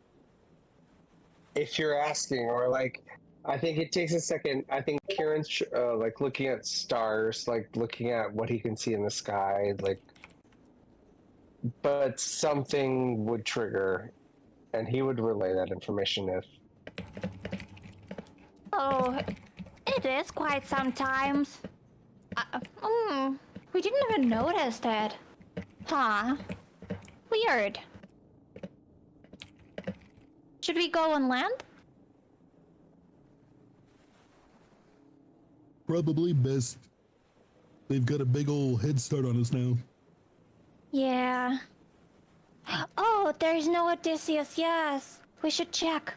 If you're asking, or like, I think it takes a second. I think Kieran's like looking at stars, like looking at what he can see in the sky, like. But something would trigger, and he would relay that information if. Oh, it is quite sometimes. We didn't even notice that. Huh. Weird. Should we go on land? Probably best. They've got a big old head start on us now. Yeah. Oh, there's no Odysseus, yes. We should check.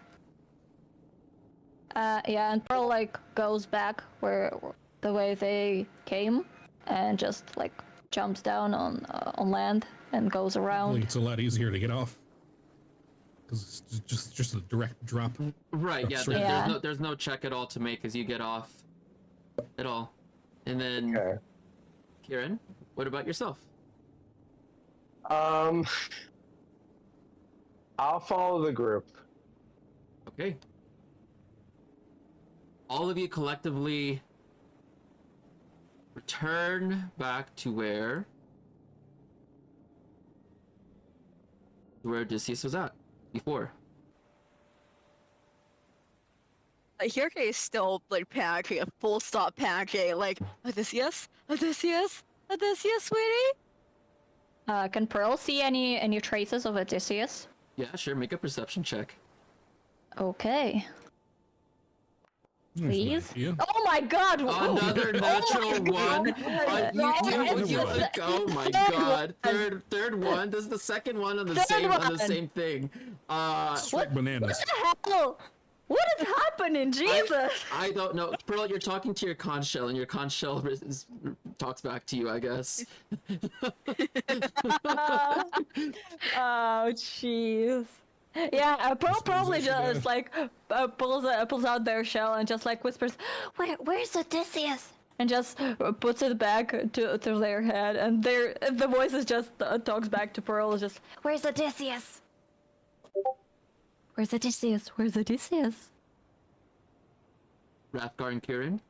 Yeah, and Pearl like goes back where the way they came, and just like jumps down on land and goes I think around. it's a lot easier to get off. Because it's just a direct drop. Right, yeah, Straight Yeah. there's no check at all to make as you get off at all. And then, Okay. Kieran, what about yourself? I'll follow the group. Okay. All of you collectively return back to where Odysseus was at before. Hirke is still like panicking, a full stop panicking, like Odysseus, Odysseus, Odysseus, sweetie. Can Pearl see any traces of Odysseus? Yeah, sure, make a perception check. Okay. There's an Please? idea. Oh my god! Another natural one. Oh my god. Third one. This is the second one on the Third same thing. Straight bananas. Hell! What is happening, Jesus? I don't know. Pearl, you're talking to your conch shell, and your conch shell talks back to you, I guess. Oh, jeez. Yeah, Pearl probably just like pulls out their shell and just like whispers, Where's Odysseus? and just puts it back to their head, and the voices just talks back to Pearl, just Where's Odysseus? where's Odysseus? Where's Odysseus? Rathgar and Kieran.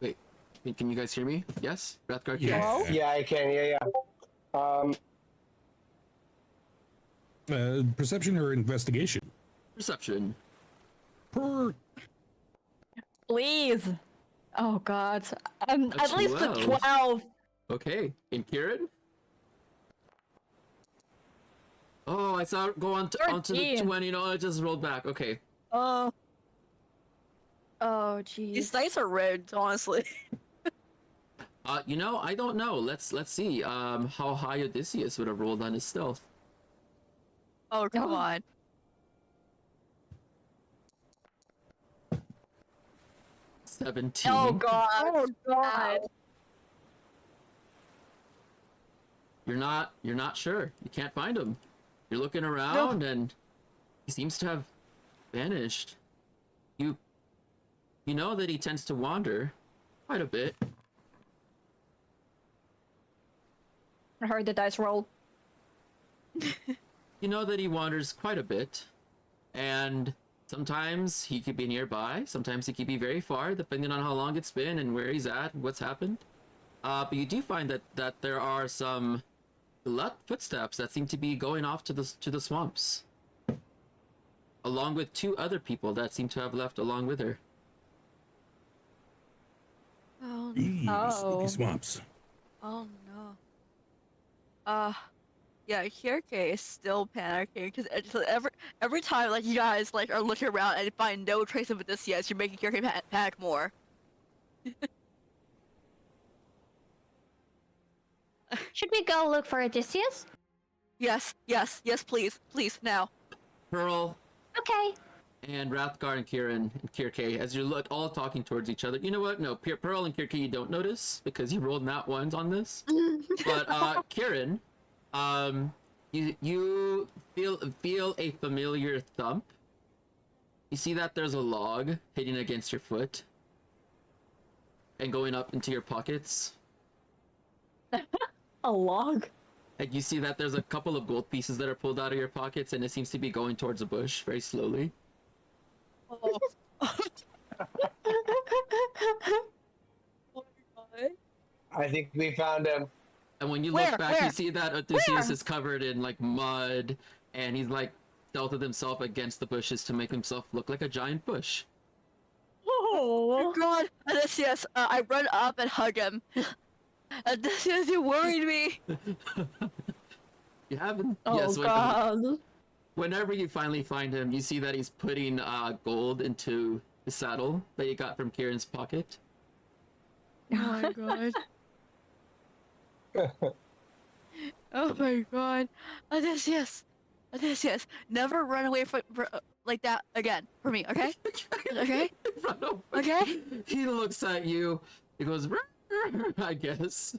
Wait, can you guys hear me? Yes? Rathgar, Kieran? Hello? Yeah, I can. Yeah. Perception or investigation? Perception. Please. Oh god. At least a 12. 12. Okay, and Kieran? Oh, I saw it go onto the 13. 20. No, I just rolled back. Okay. Oh These jeez. dice are rigged, honestly. You know, I don't know. Let's see. How high Odysseus would have rolled on his stealth. Oh come Oh. on. 17. Oh god. Oh god. You're not sure. You can't find him. You're looking around and he seems to have vanished. You know that he tends to wander quite a bit. I heard the dice roll. You know that he wanders quite a bit, and sometimes he could be nearby, sometimes he could be very far, depending on how long it's been and where he's at and what's happened. But you do find that there are some footsteps that seem to be going off to the swamps, along with 2 other people that seem to have left along with her. Oh, Eee, Oh. Spooky swamps. oh no. Yeah, Hirke is still panicking because every time like you guys like are looking around and find no trace of Odysseus, you're making Hirke panic more. Should we go look for Odysseus? Yes, yes, yes, please, please, now. Pearl Okay. and Rathgar and Kieran and Kirke, as you're all talking towards each other. You know what? No, Pearl and Kirke you don't notice because you rolled nat ones on this. But Kieran, you feel a familiar thump. You see that there's a log hitting against your foot and going up into your pockets. A log? And you see that there's a couple of gold pieces that are pulled out of your pockets, and it seems to be going towards a bush very slowly. Oh. I think we found him. And when you Where? look back, you Where? see that Odysseus Where? is covered in like mud, and he's like stealthed himself against the bushes to make himself look like a giant bush. Oh. God, Odysseus, I run up and hug him. Odysseus, you worried me. You haven't? Oh yes. god. Whenever you finally find him, you see that he's putting gold into the saddle that you got from Kieran's pocket. Oh my god. Oh my god. Odysseus. Odysseus. Never run away like that again for me, okay? Okay? Run over. Okay? He looks at you. He goes, I guess.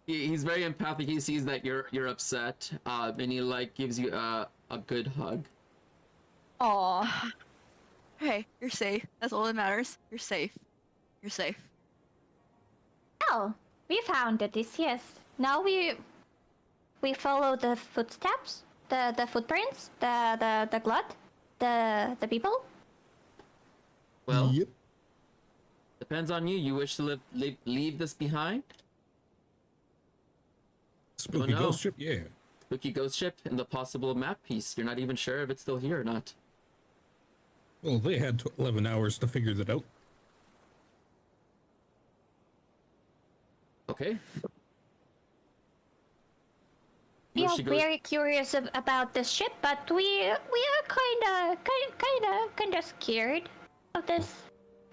He's very empathic. He sees that you're upset, and he like gives you a good hug. Aw. Hey, you're safe. That's all that matters. You're safe. You're safe. Well, we found Odysseus. Now we follow the footsteps, the footprints, the blood, the people. Well, Yep. depends on you. You wish to leave this behind? Spooky no. ghost ship, yeah. Spooky ghost ship and the possible map piece. You're not even sure if it's still here or not. Well, they had 11 hours to figure that out. Okay. We Wish are to go- very curious about this ship, but we are kinda scared of this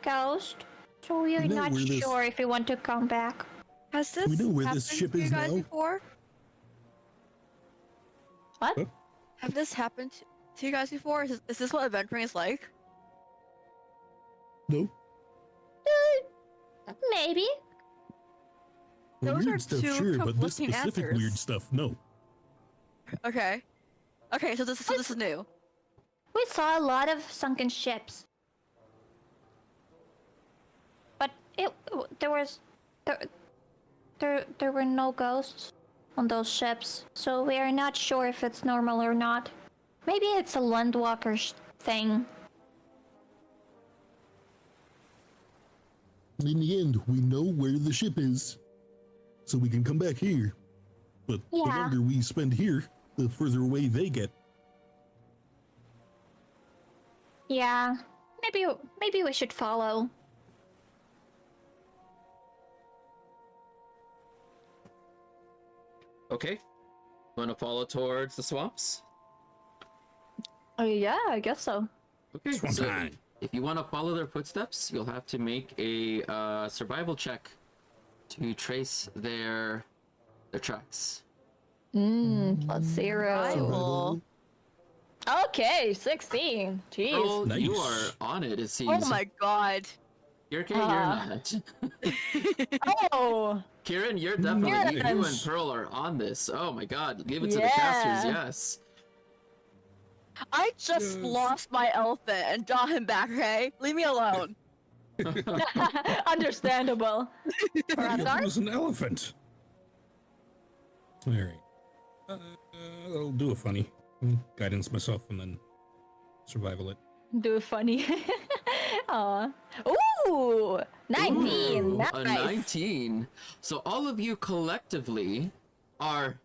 ghost. So we are You know not where this- sure if we want to come back. Has this We know where happened this ship to you is guys now. before? What? Huh? Have this happened to you guys before? Is this what adventuring is like? No. Maybe. Well, Those are weird stuff, two sure, but this conflicting specific answers. weird stuff, no. Okay. Okay, so this is new. We saw a lot of sunken ships, but there were no ghosts on those ships, so we are not sure if it's normal or not. Maybe it's a landwalker thing. In the end, we know where the ship is, so we can come back here. But the Yeah. longer we spend here, the further away they get. Yeah, maybe we should follow. Okay. Want to follow towards the swamps? Oh yeah, I guess so. Okay. Swamp So time. if you want to follow their footsteps, you'll have to make a survival check to trace their tracks. +0. Survival. Okay, 16. Jeez. Earl, you Nice. are on it. It seems. Oh my god. You're okay. You're not. Oh. Kieran, you're definitely you and Yes. Pearl are on this. Oh my god, give it to the Yeah. casters, yes. I just lost my elephant and got him back, okay? Leave me alone. Understandable. It Radar? was an elephant. All right. I'll do a funny. Guidance myself and then survival it. Do funny. Aw. Ooh! 19! Ooh, Nice! a 19. So all of you collectively are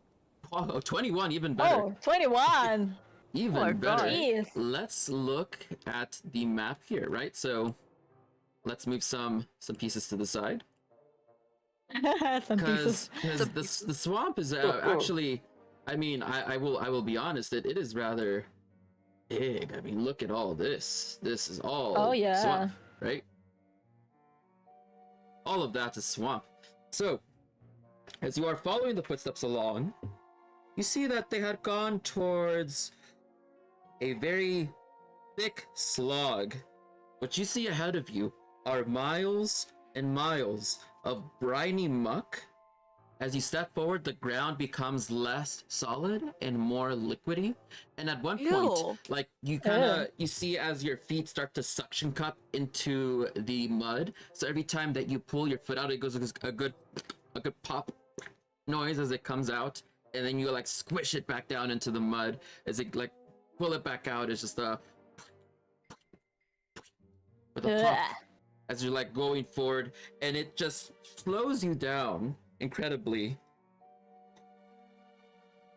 21, even better. Oh, 21! Even my better. God. Jeez. Let's look at the map here, right? So let's move some pieces to the side. Some pieces. Because the swamp is actually, I mean, I will be honest, it is rather big. I mean, look at all this. This is all Oh, yeah. swamp, right? All of that is swamp. So, as you are following the footsteps along, you see that they had gone towards a very thick slog. What you see ahead of you are miles and miles of briny muck. As you step forward, the ground becomes less solid and more liquidy. And at one Ew. point, like you kind of you see as your feet start to suction cup into the mud. So every time that you pull your foot out, it goes a good pop noise as it comes out, and then you like squish it back down into the mud as it like pull it back out. It's just a with a pop as you're like going forward, and it just slows you down incredibly.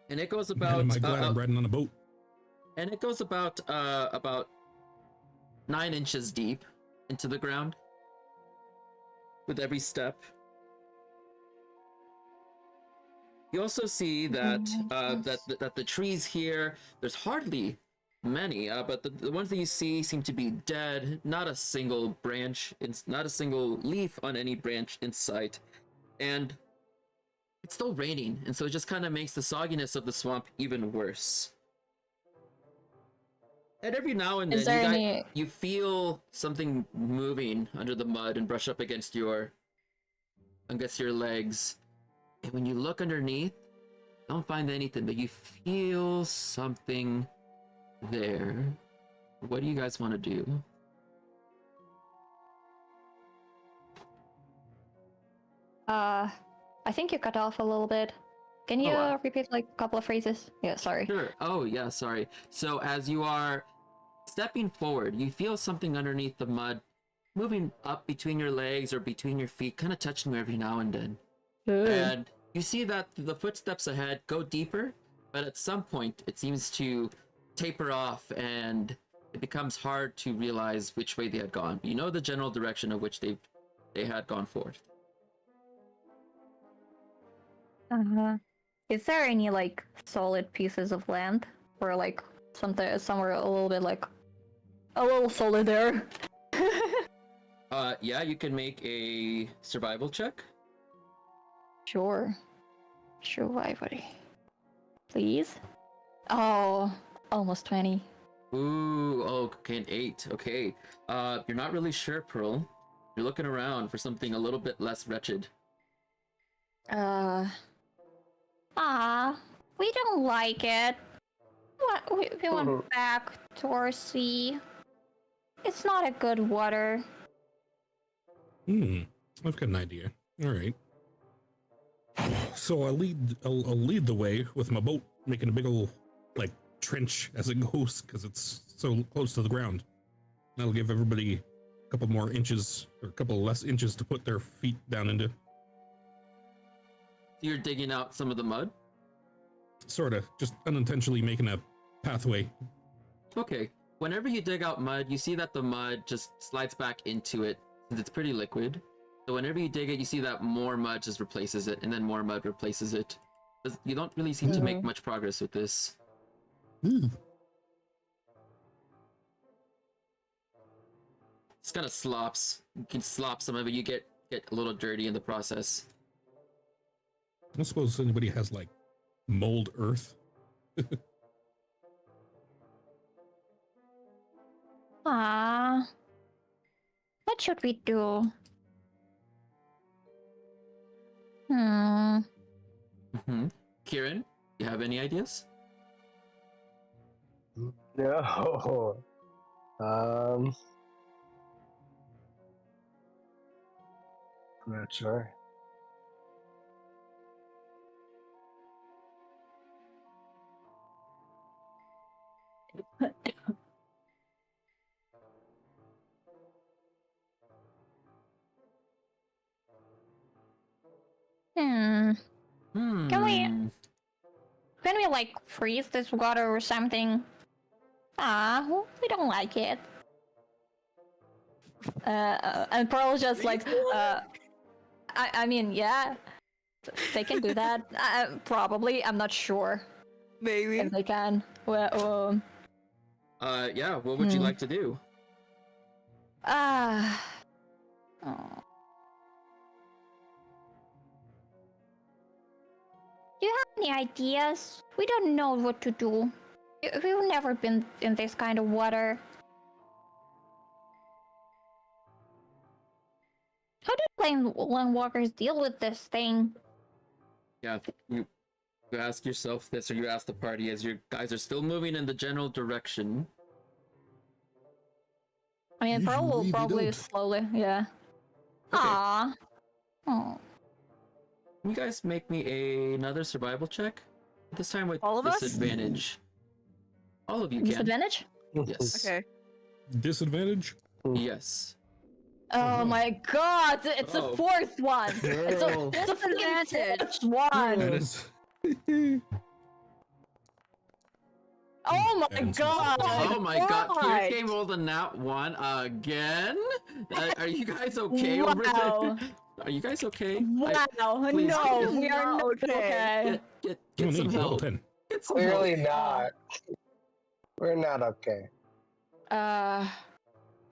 And it goes Man, about am I glad I'm riding on a boat? and it goes about 9 inches deep into the ground with every step. You also see that that the trees here, there's hardly many, but the ones that you see seem to be dead. Not a single branch, not a single leaf on any branch in sight. And it's still raining, and so it just kind of makes the sogginess of the swamp even worse. And every now and Is then there you feel something moving under the mud and brush up against your legs. And when you look underneath, don't find anything, but you feel something there. What do you guys want to do? I think you cut off a little bit. Can you Oh, repeat like a couple of phrases? Yeah, sorry. Sure. Oh, yeah, sorry. So as you are stepping forward, you feel something underneath the mud moving up between your legs or between your feet, kind of touching you every now and then. And you see that the footsteps ahead go deeper, but at some point it seems to taper off and it becomes hard to realize which way they had gone. You know the general direction of which they had gone forth. Is there any like solid pieces of land or like somewhere a little bit like a little solid there? Yeah, you can make a survival check. Sure. Survival. Please. Oh, almost 20. Ooh, oh, okay, an 8. Okay. You're not really sure, Pearl. You're looking around for something a little bit less wretched. We don't like it. We went back to our sea. It's not a good water. I've got an idea. All right. So I'll lead the way with my boat, making a big old like trench as it goes because it's so close to the ground. That'll give everybody a couple more inches or a couple less inches to put their feet down into. So you're digging out some of the mud? Sort of, just unintentionally making a pathway. Okay. Whenever you dig out mud, you see that the mud just slides back into it since it's pretty liquid. So whenever you dig it, you see that more mud just replaces it, and then more mud replaces it. You don't really seem to make much progress with this. It's kind of slops. You can slop some of it. You get a little dirty in the process. I suppose anybody has like mold earth. What should we do? Kieran, you have any ideas? No. I'm not sure. Can we like freeze this water or something? We don't like it. And Pearl just like I mean, yeah, they can do that. Probably, I'm not sure Maybe. if they can. Well, Yeah, what would you like to do? oh. Do you have any ideas? We don't know what to do. We've never been in this kind of water. How do landwalkers deal with this thing? Yeah, you ask yourself this, or you ask the party as your guys are still moving in the general direction. I mean, Pearl will Usually they probably don't. slowly, yeah. Okay. Oh. Can you guys make me another survival check? This time with All of us? disadvantage. All of you can. Disadvantage? Yes. Okay. Disadvantage? Yes. Oh my god, it's Oh. a fourth one! It's Oh. a Disadvantage. fourth one! That is. Oh my And god! Oh my god, God. Here came rolled a nat 1 again? Are you guys okay over Wow. there? Are you guys okay? Wow, please. no, we are Not not okay. Get You some need level help. 10. Get some Clearly help. not. We're not okay.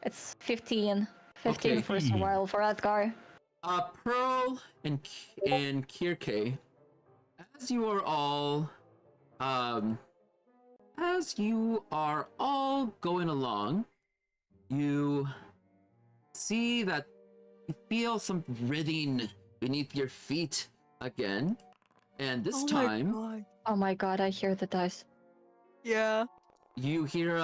It's 15. 15 Okay. for survival for Asgard. Pearl and Kirke, as you are all, as you are all going along, you see that you feel some writhing beneath your feet again, and this Oh time my God. Oh my god, I hear the dice. Yeah. you hear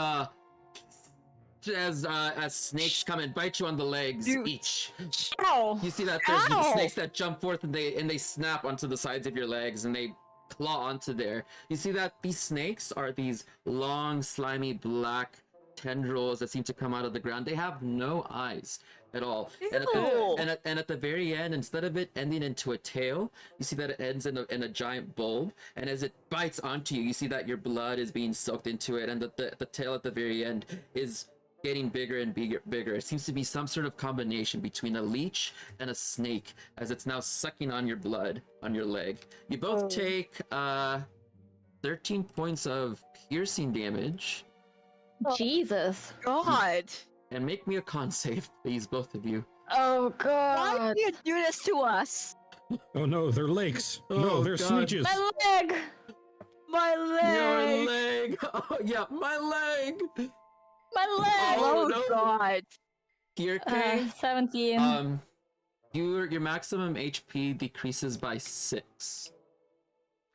as snakes come and bite you on the legs You- each. Ow! You see that there's these Ow! snakes that jump forth and they snap onto the sides of your legs and they claw onto there. You see that these snakes are these long, slimy, black tendrils that seem to come out of the ground. They have no eyes at all. And Ew. at the very end, instead of it ending into a tail, you see that it ends in a giant bulb. And as it bites onto you, you see that your blood is being soaked into it, and the tail at the very end is getting bigger and bigger. It seems to be some sort of combination between a leech and a snake, as it's now sucking on your blood on your leg. You both take 13 points of piercing damage, Jesus. God. and make me a con save, please, both of you. Oh Why god. do you do this to us? Oh no, they're lakes. Oh, No, they're God. sneeches. My leg! My Your leg. leg! Oh, yeah, my leg! My leg! Oh, no. God. Kirke, 17. your maximum HP decreases by 6.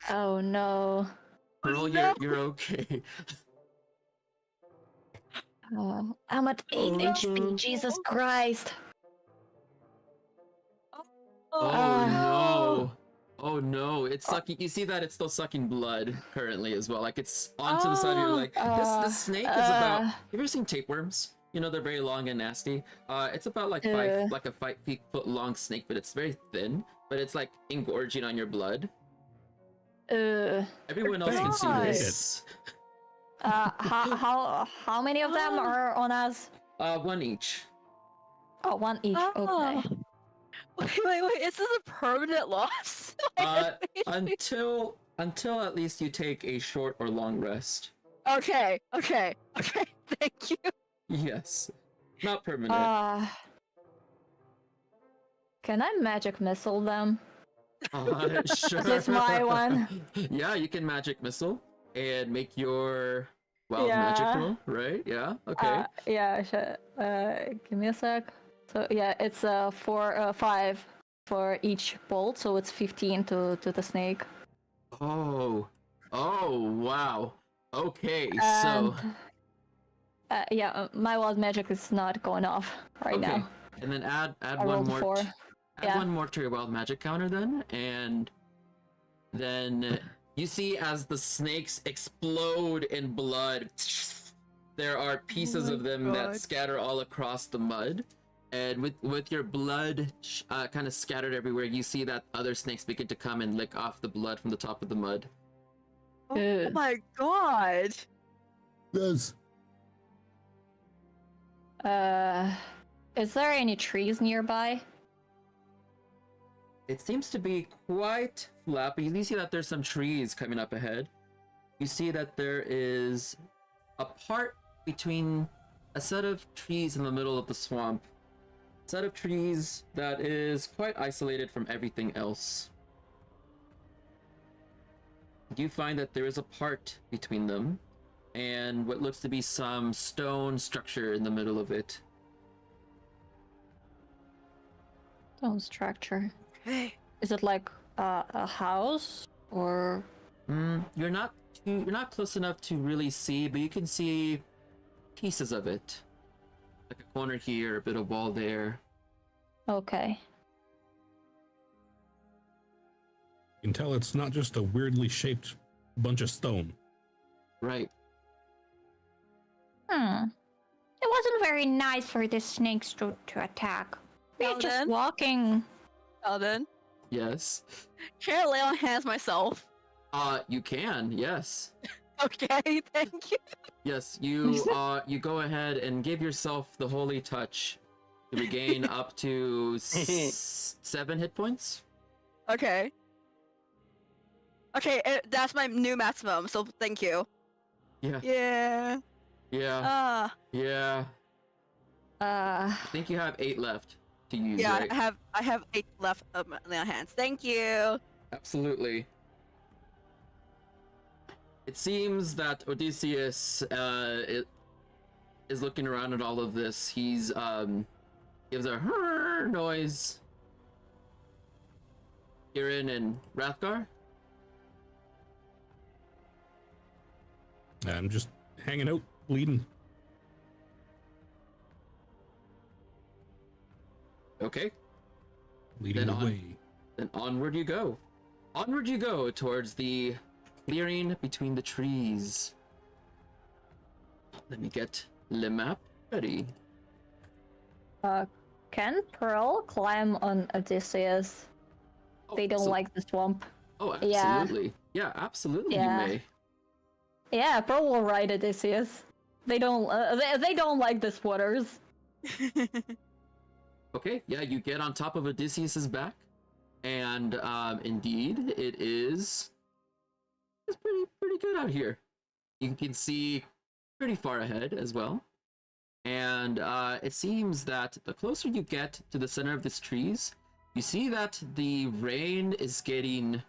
Oh no. Pearl, no. you're okay. Oh, I'm at 8 Oh, HP, no. Jesus Christ. Oh Ah. no! Oh no! It's sucking. You see that it's still sucking blood currently as well. Like it's onto the side of your leg. This snake is about. Have you ever seen tapeworms? You know they're very long and nasty. It's about like Uh. like a 5 foot long snake, but it's very thin. But it's like engorging on your blood. Everyone else can see God. this. How many of them are on us? One each. Oh, one each. Oh. Okay. Wait. Is this a permanent loss? Until at least you take a short or long rest. Okay. Thank you. Yes, not permanent. Can I magic missile them? Sure. Just my one. Yeah, you can magic missile and make your wild Yeah. magic roll, right? Yeah. Okay. Yeah, sure. Give me a sec. So yeah, it's 5 for each bolt, so it's 15 to the snake. Oh. Wow. Okay. So. Yeah, my wild magic is not going off right Okay. now. And then add I one rolled more. 4. Add Yeah. one more to your wild magic counter then, and then you see as the snakes explode in blood. There are pieces of them that God. scatter all across the mud, and with your blood kind of scattered everywhere, you see that other snakes begin to come and lick off the blood from the top of the mud. Oh my God. Yes. Is there any trees nearby? It seems to be quite flat, but you see that there's some trees coming up ahead. You see that there is a part between a set of trees in the middle of the swamp. A set of trees that is quite isolated from everything else. You find that there is a part between them, and what looks to be some stone structure in the middle of it. Stone structure. Hey. Is it like a house or? You're not close enough to really see, but you can see pieces of it, like a corner here, a bit of wall there. Okay. You can tell it's not just a weirdly shaped bunch of stone. Right. It wasn't very nice for the snakes to attack. We were just Paladin? walking. Paladin, Yes. can I lay on hands myself? You can. Yes. Okay, thank you. Yes. You you go ahead and give yourself the holy touch to regain up to 7 hit points. Okay. Okay, that's my new maximum, so thank you. Yeah. Yeah. Yeah. Yeah. Uh, I think you have 8 left to use. Yeah, Right? I have 8 left of my lay on hands. Thank you. Absolutely. it seems that Odysseus is looking around at all of this. He's gives a noise. Kieran and Rathgar. I'm just hanging out, bleeding. Okay. Leading Then the way. Then onward you go. Onward you go towards the clearing between the trees. Let me get the map ready. Can Pearl climb on Odysseus? They don't like the swamp. Oh, Yeah. absolutely. Yeah, absolutely. Yeah. You may. Yeah, Pearl will ride Odysseus. They don't. They don't like the waters. Okay. Yeah, you get on top of Odysseus's back, and indeed, it's pretty good out here. You can see pretty far ahead as well. And it seems that the closer you get to the center of these trees, you see that the rain is getting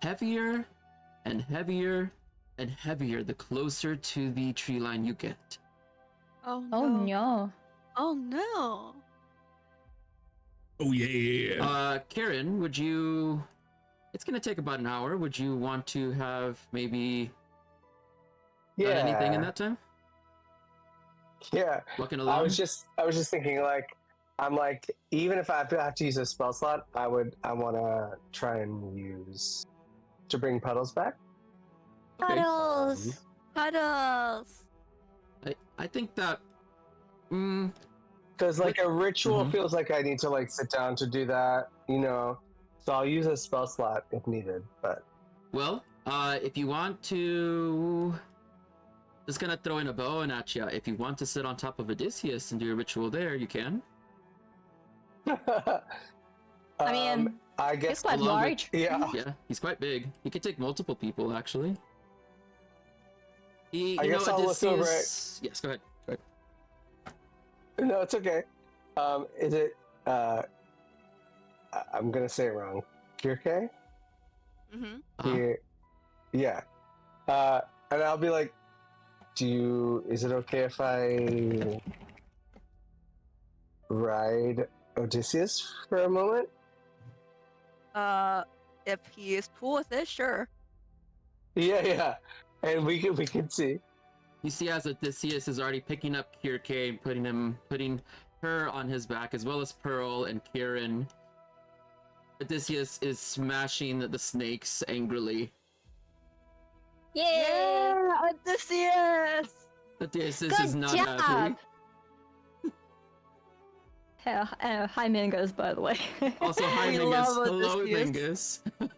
heavier and heavier and heavier the closer to the tree line you get. Oh Oh no. no! Oh no. Oh yeah. Karen, would you... It's gonna take about an hour. Would you want to have maybe done anything in that time? Yeah. Walking along? I was just thinking, like, I'm like, even if I have to use a spell slot, I want to try and use to bring puddles back. Okay. Puddles. Puddles. I think that... Because like a ritual Mhm. feels like I need to like sit down to do that, you know. So I'll use a spell slot if needed. But Well, if you want to... Just gonna throw in a bow and at you. If you want to sit on top of Odysseus and do a ritual there, you can. I mean, I it's guess quite along with- large. yeah. Yeah, he's quite big. He could take multiple people, actually. I guess I'll look over it. Yes, go ahead. Go ahead. No, it's okay. Is it? I'm gonna say it wrong. Kirke? Mm-hmm. Uh-huh. Yeah. And I'll be like, is it okay if I ride Odysseus for a moment? If he is cool with it, sure. Yeah. And we can see. You see, as Odysseus is already picking up Kirke and putting her on his back, as well as Pearl and Kieran. Odysseus is smashing the snakes angrily. Yeah. Odysseus! Odysseus is Good not job. happy. Hi, Mingus, by the way. Also, hi, We Mingus. love Hello, Odysseus. Mingus.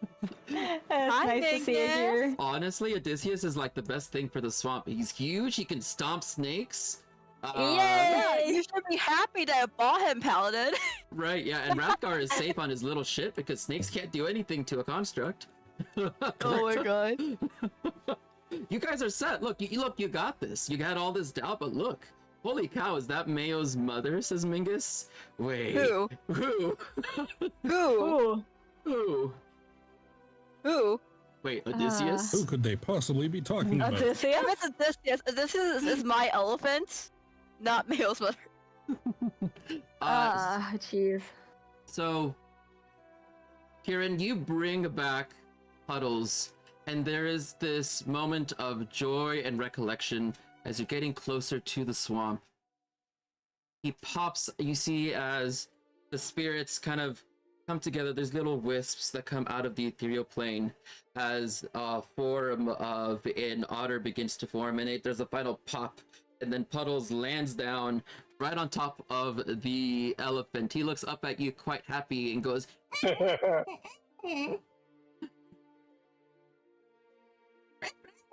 It's Hi, nice to see you Mingus. here. Honestly, Odysseus is like the best thing for the swamp. He's huge. He can stomp snakes. Yeah, Yay! you should be happy that I bought him, Paladin. Right, yeah, and Rathgar is safe on his little ship because snakes can't do anything to a construct. Oh my god. You guys are set. Look, you got this. You got all this doubt, but look. Holy cow, is that Mayo's mother, says Mingus? Wait. Who? Who? Who? Who? Who? Wait, Odysseus? Who could they possibly be talking about? Odysseus? I meant Odysseus. Odysseus is my elephant, not Mayo's mother. Jeez. So, Kieran, you bring back Puddles, and there is this moment of joy and recollection as you're getting closer to the swamp. He pops, you see as the spirits kind of come together, there's little wisps that come out of the ethereal plane as a form of an otter begins to form, and there's a final pop, and then Puddles lands down right on top of the elephant. He looks up at you quite happy and goes,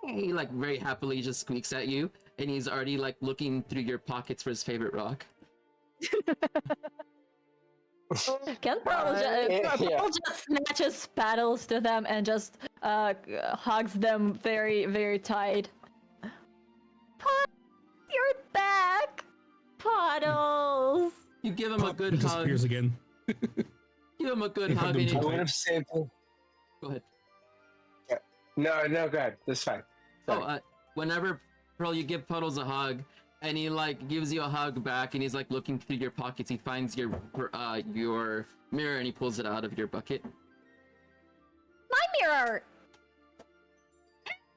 he like very happily just squeaks at you, and he's already like looking through your pockets for his favorite rock. Can Pearl just snatches paddles to them and just hugs them very, very tight. You're back, Puddles. You give him a Pop good and hug. disappears again. Give him a good You hug hug, him and he too I tight. would have saved him. go ahead. No, good. That's fine. Oh, Sorry. whenever Pearl, you give Puddles a hug, and he like gives you a hug back, and he's like looking through your pockets. He finds your mirror, and he pulls it out of your bucket. My mirror.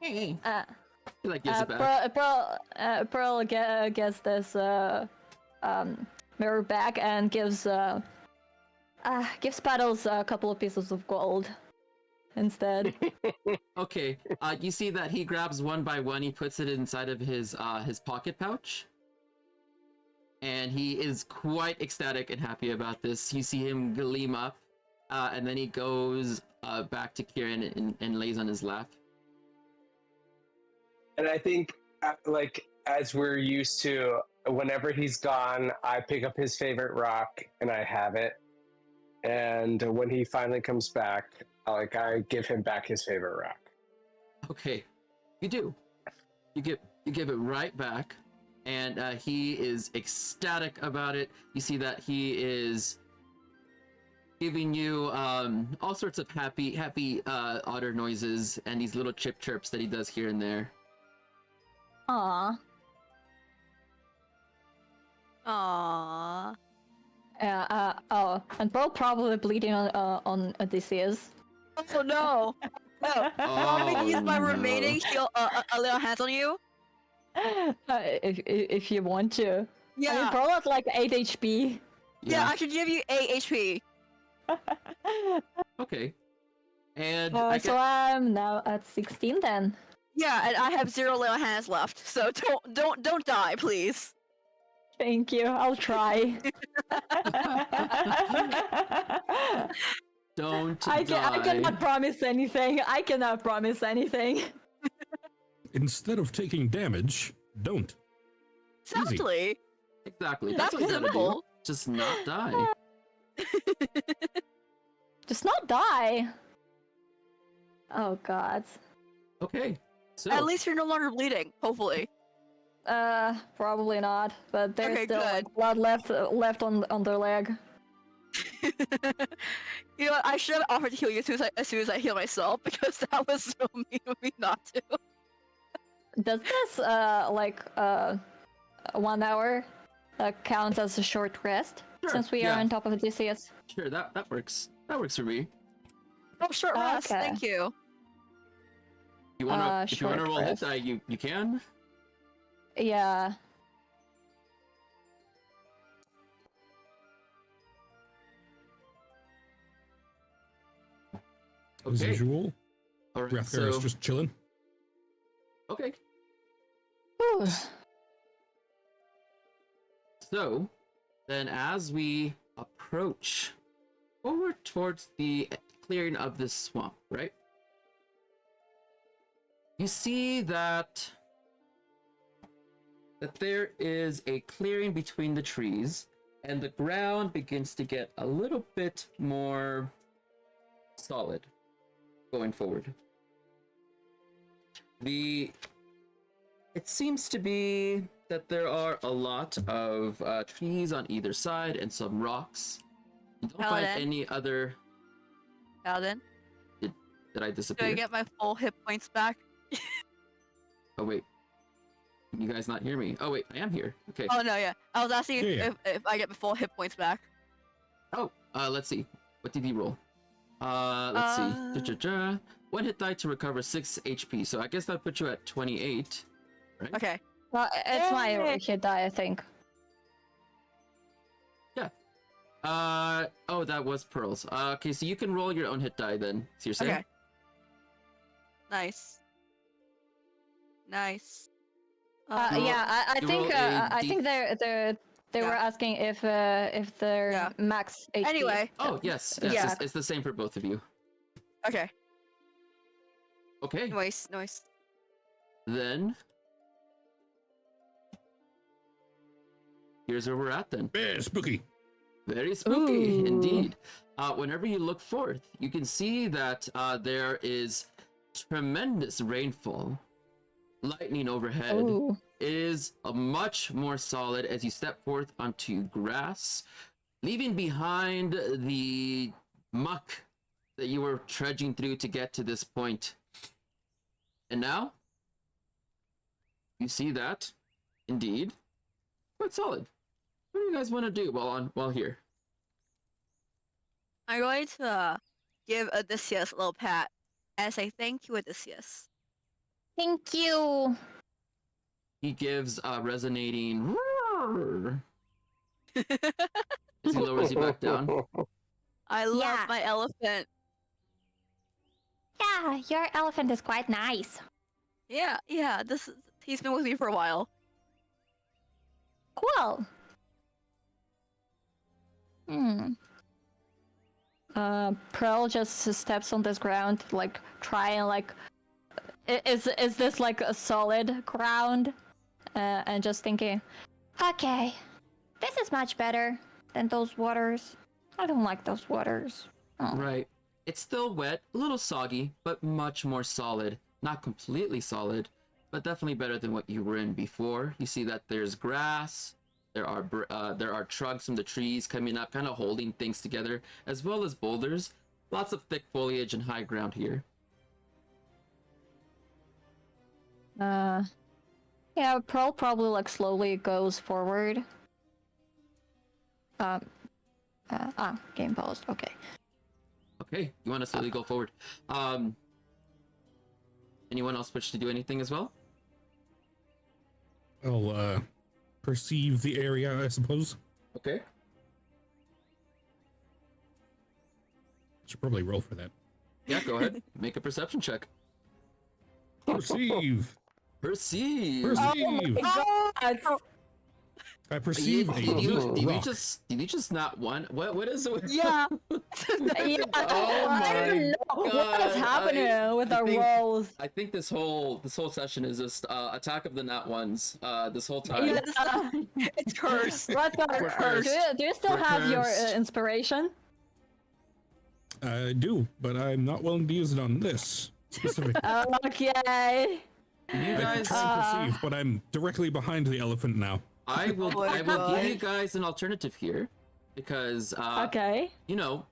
He like gives it back. Pearl gets this mirror back and gives Paddles a couple of pieces of gold instead. Okay, you see that he grabs one by one. He puts it inside of his pocket pouch, and he is quite ecstatic and happy about this. You see him gleam up, and then he goes back to Kieran and lays on his lap. And I think, like, as we're used to, whenever he's gone, I pick up his favorite rock and I have it. And when he finally comes back, I give him back his favorite rock. Okay, you do. You give it right back, and he is ecstatic about it. You see that he is giving you all sorts of happy otter noises and these little chirps that he does here and there. Aww. Aww. And Pearl probably bleeding on Odysseus. Oh no! No. Let me use my no. remaining heal a little hands on you. If you want to. Yeah. I mean, Pearl has like 8 HP. Yeah, I should give you 8 HP. Okay. And So I'm now at 16 then. Yeah, and I have 0 little hands left, so don't die, please. Thank you. I'll try. don't I die. cannot promise anything. I cannot promise anything. Instead of taking damage, don't. Exactly. Exactly. That's what you gotta do. simple. Just not die. Just not die. Oh god. Okay. So At least you're no longer bleeding, hopefully. Probably not. But there's Okay, still like, good. blood left on their leg. You know what, I should have offered to heal you as soon as I heal myself, because that was so mean of me not to. Does this 1 hour count as a short rest? Sure, Since we yeah. are on top of Odysseus. sure, that works. That works for me. Oh, short rest, Okay. thank you. If you wanna Short roll hit rest. die, you can. Yeah. As Okay. usual, All right. Rathgar is So just chilling. okay. Whew. So then, as we approach forward towards the clearing of this swamp, right? You see that there is a clearing between the trees, and the ground begins to get a little bit more solid going forward. It seems to be that there are a lot of trees on either side and some rocks. You don't find Paladin? any other. Paladin, Did I do disappear? I get my full hit points back? Oh wait, can you guys not hear me? Oh wait, I am here. Okay. Oh no, yeah. I was asking Yeah. if I get my full hit points back. Oh, let's see. What did he roll? Let's see. Ja-ja-ja. 1 hit die to recover 6 HP. So I guess that puts you at 28, right? Okay. Well, it's my Yay. hit die, I think. Oh, that was Pearl's. Okay, so you can roll your own hit die then. So you're saying? Okay. Nice. Nice. roll- Yeah, I you think roll a I D- think they were Yeah. asking if their Yeah. max HP. Anyway. Oh, yes. Yeah. It's the same for both of you. Okay. Okay, Nice. Nice. then. Here's where we're at then. Yeah, spooky. Very spooky Ooh. indeed. Whenever you look forth, you can see that there is tremendous rainfall, lightning overhead. Ooh. It is much more solid as you step forth onto grass, leaving behind the muck that you were trudging through to get to this point. And now, you see that, indeed, quite solid. What do you guys want to do while here? I'm going to give Odysseus a little pat as a thank you, Odysseus. Thank you. He gives a resonating roar as he lowers you back down. I love Yeah. my elephant. Yeah, your elephant is quite nice. Yeah, he's been with me for a while. Cool. Hmm. Pearl just steps on this ground, like trying like, is this like a solid ground? And just thinking, Okay. This is much better than those waters. I don't like those waters. Oh. Right. It's still wet, a little soggy, but much more solid. Not completely solid, but definitely better than what you were in before. You see that there's grass, there are trunks from the trees coming up, kind of holding things together, as well as boulders. Lots of thick foliage and high ground here. yeah, Pearl probably like slowly goes forward. Game paused. Okay. Okay, you want to slowly go forward. Anyone else wish to do anything as well? I'll perceive the area, I suppose. Okay. Should probably roll for that. Yeah, go ahead. Make a perception check. Perceive. Perceive. Perceive. God. I perceive a Did little you rock. just not one? What is it? Yeah. Yeah, Oh I don't my know what is God, happening with I our think- rolls. I think this whole session is just Attack of the Nat Ones. This whole time. Yeah, it's cursed. What We're cursed. do you still We're have your cursed. inspiration? I do, but I'm not willing to use it on this specific. Okay. You I guys, try and perceive, but I'm directly behind the elephant now. I will Oh my give you gosh. guys an alternative here, because Okay. you know,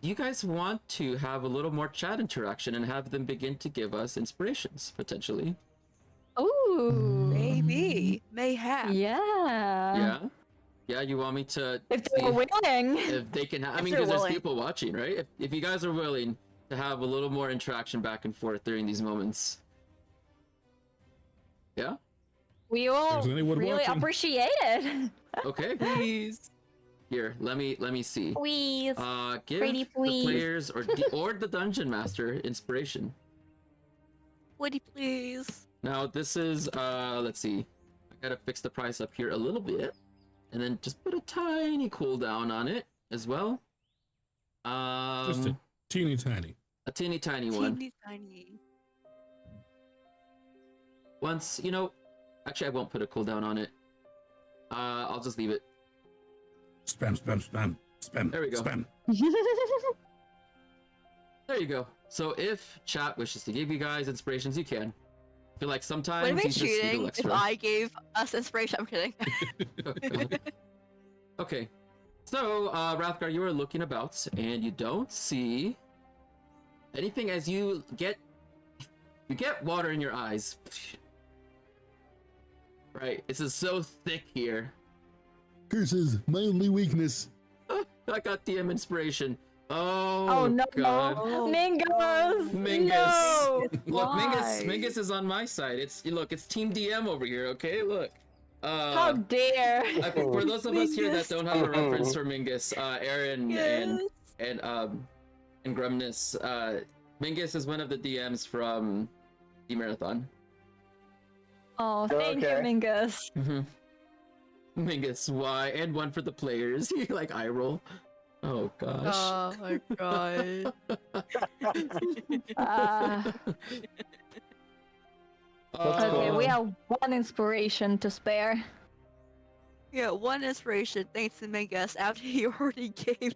you guys want to have a little more chat interaction and have them begin to give us inspirations potentially. Ooh. Maybe. Mayhap. Yeah. Yeah, you want me to If see they're willing. if they can have, I If mean, they're because there's willing. people watching, right? If you guys are willing to have a little more interaction back and forth during these moments. Yeah? We will There's anyone really watching. appreciate it. Okay. Please. Here, let me see. Please. Give Pretty the please. players or the dungeon master inspiration. Would you please? Now this is let's see. I gotta fix the price up here a little bit. And then just put a tiny cooldown on it as well. Just a teeny tiny. a teeny tiny one. Teeny tiny. Once, you know, actually I won't put a cooldown on it. I'll just leave it. Spam, spam, spam, spam. There we go. Spam. There you go. So if chat wishes to give you guys inspirations, you can. I feel like sometimes Would it you be just need a cheating little if extra. I gave us inspiration? I'm kidding. Oh, God. Okay. So, Rathgar, you are looking about, and you don't see anything as you get water in your eyes. Right. This is so thick here. Curses, my only weakness. I got DM inspiration. Oh, Oh no. God. Mingus! Mingus. No! Look, Why? Mingus is on my side. It's Team DM over here, okay? Look. How dare! For those of us here that Mingus. don't have a reference for Mingus, Aaron Yes. and Grumnus, Mingus is one of the DMs from the marathon. Oh, thank Okay. you, Mingus. Mingus, why? And one for the players. You like eye roll. Oh gosh. Oh my god. That's Okay, cool. we have one inspiration to spare. Yeah, one inspiration. Thanks to Mingus after he already gave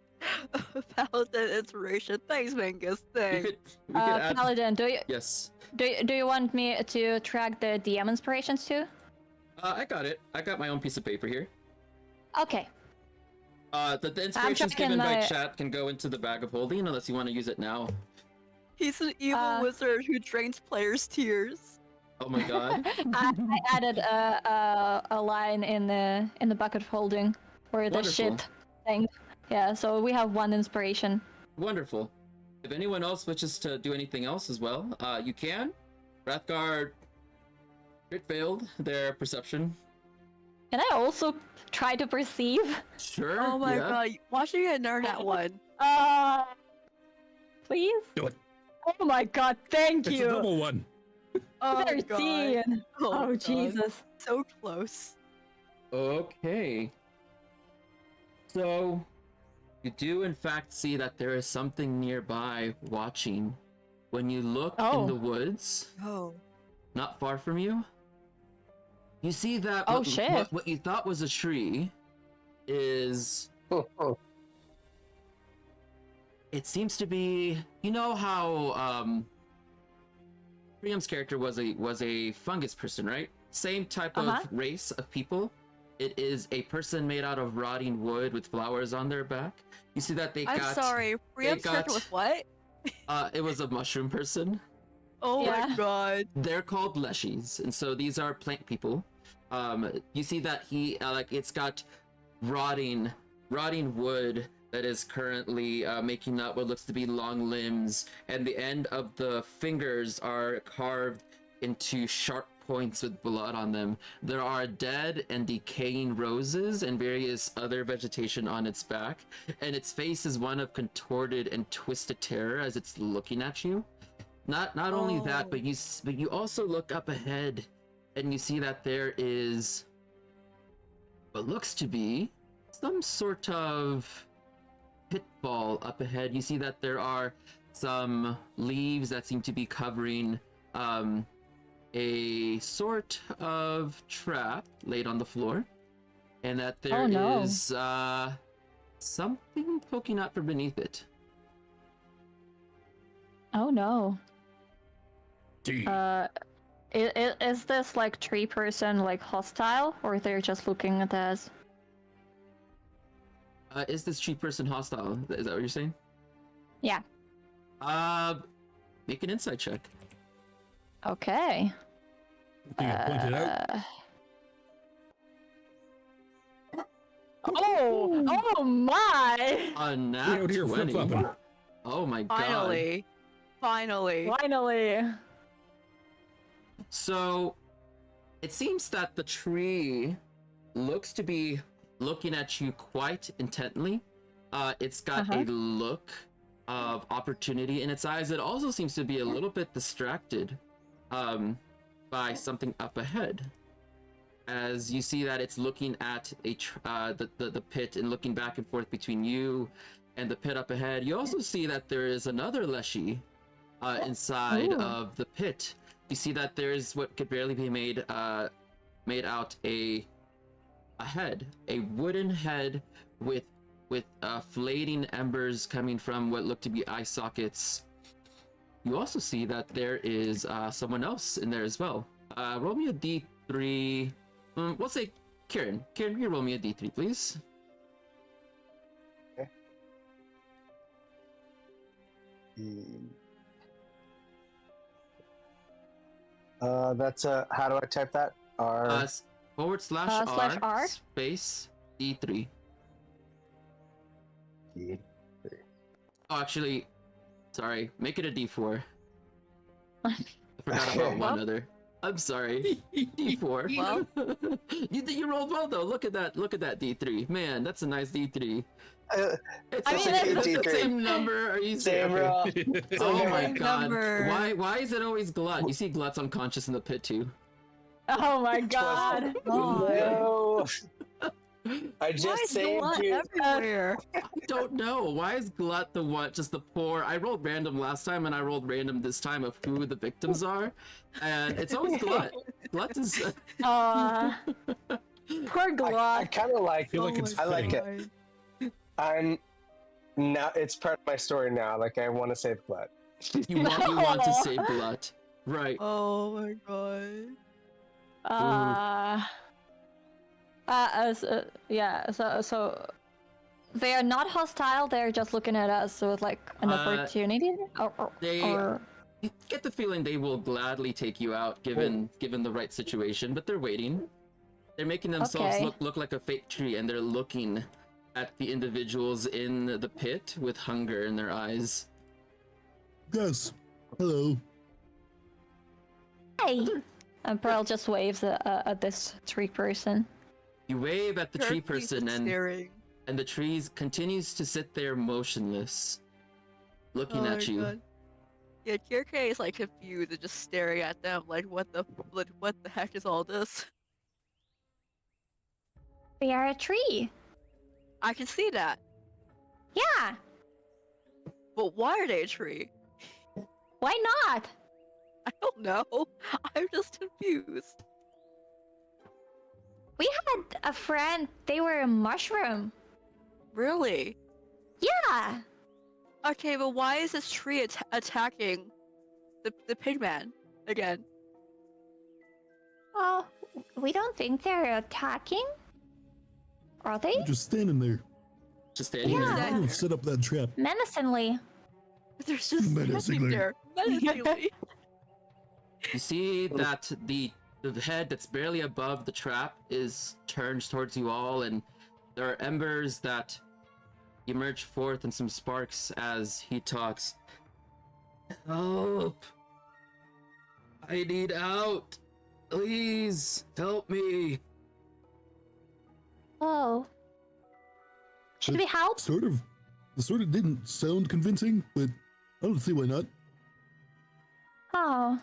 Paladin inspiration. Thanks, Mingus. we Thanks. could add. Paladin, Yes. do you want me to track the DM inspirations too? I got it. I got my own piece of paper here. Okay. The inspirations checking given by my- chat can go into the bag of holding unless you want to use it now. He's an evil wizard who drains players' tears. Oh my god. I added a line in the bucket folding for the Wonderful. shit thing. Yeah, so we have one inspiration. Wonderful. If anyone else wishes to do anything else as well, you can. Wrathguard crit failed their perception. Can I also try to perceive? Sure. Oh my yeah. god, watching it learn that one. Please? Do it. Oh my god, thank It's you! a double one. Oh 13! god. Oh, God. Jesus. So close. Okay. So, you do in fact see that there is something nearby watching. When you look in the woods, Oh. not far from you, you see that Oh, shit. what you thought was a tree is... It seems to be... You know how Priam's character was a fungus person, right? Same type of race of people. It is a person made out of rotting wood with flowers on their back. You see that I'm sorry, Priam's character was what? It was a mushroom person. Oh Yeah. my god. They're called leshies, and so these are plant people. You see that he it's got rotting wood that is currently making up what looks to be long limbs, and the end of the fingers are carved into sharp points with blood on them. There are dead and decaying roses and various other vegetation on its back, and its face is one of contorted and twisted terror as it's looking at you. Not only that, but you also look up ahead and you see that there is what looks to be some sort of pitfall up ahead. You see that there are some leaves that seem to be covering a sort of trap laid on the floor, and that there is something poking out from beneath it. Oh no. D. Is this like tree person like hostile, or they're just looking at us? Is this tree person hostile? Is that what you're saying? Yeah. Make an insight check. Okay. Looking to point it out. Oh my! A Get nat out here 20. flip-flopping. Oh my god. Finally. Finally. So, it seems that the tree looks to be looking at you quite intently. It's got a look of opportunity in its eyes. It also seems to be a little bit distracted by something up ahead. As you see that it's looking at the pit and looking back and forth between you and the pit up ahead. You also see that there is another Leshy inside of the pit. You see that there's what could barely be made out a head, a wooden head with flating embers coming from what look to be eye sockets. You also see that there is someone else in there as well. Roll me a d3. We'll say Kieran. Kieran, you roll me a d3, please. Okay. That's how do I type that? R. /R R? space d3. D. Oh, actually, sorry. Make it a d4. I forgot about one other. I'm sorry. D4. Well. you rolled well though. Look at that D3. Man, that's a nice D3. It's I the mean, same, that's- it's the same number. Are you Same serious? row. Oh Same my god. number. Why is it always Glut? You see Glut's unconscious in the pit too. Oh my god. No. I Why just is saved blood you. everywhere? I don't know. Why is Glut the one? Just the poor. I rolled random last time and I rolled random this time of who the victims are. And it's always Glut. Glut is. Poor I Glot. kind of like. feel like Oh it's my I like fitting. it. I'm now. It's part of my story now. Like I want to save blood. You want to save Glut. Right. Oh my god. Yeah. So they are not hostile. They're just looking at us with like an opportunity. You get the feeling they will gladly take you out given the right situation, but they're waiting. They're making themselves Okay. look like a fake tree, and they're looking at the individuals in the pit with hunger in their eyes. Yes. Hello. Hey. And Pearl just waves at this tree person. You wave at the tree Turkey's person, staring. and the tree continues to sit there motionless, looking Oh at my you. God. Yeah, Kirke is like confused and just staring at them like, what the heck is all this? We are a tree. I can see that, Yeah. but why are they a tree? Why not? I don't know. I'm just confused. We had a friend. They were a mushroom. Really? Yeah. Okay, but why is this tree attacking the pigman again? Oh, we don't think they're attacking. Are they? You're just standing there. Just standing Yeah. there. I don't set up that trap. Menacingly. There's just standing Menacingly. there. Menacingly. You see that the head that's barely above the trap is turned towards you all, and there are embers that emerge forth and some sparks as he talks. Help! I need out! Please help me! Oh. Should we help? Sort of didn't sound convincing, but I don't see why not. Oh.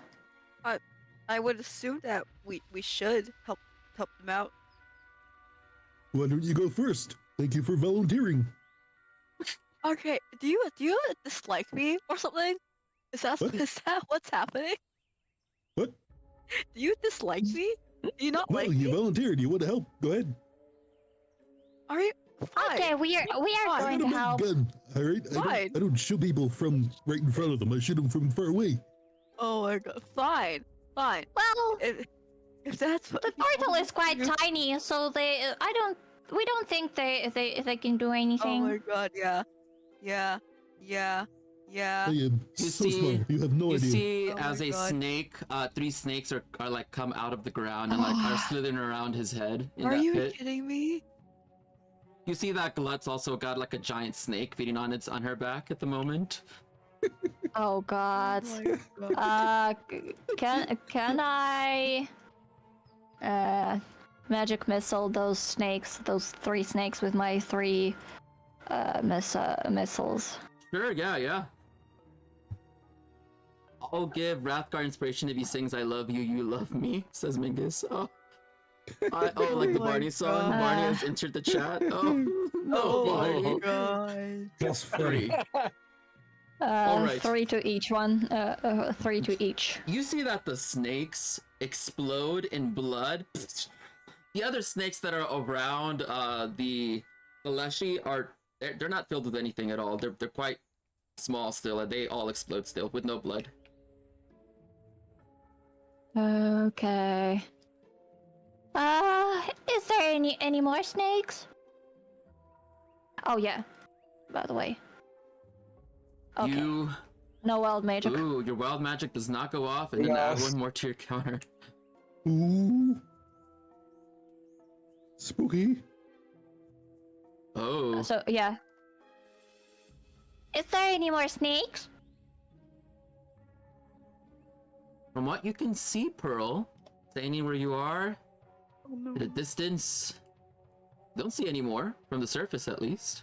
I would assume that we should help them out. Why don't you go first? Thank you for volunteering. Okay, do you dislike me or something? Is that What? what's happening? What? Do you dislike me? Do you not No, like you me? volunteered. You want to help? Go ahead. Are you fine? Okay, we are Fine. going to I got a help. big gun. All right. Fine. I don't shoot people from right in front of them. I shoot them from far away. Oh my god. Fine. Fine. Well, If that's what the you portal want is quite to do- tiny, so we don't think they can do Oh anything. my god. Yeah. I am You so see- small. You have no You idea. see, Oh as my a God. snake, 3 snakes are like come out of the ground and like are slithering around his head in Are that you pit. kidding me? You see that Glut's also got like a giant snake feeding on her back at the moment. Oh God. Oh my god. Can I magic missile those 3 snakes with my 3 missiles? Sure, yeah. I'll give Rathgar inspiration if he sings "I love you, you love me," says Mingus. Oh, like the my Barney song. God. Barney has entered the chat. Oh, no, Oh Barney. my god. That's Three. right. 3 to each one. 3 to each. You see that the snakes explode in blood. The other snakes that are around the Leshy they're not filled with anything at all. They're quite small still, and they all explode still with no blood. Okay. Is there any more snakes? Oh yeah. By the way. Okay. You No wild magic. Ooh, your wild magic does not go off, and then add Yes. 1 more to your counter. Ooh. Spooky. Oh, So yeah. Is there any more snakes? from what you can see, Pearl, staying where you are, Oh no. at a distance, don't see any more from the surface, at least.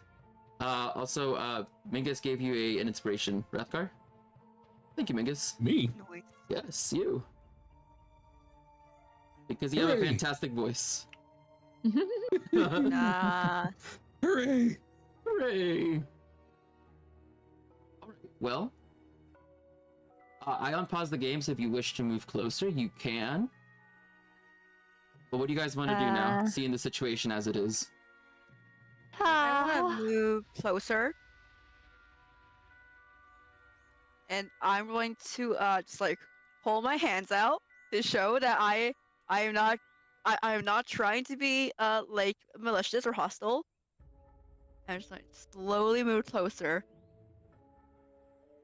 Also, Mingus gave you an inspiration, Rathgar. Thank you, Mingus. Me? Wait. Yes, you. Because you have a Hooray. fantastic voice. Nah. Hooray! Hooray! Alright, well, I unpause the game, so if you wish to move closer, you can. But what do you guys want to do now, seeing the situation as it is? I want to move closer. And I'm going to just like hold my hands out to show that I am not trying to be like malicious or hostile. I'm just like slowly move closer.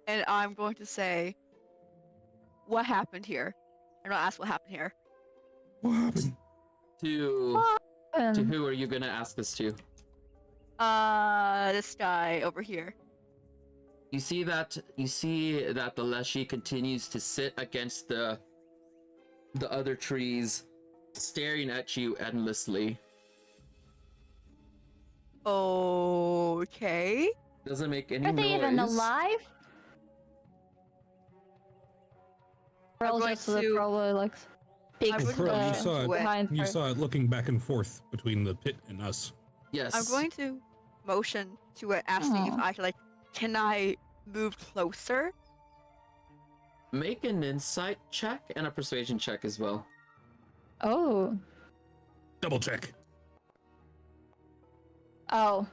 And I'm going to say, what happened here? I'm not ask what happened here. What happened? To who are you gonna ask this to? This guy over here. You see that the Leshy continues to sit against the other trees, staring at you endlessly. Okay. Doesn't make any Are noise. they even alive? I'm Pearl going just to- probably like big I'm going to Pearl, you go saw into it. behind You her. saw it looking back and forth between the pit and us. Yes. I'm going to motion to it, asking if Aw. I can, like, can I move closer? Make an insight check and a persuasion check as well. Oh. Double check. Oh.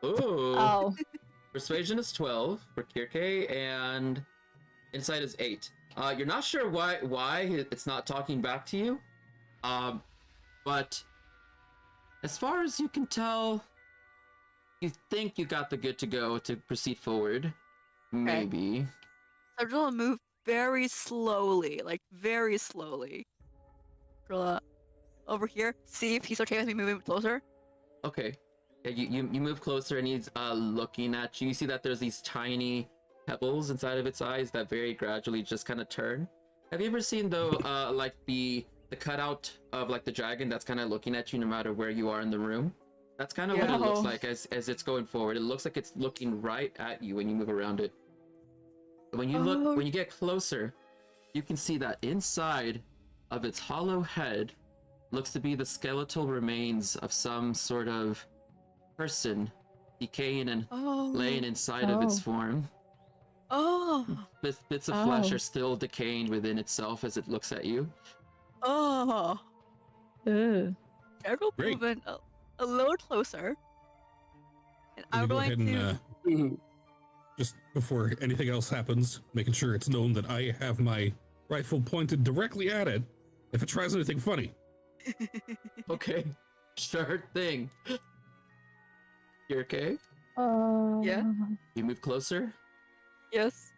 Ooh. Oh. Persuasion is 12 for Kirke, and insight is 8. You're not sure why it's not talking back to you, but as far as you can tell, you think you got the good to go to proceed forward. Maybe. I'm going to move very slowly, like very slowly. Over here, see if he's okay with me moving closer. Okay. Yeah, you move closer and he's looking at you. You see that there's these tiny pebbles inside of its eyes that very gradually just kind of turn. Have you ever seen though like the cutout of like the dragon that's kind of looking at you no matter where you are in the room? That's kind of what it looks Yeah. like as it's going forward. It looks like it's looking right at you when you move around it. When you look, when you get closer, you can see that inside of its hollow head looks to be the skeletal remains of some sort of person decaying and laying inside of its Oh. form. Oh. Bits of flesh Oh. are still decaying within itself as it looks at you. Oh. Ooh. I'm going to Great. move in a little closer. And Let me I'm go going ahead to. and just before anything else happens, making sure it's known that I have my rifle pointed directly at it if it tries anything funny. Okay, sure thing. You're okay? Yeah. You move closer. Yes.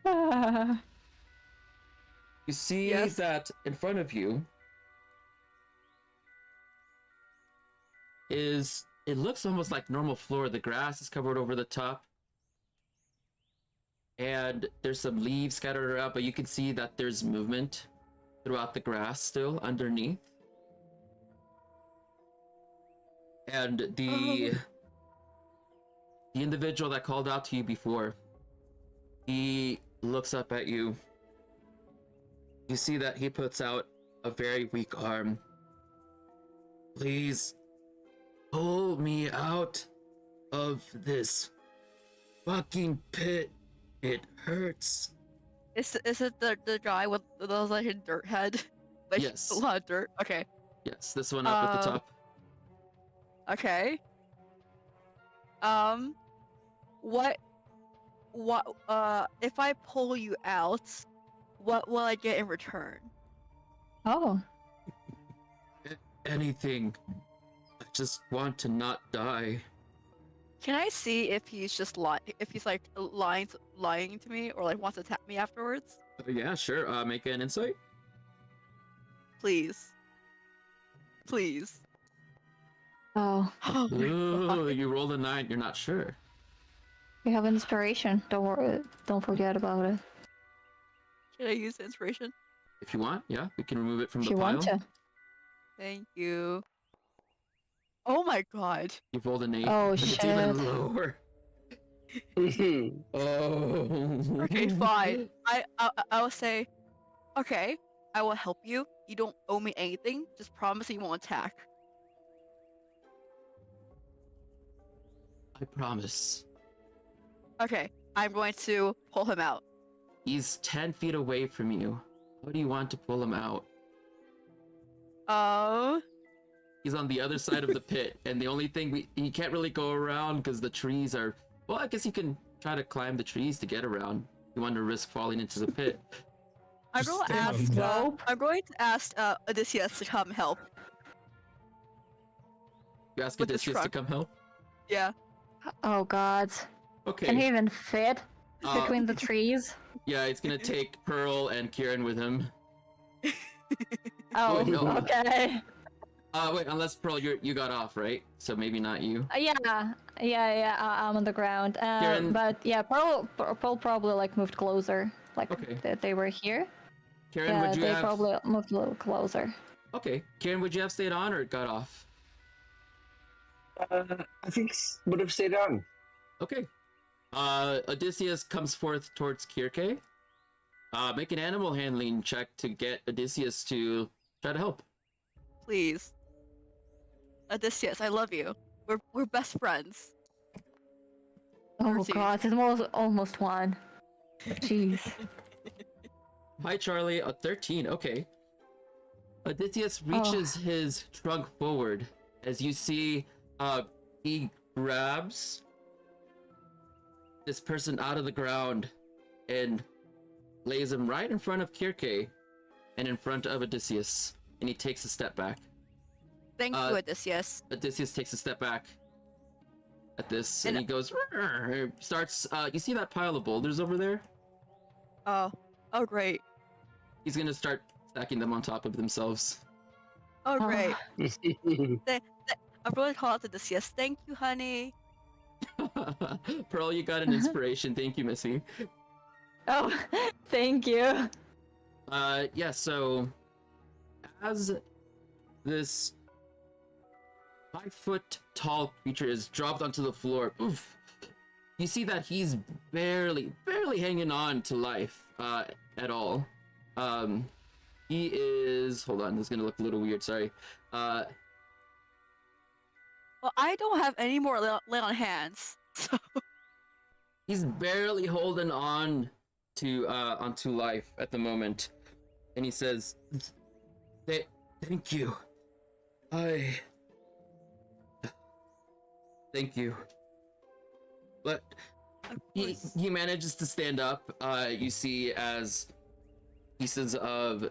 You see Yes. that in front of you is, it looks almost like normal floor. The grass is covered over the top. And there's some leaves scattered around, but you can see that there's movement throughout the grass still underneath. And the individual that called out to you before, he looks up at you. You see that he puts out a very weak arm. Please pull me out of this fucking pit. It hurts. Is it the guy with those like a dirt head? Like Yes. a lot of dirt. Okay. Yes, this one up at the top. Okay. What if I pull you out, what will I get in return? Oh. Anything. I just want to not die. Can I see if he's just like lying to me or like wants to attack me afterwards? Yeah, sure. Make an insight. Please. Please. Oh. Oh my Ooh, God. you rolled a 9. You're not sure. We have inspiration. Don't worry. Don't forget about it. Can I use inspiration? If you want, yeah, we can remove it from If the you pile. want to. Thank you. Oh my God. You've rolled an 8. Oh, It's shit. even lower. Oh. Okay, fine. I will say, okay, I will help you. You don't owe me anything. Just promise you won't attack. I promise. Okay, I'm going to pull him out. He's 10 feet away from you. How do you want to pull him out? He's on the other side of the pit, and the only thing he can't really go around because the trees are. Well, I guess you can try to climb the trees to get around. You want to risk falling into the pit. I'm Just going to stand on ask. top. Nope. I'm going to ask Odysseus to come help. You ask With this Odysseus to truck. come help? Yeah. Oh God. Okay. Can he even fit Uh, between the trees? Yeah, it's gonna take Pearl and Kieran with him. Oh, no. okay. Wait, unless Pearl, you got off, right? So maybe not you. Yeah. I'm on the ground. Kieran- But yeah, Pearl probably like moved closer. Like Okay. they were here. Kieran, Yeah, would you they have? probably moved a little closer. Okay, Kieran, would you have stayed on or got off? I think would have stayed on. Okay. Odysseus comes forth towards Kirke. Make an animal handling check to get Odysseus to try to help. Please. Odysseus, I love you. We're best friends. Oh 13. God, it's almost one. Jeez. Hi, Charlie. A 13. Okay. Odysseus reaches his trunk forward as you see. He grabs this person out of the ground and lays him right in front of Kirke and in front of Odysseus, and he takes a step back. Thank you, Odysseus. Odysseus takes a step back at this, and And- he goes. "Rrr," starts. You see that pile of boulders over there? Oh great. He's gonna start stacking them on top of themselves. Oh great. Oh, I'm really call out to Odysseus. Thank you, honey. Pearl, you got an inspiration. Thank you, Missy. Oh, thank you. Yeah, so as this 5-foot tall creature is dropped onto the floor, oof, you see that he's barely hanging on to life at all. He is, hold on, this is gonna look a little weird, sorry. Well, I don't have any more lay on hands. So He's barely holding on to onto life at the moment, and he says, "Thank you. Thank you." But of he course. manages to stand up. You see as pieces of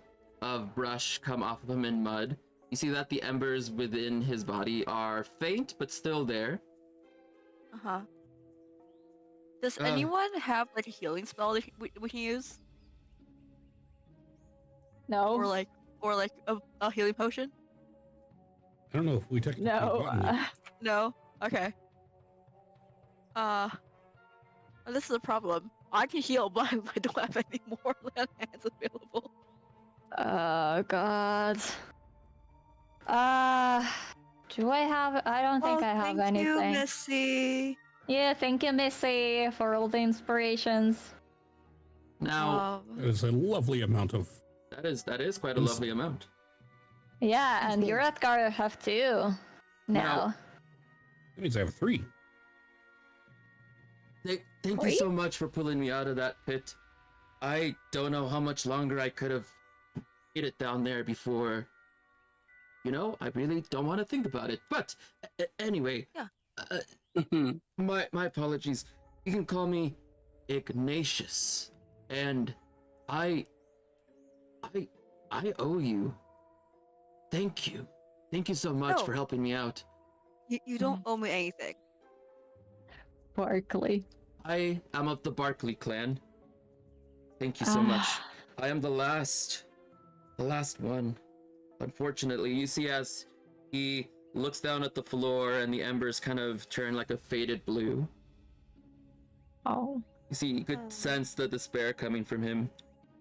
brush come off of him in mud. You see that the embers within his body are faint but still there. Uh-huh. Does anyone have like a healing spell that we can use? No. Or like a healing potion? I don't know if we technically No. gotten it. No? Okay. This is a problem. I can heal, but I don't have any more lay on hands available. Oh God. Do I have? I don't think I have thank you, anything. Missy. Yeah, thank you, Missy, for all the inspirations. Now It was a lovely amount of. that is quite a Ins- lovely amount. Yeah, and Cool. you're at Gar have two now. That means I have 3. Thank you Wait. so much for pulling me out of that pit. I don't know how much longer I could have hid it down there before. You know, I really don't want to think about it. But anyway, Yeah. my apologies. You can call me Ignatius, and I owe you. Thank you. Thank you so much No. for helping me out. You don't owe me anything. Barkley. I am of the Barkley clan. Thank you so much. I am the last one. Unfortunately, you see as he looks down at the floor and the embers kind of turn like a faded blue. Oh. You see, you could sense the despair coming from him.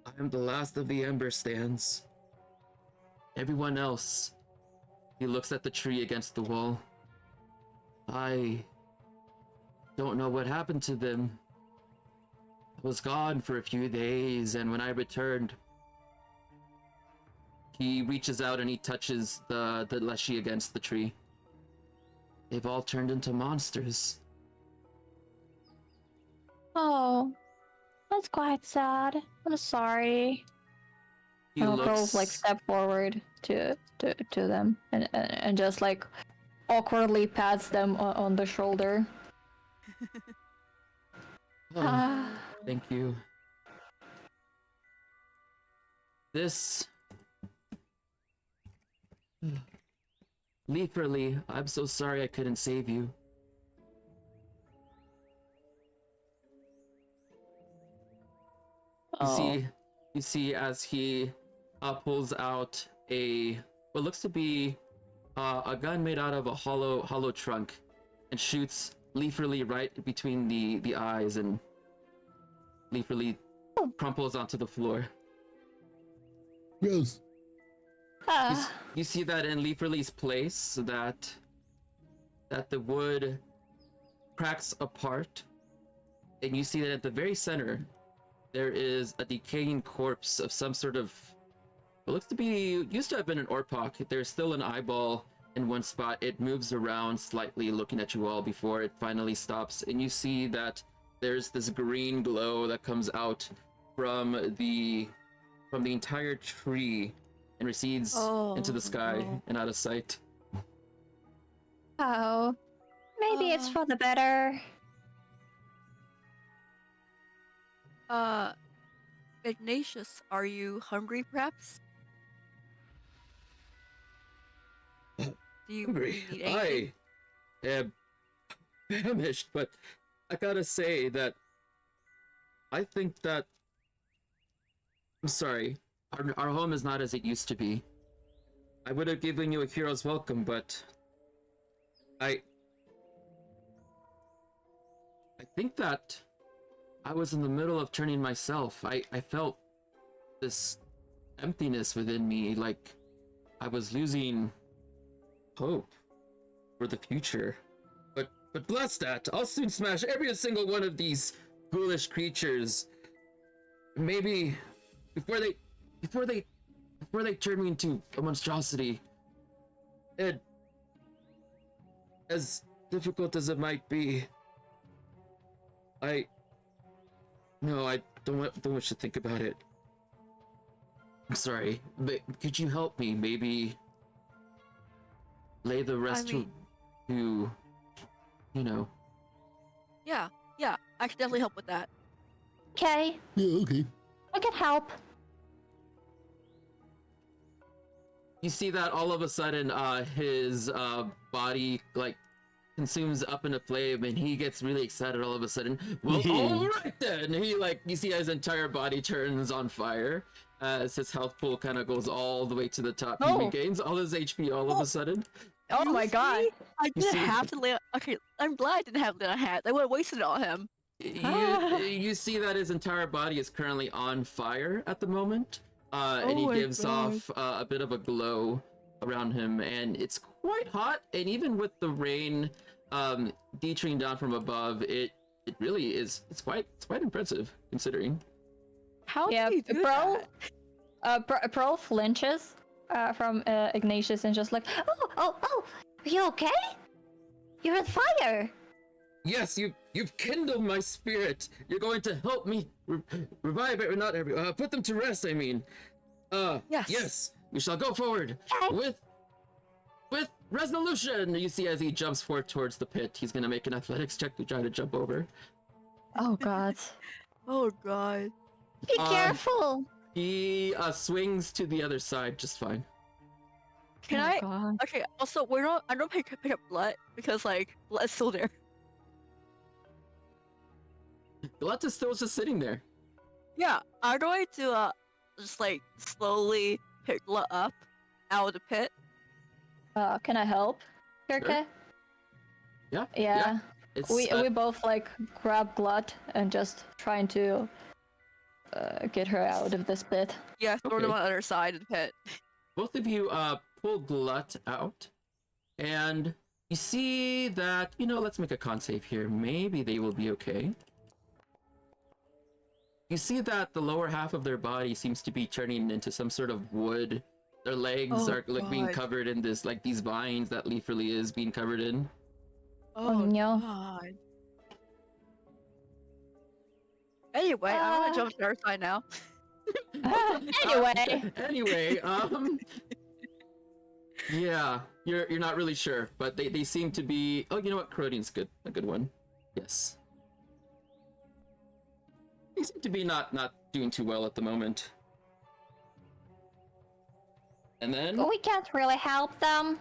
I am the last of the ember stands. Everyone else. He looks at the tree against the wall. I don't know what happened to them. I was gone for a few days, and when I returned, he reaches out and he touches the leshy against the tree. They've all turned into monsters. Oh, that's quite sad. I'm sorry. He I'll go looks like step forward to them and just like awkwardly pats them on the shoulder. Oh, Ah, thank you. This Leaferly, I'm so sorry I couldn't save you. Oh. You see as he pulls out what looks to be a gun made out of a hollow trunk and shoots Leaferly right between the eyes, and Leaferly crumples onto the floor. Gross. You see that in Leaferly's place, that the wood cracks apart, and you see that at the very center there is a decaying corpse of some sort of, it looks to be, used to have been an Orpok. There's still an eyeball in one spot. It moves around slightly, looking at you all before it finally stops, and you see that there's this green glow that comes out from the entire tree and recedes into the sky and out of sight. Oh, maybe it's for the better. Ignatius, are you hungry, perhaps? Do you Hungry. need anything? I am famished, but I gotta say that I think that, I'm sorry, our home is not as it used to be. I would have given you a hero's welcome, but I think that I was in the middle of turning myself. I felt this emptiness within me, like I was losing hope for the future. But bless that, I'll soon smash every single one of these ghoulish creatures. Maybe before they turn me into a monstrosity. And as difficult as it might be, I don't wish to think about it. I'm sorry, but could you help me? Maybe lay the rest to you know. Yeah, I can definitely help with that. Okay, Yeah, okay. I can help. You see that all of a sudden his body like consumes up in a flame, and he gets really excited all of a sudden. Well, all right then. He you see his entire body turns on fire as his health pool kind of goes all the way to the top. He regains all his HP all of a sudden. Oh my god. I didn't have to lay. Okay, I'm glad I didn't have to lay on hat. I would have wasted it on him. You see that his entire body is currently on fire at the moment, and he gives off a bit of a glow around him, and it's quite hot. And even with the rain detraining down from above, it really is. It's quite impressive considering. How do you do that? Pearl flinches from Ignatius and just like, Oh, are you okay? You're on fire. Yes, you've kindled my spirit. You're going to help me revive it, or not put them to rest. I mean, yes, we shall go forward with resolution. You see, as he jumps forward towards the pit, he's gonna make an athletics check to try to jump over. oh god. Oh god. Be careful. He swings to the other side just fine. Can Oh, I? God. Okay. Also, I don't pick up blood because blood's still there. Glut is still just sitting there. Yeah, I'm going to just slowly pick blood up out of the pit. Can I help? Kirke? Yeah. Yeah. It's, We both grab Glut and just trying to get her out of this pit. Yeah, throw Okay. them on the other side of the pit. both of you pull Glut out, and you see that, let's make a con save here. Maybe they will be okay. You see that the lower half of their body seems to be turning into some sort of wood. Their legs are being God. covered in this, these vines that Leaferly is being covered in. Oh, no. God. Anyway, I want to jump to the other side now. Anyway. Yeah, you're not really sure, but they seem to be. Oh, you know what? Corroding's good. A good one. Yes. They seem to be not doing too well at the moment. And then We can't really help them.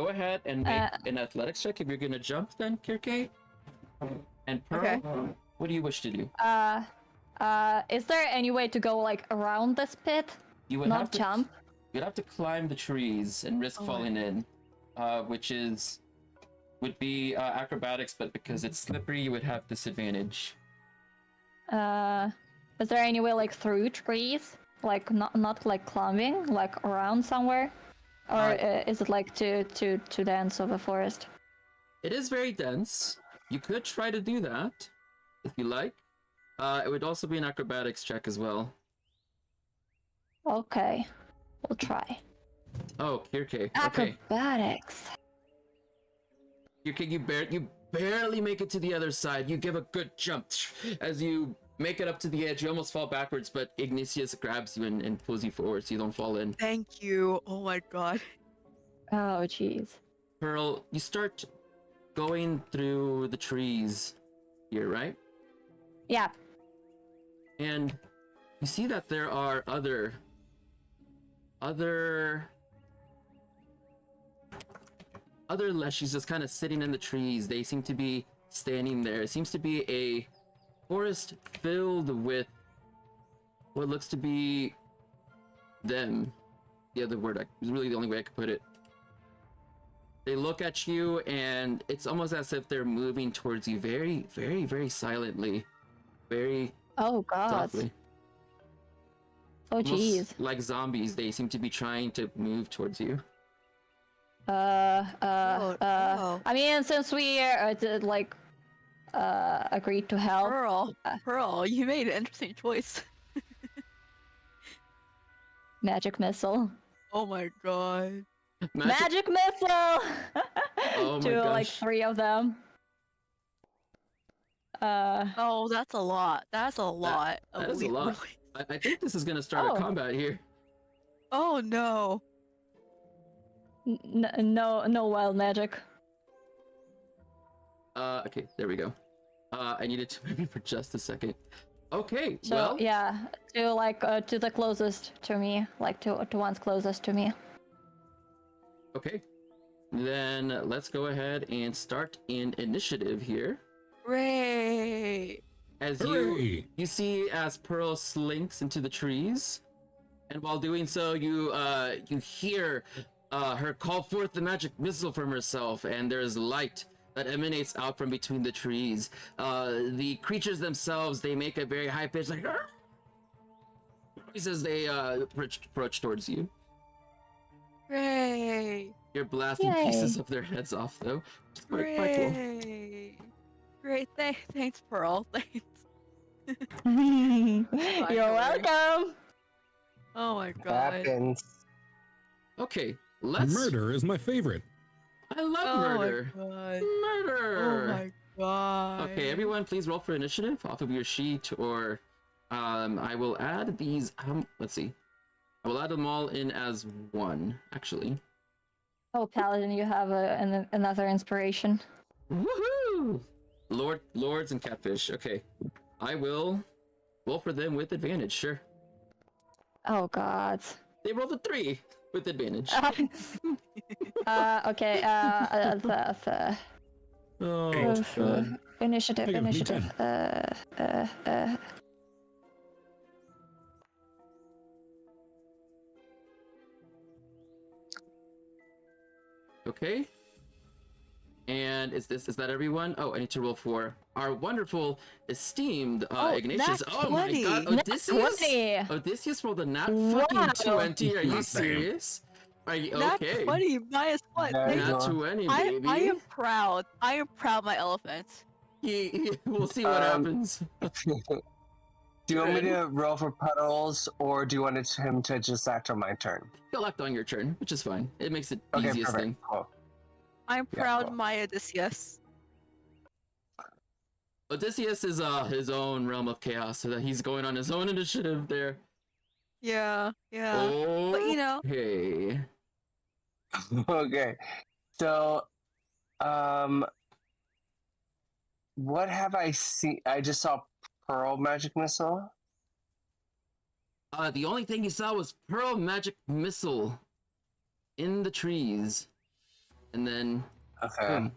go ahead and make an athletics check if you're gonna jump then, Kirke. And Pearl, Okay. what do you wish to do? Is there any way to go like around this pit? You would Not have to jump? You'd have to climb the trees and risk Oh my- falling in, which would be acrobatics, but because it's slippery, you would have disadvantage. Is there any way like through trees? Like not like climbing, like around somewhere? Or is it like too dense of a forest? It is very dense. You could try to do that if you like. It would also be an acrobatics check as well. Okay, we'll try. Oh, Kirke. Okay. Acrobatics. Kirke, you barely make it to the other side. You give a good jump. As you make it up to the edge, you almost fall backwards, but Ignatius grabs you and pulls you forward so you don't fall in. Thank you. Oh my god. Oh jeez. Pearl, you start going through the trees here, right? Yeah. And you see that there are other leshies just kind of sitting in the trees. They seem to be standing there. It seems to be a forest filled with what looks to be them. The other word is really the only way I could put it. They look at you, and it's almost as if they're moving towards you very, very, very silently. Very Oh god. softly. Oh Almost jeez. like zombies, they seem to be trying to move towards you. no. I mean, since we agreed to help. Pearl, you made an interesting choice. Magic missile. Oh my god. Magic missile. Oh my To like gosh. 3 of them. Oh, that's a lot. That's a lot. that is a lot. I think this is gonna start Oh. a combat here. Oh no. No wild magic. Okay, there we go. I needed to maybe for just a second. Okay, So well, yeah, to the closest to me, like to one's closest to me. okay. Then let's go ahead and start in initiative here. Great. As Hooray! you see as Pearl slinks into the trees, and while doing so, you hear her call forth the magic missile from herself, and there's light that emanates out from between the trees. The creatures themselves, they make a very high pitch, like noise as they approach towards you. Great. You're blasting Yay. pieces of their heads off, though. It's quite cool. Great. Great. Thanks, Pearl. Thanks. You're welcome. Oh my god. Happens. Okay, let's. Murder is my favorite. I love Oh murder. my god. Murder. Oh my god. Okay, everyone, please roll for initiative off of your sheet, or I will add these. Let's see. I will add them all in as one, actually. Oh, Paladin, you have another inspiration. Woohoo! Lords and catfish. Okay, I will roll for them with advantage. Sure. Oh God. They rolled a 3 with advantage. Okay. Oh, Eight. God. Initiative. Hey, me Initiative. 10. Okay. And is that everyone? Oh, I need to roll for our wonderful, esteemed Ignatius. nat Oh my 20. god, Nat Odysseus! 20. Odysseus rolled a nat Wow. fucking 20. Are you Damn. serious? Are you That's okay? funny. Minus what? Very Thank- Nat good. 20, I baby. am proud. I am proud of my elephants. We'll see what happens. Do you want me to roll for puddles, or do you want him to just act on my turn? You'll act on your turn, which is fine. It makes it Okay, easiest perfect. thing. Cool. I'm Yeah, proud cool. of my Odysseus. Odysseus is his own realm of chaos, so that he's going on his own initiative there. Yeah. Oh, But you know, okay. Okay. So, what have I seen? I just saw Pearl Magic Missile. The only thing you saw was Pearl Magic Missile in the trees. and then Okay. boom.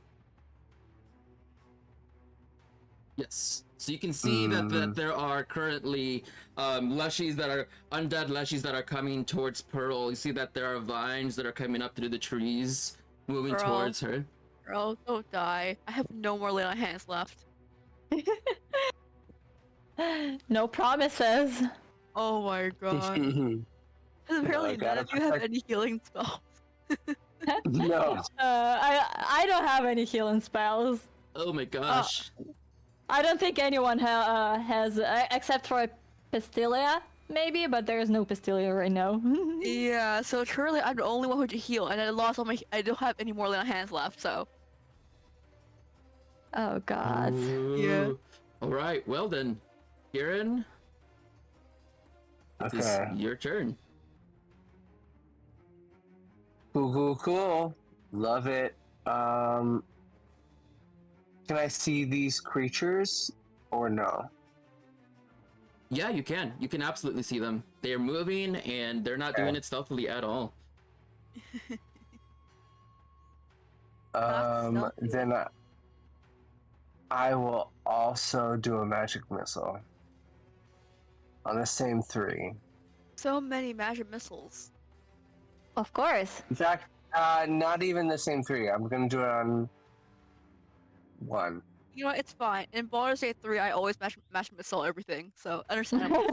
Yes. So you can see that there are currently leshies that are undead leshies that are coming towards Pearl. You see that there are vines that are coming up through the trees, moving Girl. towards her. Girl, don't die. I have no more lay on hands left. No promises. Oh my god. Apparently gotta none of you have protect- any healing spells. No. I don't have any healing spells. Oh my gosh. I don't think anyone has, except for Pistilia, maybe, but there is no Pistilia right now. Yeah, so currently I'm the only one who can heal, and I lost all my. I don't have any more lay on hands left, so. Oh god. Yeah. Ooh. All right. Well then, Kieran, it is Okay. your turn. Cool. Love it. Can I see these creatures or no? Yeah, you can. You can absolutely see them. They are moving, and they're not doing Okay. it stealthily at all. stealthy. Then I will also do a magic missile on the same 3. So many magic missiles. Of course. In fact, not even the same 3. I'm gonna do it on 1. You know what? It's fine. In Baldur's Gate 3, I always match missile everything, so understandable.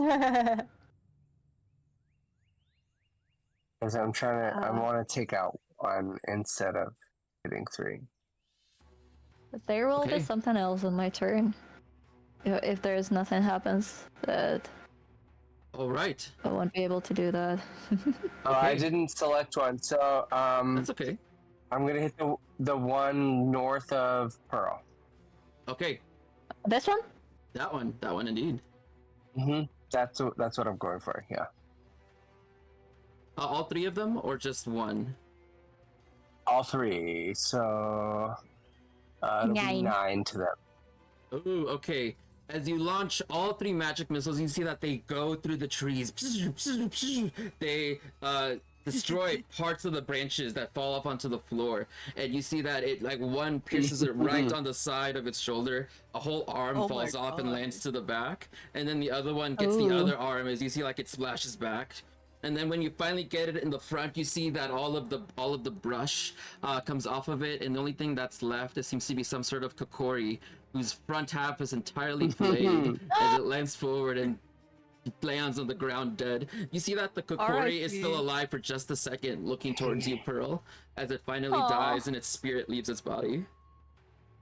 Because I'm trying to, I want to take out 1 instead of hitting 3. There will Okay. be something else on my turn. If there's nothing happens, that All right. I won't be able to do that. Oh, I Okay. didn't select one, so That's okay. I'm gonna hit the one north of Pearl. Okay. This one? That one indeed. That's what I'm going for. Yeah, All 3 of them, or just one? all 3. So it'll be 9. 9 to them. Ooh, okay. As you launch all 3 magic missiles, you see that they go through the trees. They destroy parts of the branches that fall off onto the floor, and you see that it, like, one pierces it right on the side of its shoulder. A whole arm Oh my falls off and God. lands to the back, and then the other one gets the Ooh. other arm as you see, like, it splashes back. And then when you finally get it in the front, you see that all of the brush comes off of it, and the only thing that's left, it seems to be some sort of Kokori, whose front half is entirely flayed as it lands forward and lands on the ground dead. You see that the Kokori is still R.I.P.. alive for just a second, looking towards you, Pearl, as it finally Aw. dies and its spirit leaves its body.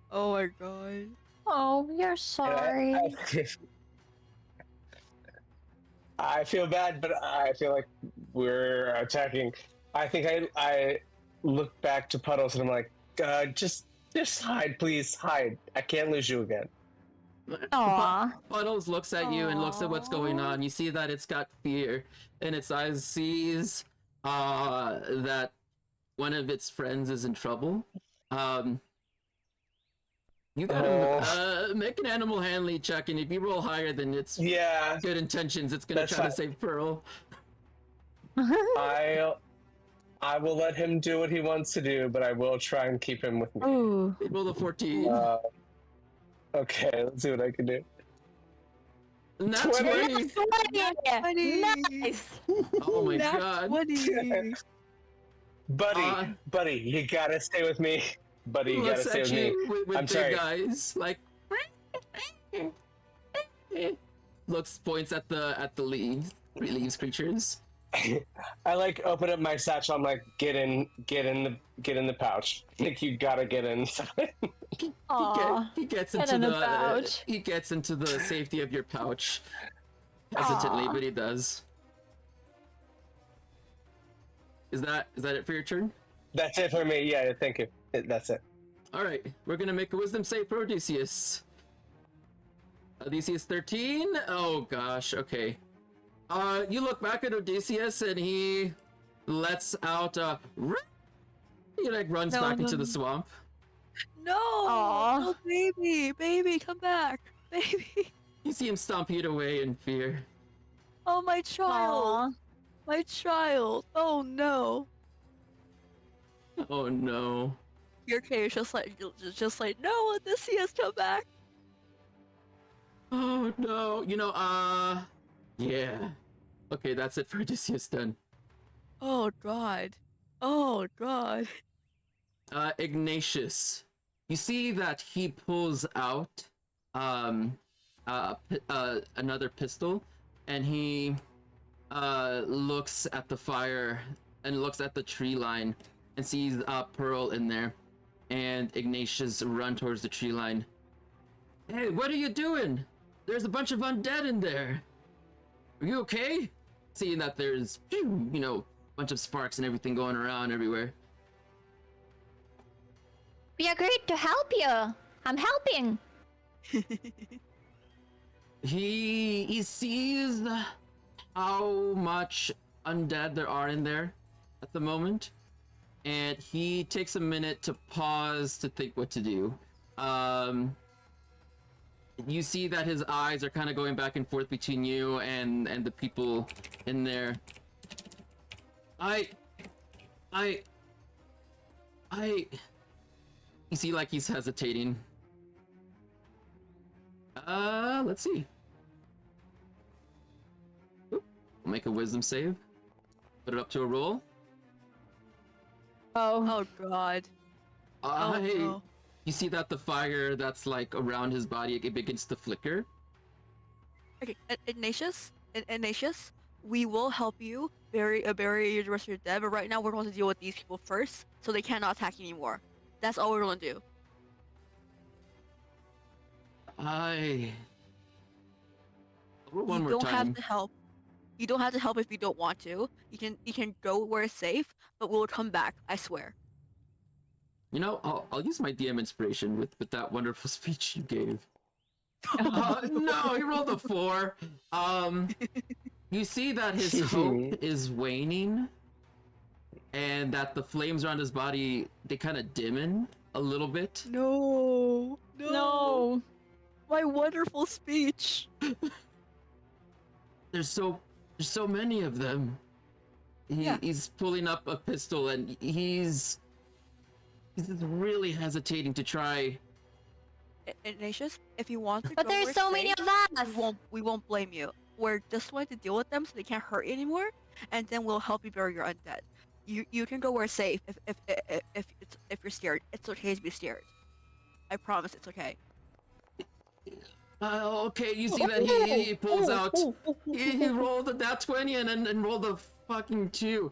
Oh my god. Oh, you're sorry. I feel bad, but I feel like we're attacking. I think I look back to Puddles and I'm like, just hide, please, hide. I can't lose you again. Aw. Puddles looks at you and looks at what's going on. You see that it's got fear, and its eyes sees that one of its friends is in trouble. You gotta make an animal handling check, and if you roll higher than its Yeah, good intentions, it's gonna That's try to fine. save Pearl. I will let him do what he wants to do, but I will try and keep him with me. Ooh. It rolled a 14. Okay, let's see what I can do. Nat 20. 20! Nice. Oh my Nat god. 20. Buddy, you gotta stay with me. Buddy, you gotta Looks stay at with me. you with I'm big sorry. eyes, like points at the leaves creatures. I like open up my satchel. I'm like, get in the pouch. Like you gotta get inside. Aw. He gets Get into in the the pouch. he gets into the safety of your pouch hesitantly, Aw. but he does. Is that it for your turn? That's it for me. Yeah, thank you. That's it. All right, we're gonna make a wisdom save for Odysseus. Odysseus 13. Oh gosh. Okay. You look back at Odysseus and he lets out he like runs No, back no, into the no. swamp. No! Aw. Oh, baby, come back, baby. You see him stampede away in fear. Oh, my child, Aw. my child. Oh no. Oh no. Your case just like no, Odysseus, come back. Oh no, yeah. Okay, that's it for Odysseus done. Oh god. Oh god. Ignatius, you see that he pulls out another pistol, and he looks at the fire and looks at the tree line and sees Pearl in there, and Ignatius run towards the tree line. Hey, what are you doing? There's a bunch of undead in there. Are you okay? Seeing that there's, a bunch of sparks and everything going around everywhere. We agreed to help you. I'm helping. He sees how much undead there are in there at the moment, and he takes a minute to pause to think what to do. You see that his eyes are kind of going back and forth between you and the people in there. You see, like, he's hesitating. Let's see. Oop. We'll make a wisdom save. Put it up to a roll. Oh god. No. You see that the fire that's like around his body, it begins to flicker. Okay, Ignatius, we will help you bury the rest of your dead, but right now we're going to deal with these people first, so they cannot attack you anymore. That's all we're going to do. One more You don't time. have to help. You don't have to help if you don't want to. You can go where it's safe, but we'll come back. I swear. I'll use my DM inspiration with that wonderful speech you gave. No, he rolled a 4. You see that his hope is waning, and that the flames around his body, they kind of dimmen a little bit. No. No. My wonderful speech. There's so many of them. He's pulling up a pistol, and he's really hesitating to try. Ignatius, if you want to But go there's where so it's many safe, of us. we won't blame you. We're just going to deal with them so they can't hurt you anymore, and then we'll help you bury your undead. You can go where it's safe if you're scared. It's okay to be scared. I promise it's okay. Okay, you see that he pulls out. He rolled a nat 20 and rolled a fucking 2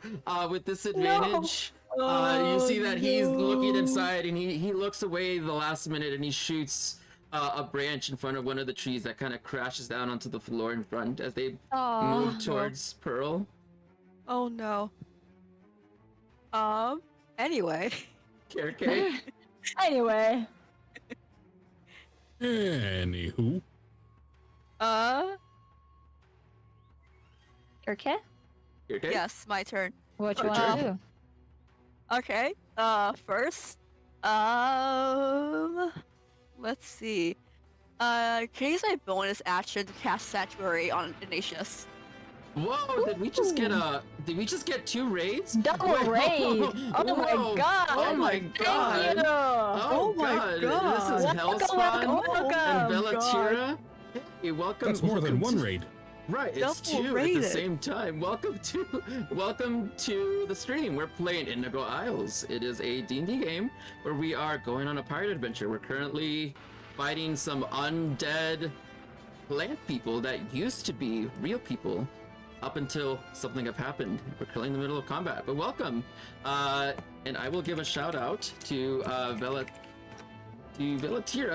with disadvantage. You see that he's looking inside, and he looks away the last minute, and he shoots a branch in front of one of the trees that kind of crashes down onto the floor in front as they move towards Pearl. Oh no. Anyway. Okay. Anyway. Anywho. Okay. Okay. Yes, my turn. What you Okay. want to do? Okay. First, let's see. Can I use my bonus action to cast Sanctuary on Ignatius? Whoa! Did we just get 2 raids? Double raid! Oh my Whoa. god! Oh my god! Thank you! Oh my god! God. This is Hellspawn and welcome. Bellatyra. Hey, welcome. That's more than welcome one raid. Right, it's Double 2 at rated. the same time. Welcome to the stream. We're playing Indigo Isles. It is a D&D game where we are going on a pirate adventure. We're currently fighting some undead plant people that used to be real people up until something have happened. We're currently in the middle of combat, but welcome. And I will give a shout out to Bellatyra.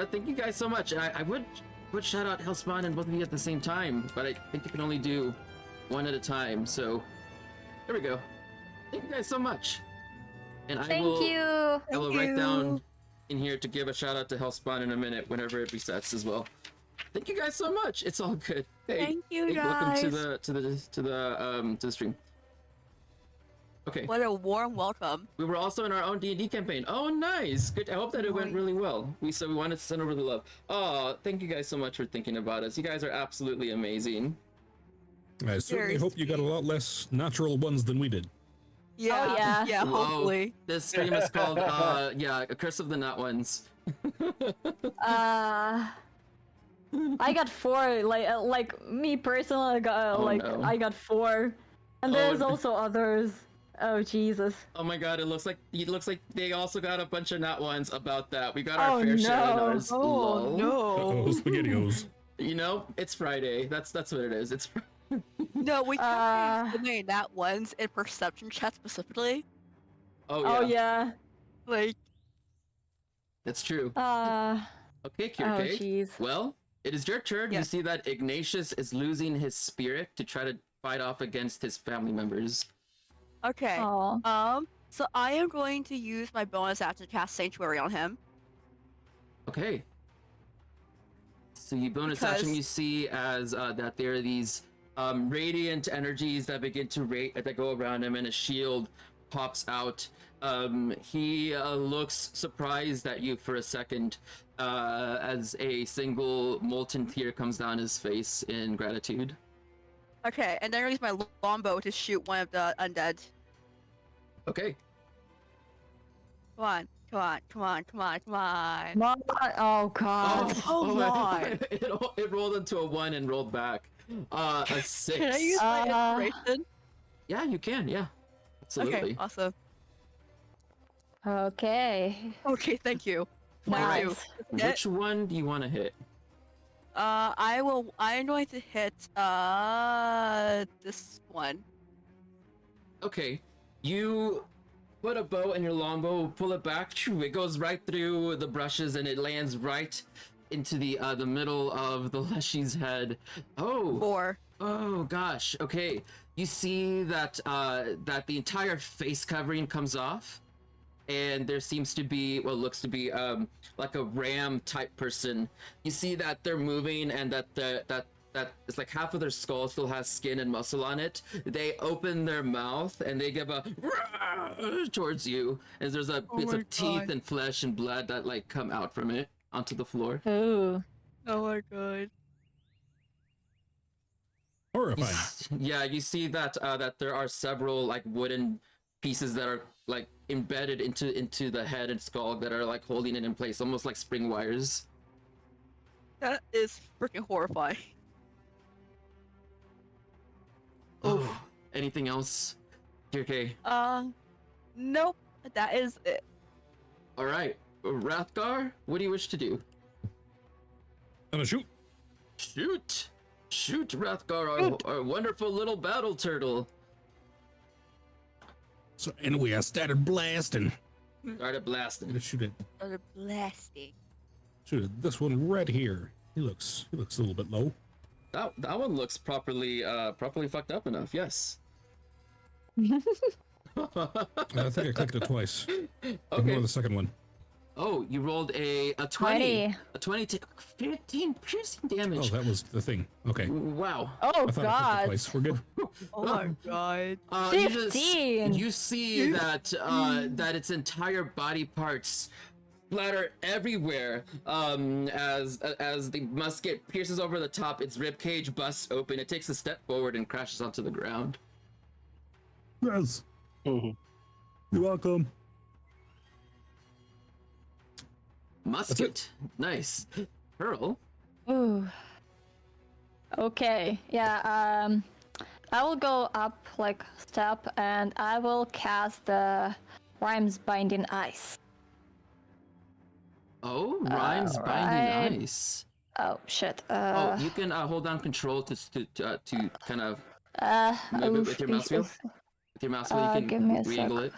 Thank you guys so much. I would shout out Hellspawn and both of you at the same time, but I think you can only do one at a time. So there we go. Thank you guys so much. And I Thank you. I will write down in here to give a shout out to Hellspawn in a minute whenever it resets as well. Thank you guys so much. It's all good. Hey, Thank you, hey, welcome to guys. the stream. Okay. What a warm welcome. We were also in our own D&D campaign. Oh, nice. Good. I hope that it went Nice. really well. We wanted to send over the love. Oh, thank you guys so much for thinking about us. You guys are absolutely amazing. I certainly Very hope you got a lot less natural ones than we did. Yeah, yeah. yeah. Whoa. Hopefully. This stream is called, yeah, A Curse of the Nut Ones. I got 4. Like me personally, I got Oh, no. I got 4, and Oh, there's no. also others. Oh Jesus. Oh my god, it looks like they also got a bunch of nut ones about that. We got our Oh, fair share in no. ours. Oh Lol. no. Oh, SpaghettiOs. You know, it's Friday. That's what it is. It's No, we Uh, can't use that ones in perception chat specifically. oh Oh yeah, yeah. Like, it's true. Okay, Oh Kirke. jeez. Well, it is your turn. You Yes. see that Ignatius is losing his spirit to try to fight off against his family members. okay. Oh. So I am going to use my bonus action to cast Sanctuary on him. Okay. So you bonus action, Because- you see as that there are these radiant energies that begin to that go around him, and a shield pops out. He looks surprised at you for a second as a single molten tear comes down his face in gratitude. Okay, and then I'll use my longbow to shoot one of the undead. Okay. Come on, come on, come on, come on, come on. Come on. Oh god. Come on. It rolled into a 1 and rolled back. A 6. Can I use my Uh, inspiration? Yeah, you can. Yeah, absolutely. Okay, awesome. Okay. Okay, thank you. Thank you. Nice. Which one do you want to hit? I'm going to hit this one. Okay, you put a bow in your longbow, pull it back. It goes right through the brushes, and it lands right into the middle of the Leshy's head. Oh, 4. oh gosh. Okay, you see that that the entire face covering comes off, and there seems to be what looks to be like a ram type person. You see that they're moving, and that that it's like half of their skull still has skin and muscle on it. They open their mouth and they give a "Rah!" towards you, as there's a bits my of teeth God. and flesh and blood that like come out from it onto the floor. Ooh. Oh my god. You Horrifying. yeah, you see that that there are several like wooden pieces that are like embedded into the head and skull that are like holding it in place, almost like spring wires. That is freaking horrifying. Oh, anything else? Okay. Nope. That is it. All right, Rathgar, what do you wish to do? Gonna shoot. Shoot! Shoot, Rathgar, our wonderful little battle turtle. So anyway, I started blasting. Started I'm blasting. gonna shoot it. They're blasting. Shoot it. This one right here. He looks a little bit low. That one looks properly fucked up enough. Yes. I think I clicked it twice. Okay. Ignore the second one. Oh, you rolled a 20. 20. A 20 to 15 piercing Oh, damage. that was the thing. Okay. Wow. Oh I thought I clicked it god. twice. We're good. Oh my god. You 15. You see that that its entire body parts splatter everywhere as the musket pierces over the top. Its rib cage busts open. It takes a step forward and crashes onto the ground. Yes. Mhm. You're welcome. Musket. Nice. Pearl. Ooh. Okay. Yeah. I will go up like step, and I will cast the Rhymes Binding Ice. Oh, Rhymes right. Binding Ice. Oh shit. Oh, you can hold down control to kind of move oh, it with your mouse wheel. Jesus. With your mouse wheel, you give can me a sec. re-angle it.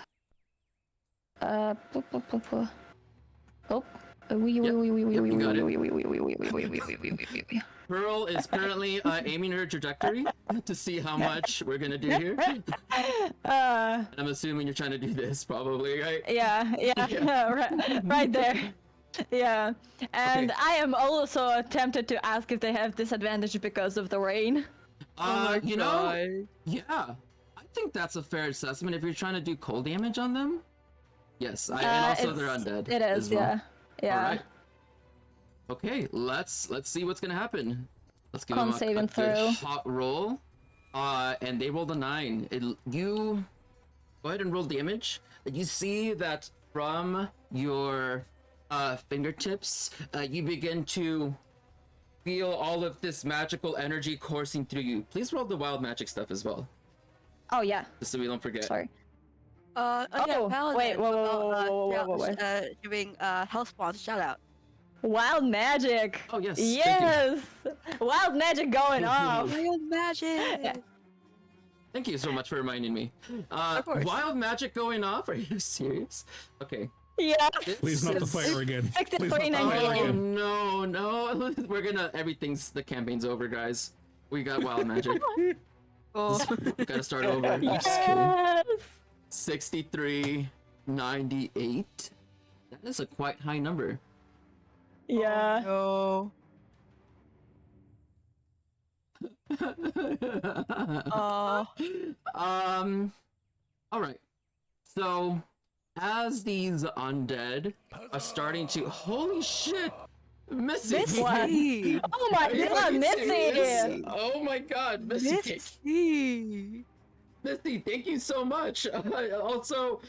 Boop, boop, boop, boop. Oh. Yep, you got it. Pearl is currently aiming her trajectory to see how much we're gonna do here. And I'm assuming you're trying to do this, probably, right? Yeah, right there. Yeah, and Okay. I am also tempted to ask if they have disadvantage because of the rain. You know, yeah, I think that's a fair assessment if you're trying to do cold damage on them. Yes, and also they're undead. It is, as well. yeah. Yeah. All right. Okay, let's see what's gonna happen. Let's give Con them a saving good throw. hot roll. And they rolled a 9. go ahead and roll damage. You see that from your fingertips, you begin to feel all of this magical energy coursing through you. Please roll the wild magic stuff as well, Oh yeah. just so we don't forget. Sorry. Yeah, Oh, Paladin, wait, whoa. Giving health spawns shout out. Wild magic. Oh yes. Thank you. Yes. Wild magic going off. Wild magic. Thank you so much for reminding me. Of course. Wild magic going off? Are you serious? Okay. Yes. Please not the This is- fire again. Please not the 63.99. fire Oh again. no. We're gonna, the campaign's over, guys. We got wild magic. Oh. We gotta start over. I'm just kidding. Yes. 63.98. That is a quite high number. Yeah. No. All right. So, as these undead are starting to, holy shit, Missy. Missy. Oh my Are you god, fucking Missy! serious? Oh my god, Missy. Missy. Missy, thank you so much. Also,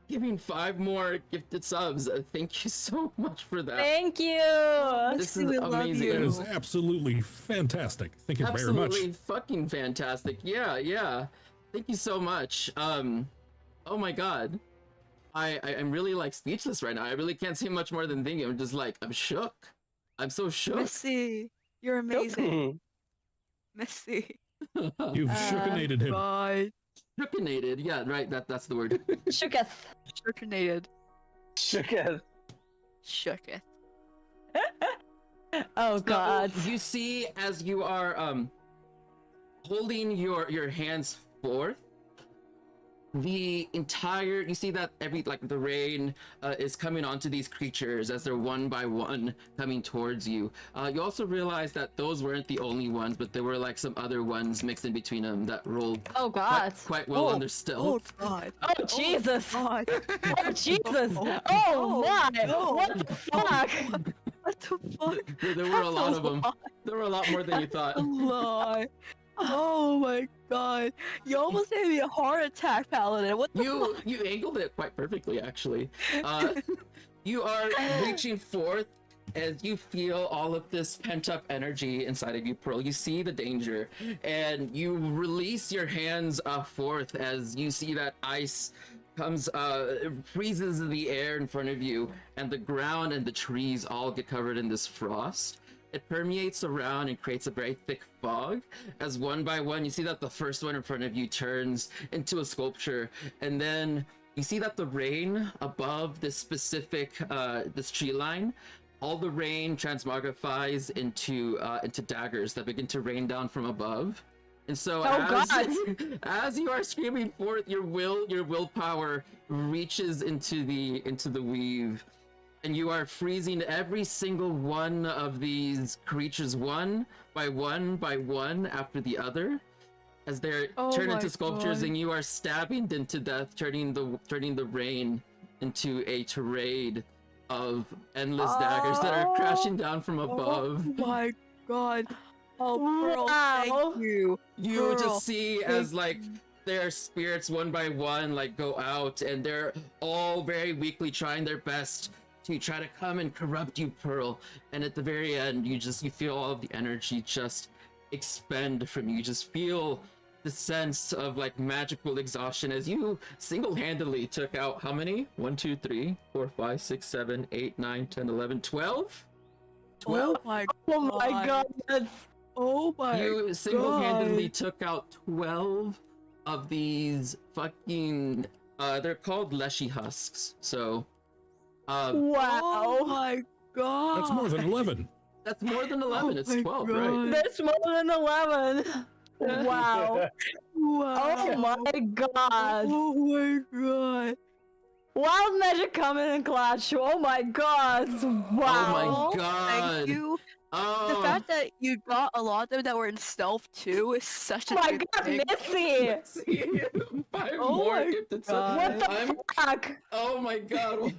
giving 5 more gifted subs. Thank you so much for that. Thank you! This Missy, is we love amazing. you. That is absolutely fantastic. Thank you very much. Absolutely fucking fantastic. Yeah. Thank you so much. Oh my god. I'm really like speechless right now. I really can't say much more than thank you. I'm just like, I'm shook. I'm so shook. Missy, you're amazing. Missy. You've shookinated him. God. Shookinated. Yeah, right. That's the word. Shooketh. Shookinated. Shooketh. Shooketh. Oh god. So, you see, as you are holding your hands forth, the entire, you see that the rain is coming onto these creatures as they're one by one coming towards you. You also realize that those weren't the only ones, but there were like some other ones mixed in between them that rolled Oh god. quite well on their stealth. Oh god. Oh Jesus. God. Oh Jesus. Oh, Oh my. no. What the fuck? What the fuck? There were a lot of them. There were a lot more than you thought. A lot. Oh my god. You almost gave me a heart attack, Paladin. What the fuck? You angled it quite perfectly, actually. You are reaching forth as you feel all of this pent-up energy inside of you, Pearl. You see the danger, and you release your hands forth as you see that ice comes, freezes the air in front of you, and the ground and the trees all get covered in this frost. It permeates around and creates a very thick fog, as one by one you see that the first one in front of you turns into a sculpture, and then you see that the rain above this specific this tree line, all the rain transmogrifies into daggers that begin to rain down from above. And so as you are screaming forth, your willpower reaches into the weave, and you are freezing every single one of these creatures one by one after the other, as they're turned into sculptures, God. and you are stabbing them to death, turning the rain into a tirade of endless daggers that are crashing down from above. Oh my god. Oh, Pearl, Wow. thank you. You Pearl, just see as thank like you. their spirits one by one like go out, and they're all very weakly trying their best to try to come and corrupt you, Pearl. And at the very end, you feel all of the energy just expend from you. You just feel the sense of like magical exhaustion as you single-handedly took out how many? 1, 2, 3, 4, 5, 6, 7, 8, 9, 10, 11, 12? 12? Oh my Oh my god. Oh my You single-handedly took out 12 of these fucking they're called leshy husks. So Oh Wow. my god. That's more than 11. that's more than 11. Oh It's my 12, God. right? That's more than 11. Wow. Wow. Oh my god. Oh my god. Wild magic coming in clutch. Oh my god. Wow. Oh my god. Thank you. Oh, The fact that you got a lot of them that were in stealth too is such a Oh my good god, thing. Missy! 5 Oh more my gifted God. subs. What the I'm- fuck? Oh my god.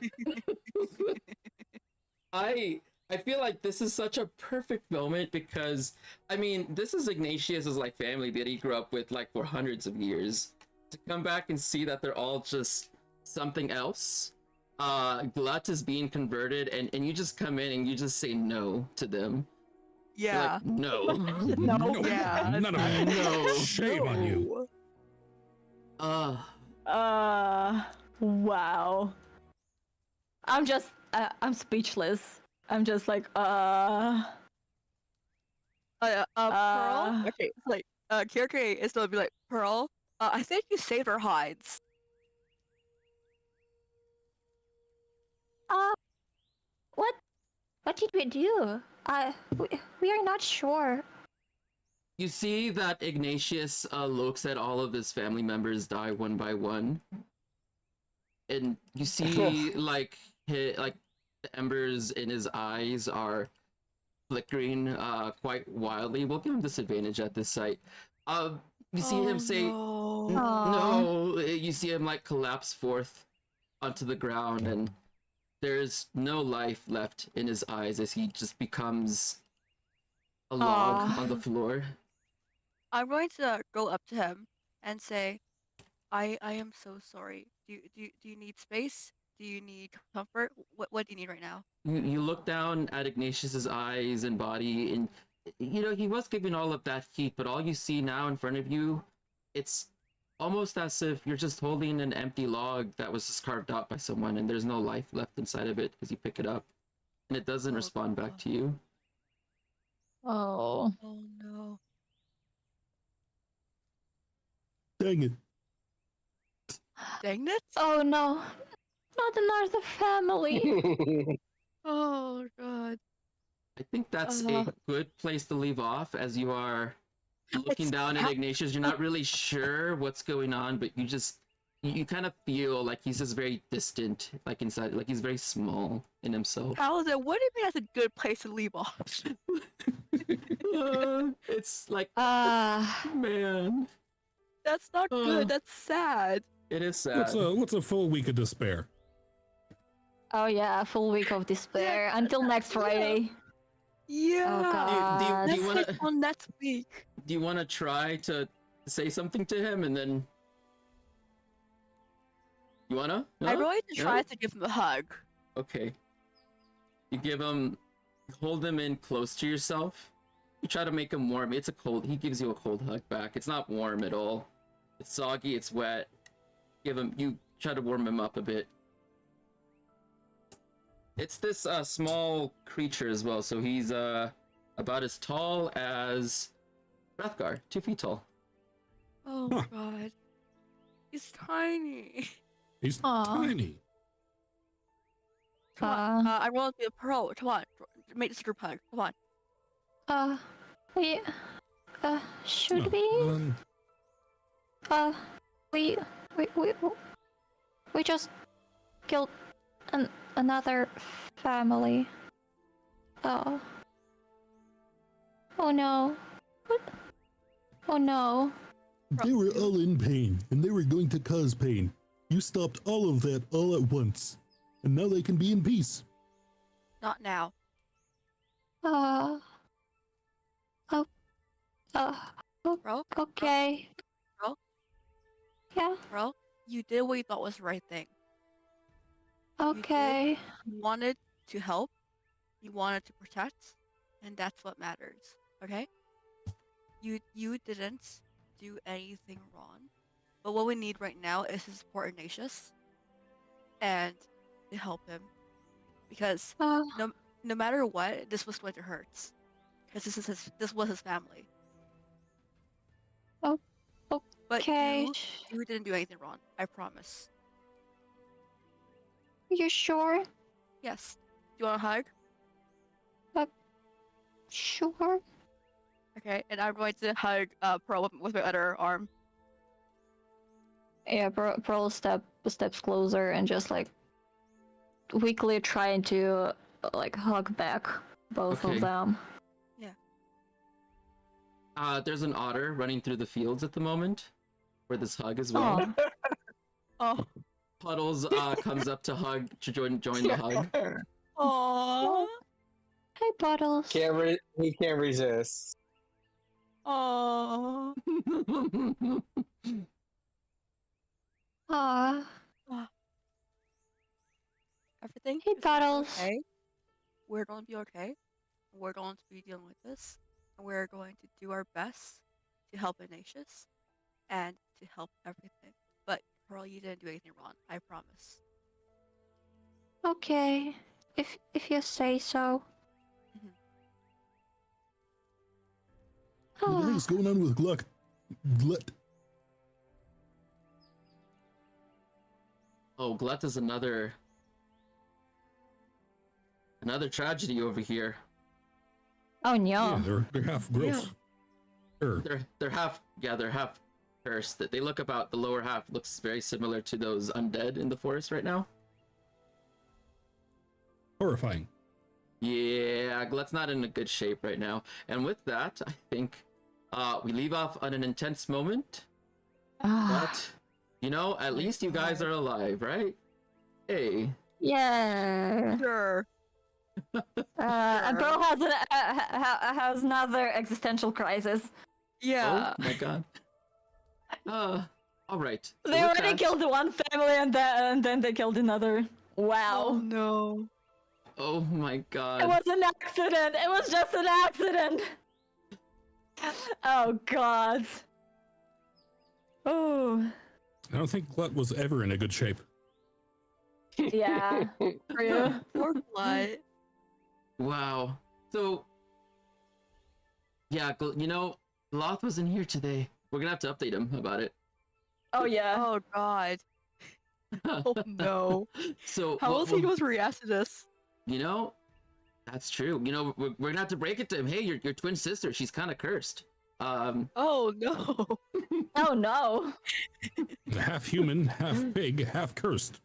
I feel like this is such a perfect moment because I mean, this is Ignatius's like family that he grew up with like for hundreds of years. to come back and see that they're all just something else. Glut is being converted, and you just come in and you just say no to them. You're Yeah. like, no. No, yeah. None of it. No. Shame on you. Wow. I'm speechless. I'm just like, Pearl. Okay, it's like Kirke is gonna be like, Pearl. I think you saved our hides. What did we do? We are not sure. You see that Ignatius looks at all of his family members die one by one, and you see like the embers in his eyes are flickering quite wildly. We'll give him disadvantage at this site. You see him say, No. no. You see him like collapse forth onto the ground, and there's no life left in his eyes as he just becomes a log on the floor. I'm going to go up to him and say, I am so sorry. Do you need space? Do you need comfort? What do you need right now? You look down at Ignatius's eyes and body, and he was giving all of that heat, but all you see now in front of you, it's almost as if you're just holding an empty log that was just carved out by someone, and there's no life left inside of it as you pick it up, and it doesn't respond back to you. oh. Oh no. Dang it. Dang it. Oh no, not another family. Oh god. I think that's Uh, a good place to leave off, as you are looking It's down at ha- Ignatius. You're not really sure what's going on, but you kind of feel like he's just very distant, like inside, like he's very small in himself. Paladin, what do you mean that's a good place to leave off? It's like, Ah, man, That's not good. That's sad. it is sad. What's a full week of despair? Oh yeah, a full week of despair until next Friday. Yeah. Oh Do god. you That's wanna- like on next week. Do you want to try to say something to him, and then you wanna? I'm No? going to No? try to give him a hug. Okay. You hold him in close to yourself. You try to make him warm. He gives you a cold hug back. It's not warm at all. It's soggy, it's wet. You try to warm him up a bit. It's this small creature as well, so he's about as tall as Rathgar, 2 feet tall. Oh Huh. god. He's tiny. He's Aw. tiny. Come on. I want to be a pro. Come on. Make this group hug. Come on. we, should No, we, we just killed another family. Oh. Oh no. What? Oh no. They were all in pain, and they were going to cause pain. You stopped all of that all at once, and now they can be in peace. Not now. Oh. Bro? Okay. Bro? Yeah. Bro? You did what you thought was the right thing. Okay. You wanted to help. You wanted to protect. And that's what matters. Okay? You didn't do anything wrong. But what we need right now is to support Ignatius. And to help him. Because no matter what, this was going to hurt. Because this was his family. Oh, But okay. you didn't do anything wrong. I promise. You sure? Yes. Do you want a hug? Sure. Okay, and I'm going to hug Pearl with my other arm. Yeah, Pearl steps closer and just like weakly trying to like hug back both Okay. of them. There's an otter running through the fields at the moment, where this hug as well. Oh. Oh. Puddles comes up to join the hug. Aww. Hey, Bottles. He can't resist. Aww. Aw. Everything Hey, is gonna be Bottles. okay. We're going to be okay. We're going to be dealing with this, and we're going to do our best to help Ignatius and to help everything. But Pearl, you didn't do anything wrong. I promise. Okay. If you say so. What the heck's going on with Glut? Oh, Glut is another tragedy over here. Oh no. Yeah, they're half gross. They're half cursed. That they look about the lower half looks very similar to those undead in the forest right now. Horrifying. Yeah, Glut's not in a good shape right now. And with that, I think we leave off on an intense moment. But you know, at least you guys are alive, right? Hey. Yeah. Sure. And Pearl has another existential crisis. Yeah. Oh my god. All right. So They with already that- killed one family and then they killed another. Oh Wow. no. Oh my It god. was an accident. It was just an accident. Oh god. Oh. I don't think Glut was ever in a good shape. Yeah. True. Poor Glut. Wow. So, yeah, you know, Loth wasn't here today. We're gonna have to update him about it. Oh yeah. Oh god. Oh no. So, How else he goes react to this? you know, that's true. You know, we're gonna have to break it to him. Hey, your twin sister, she's kind of cursed. Oh no. Oh no. Half human, half pig, half cursed.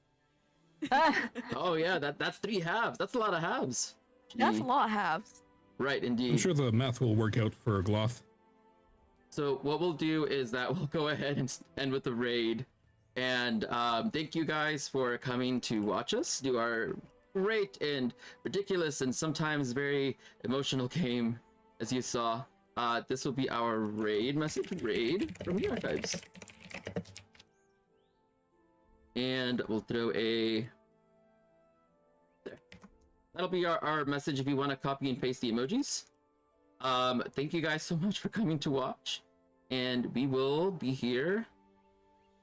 Oh yeah, that's 3 halves. That's a lot of halves. That's a Gee. lot of halves. Right, I'm indeed. sure the math will work out for Gloth. So what we'll do is that we'll go ahead and end with the raid. And thank you guys for coming to watch us do our great and ridiculous and sometimes very emotional game, as you saw. This will be our raid message, raid from the archives. And we'll throw a... There. That'll be our message if you want to copy and paste the emojis. Thank you guys so much for coming to watch. And we will be here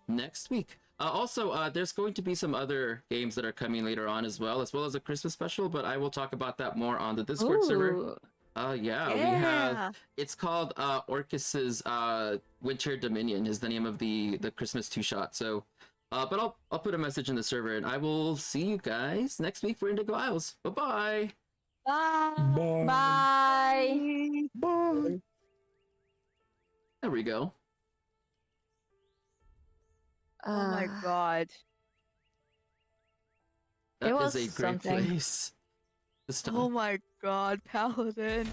next week. Also, there's going to be some other games that are coming later on as well as a Christmas special, but I will talk about that more on the Discord server. Ooh. Yeah, we have, it's called Orcus's Winter Dominion is the name of the Christmas 2-shot. So, but I'll put a message in the server, and I will see you guys next week for Indigo Isles. Bye-bye. Bye. Bye. Bye. There we go. Oh my god. That is was a great something. place to stop. Oh my god, Paladin.